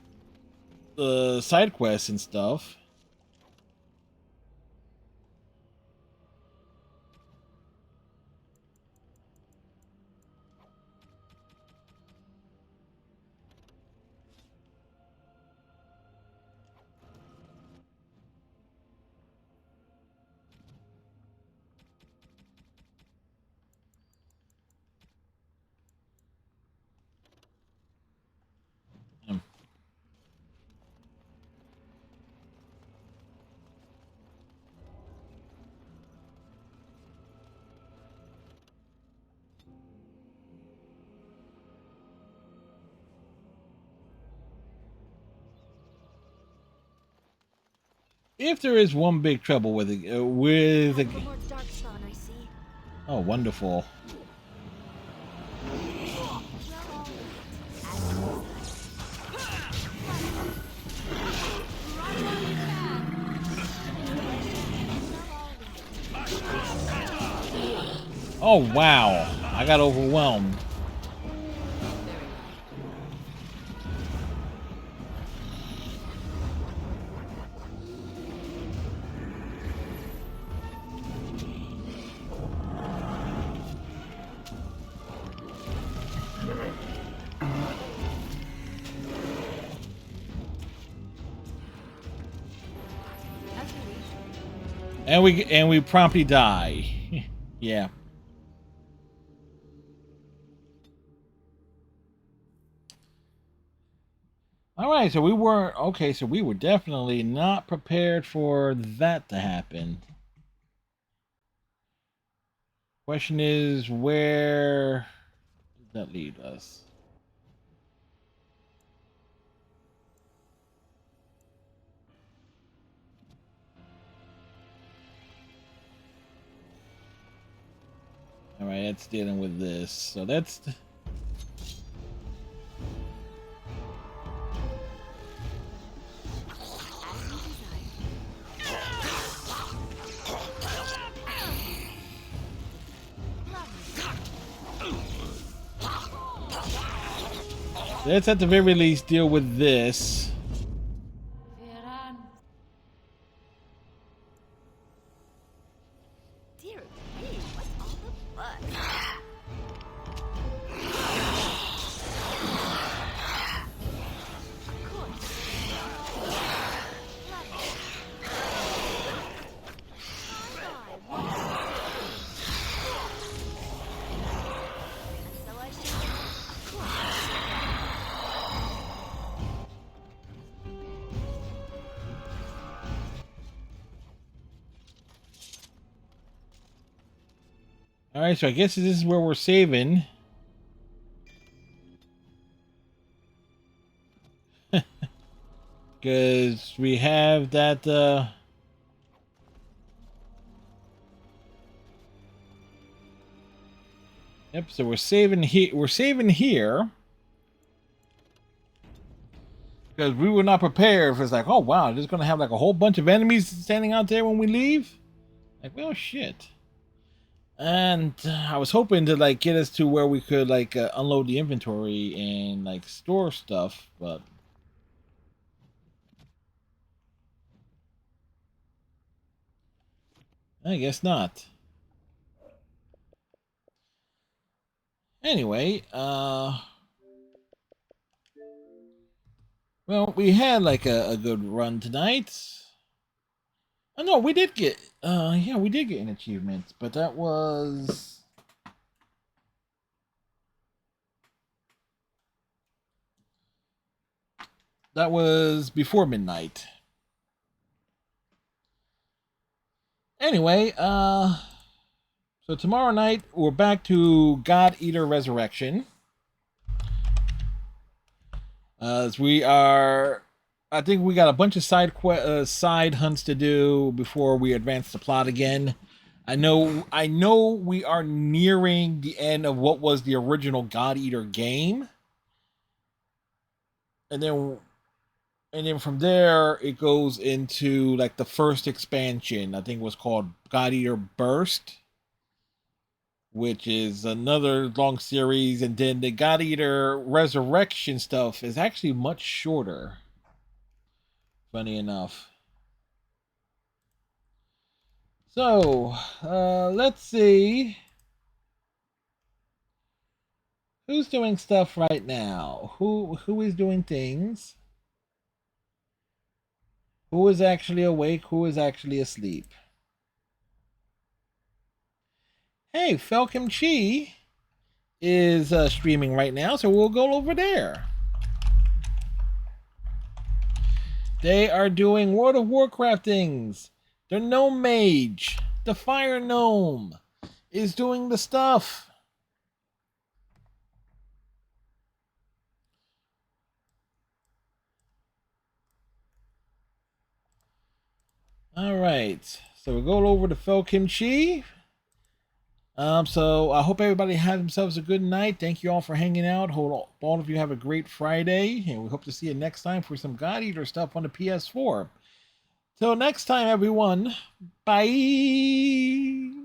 the side quests and stuff. if there is one big trouble with it, More Darkspawn, I see. oh, wonderful. Oh wow, I got overwhelmed. And we promptly die. Yeah. All right, so we were okay. So we were definitely not prepared for that to happen. Question is, where does that lead us? All right, that's dealing with this. So that's. Let's at the very least deal with this. Dear me, what's all the fuss? All right, so I guess this is where we're saving. Because we have that, Yep, so we're saving here. Because we were not prepared for it's like, oh wow, there's gonna have like a whole bunch of enemies standing out there when we leave. Like, well shit. And I was hoping to like get us to where we could like unload the inventory and like store stuff, but I guess not. Anyway, well, we had like a good run tonight. Oh no, we did get yeah, we did get an achievement, but that was before midnight. Anyway, so tomorrow night we're back to God Eater Resurrection. As we are, I think we got a bunch of side hunts to do before we advance the plot again. I know we are nearing the end of what was the original God Eater game. And then from there it goes into like the first expansion. I think it was called God Eater Burst, which is another long series, and then the God Eater Resurrection stuff is actually much shorter. Funny enough. So, let's see. Who's doing stuff right now? Who is doing things? Who is actually awake? Who is actually asleep? Hey, Falcon Chi is streaming right now, so we'll go over there. They are doing World of Warcraft things. The Gnome Mage, the Fire Gnome, is doing the stuff. All right. So we're going over to Phil Kimchi. So I hope everybody has themselves a good night. Thank you all for hanging out. Hope all of you have a great Friday, and we hope to see you next time for some God Eater stuff on the PS4. Till next time, everyone. Bye.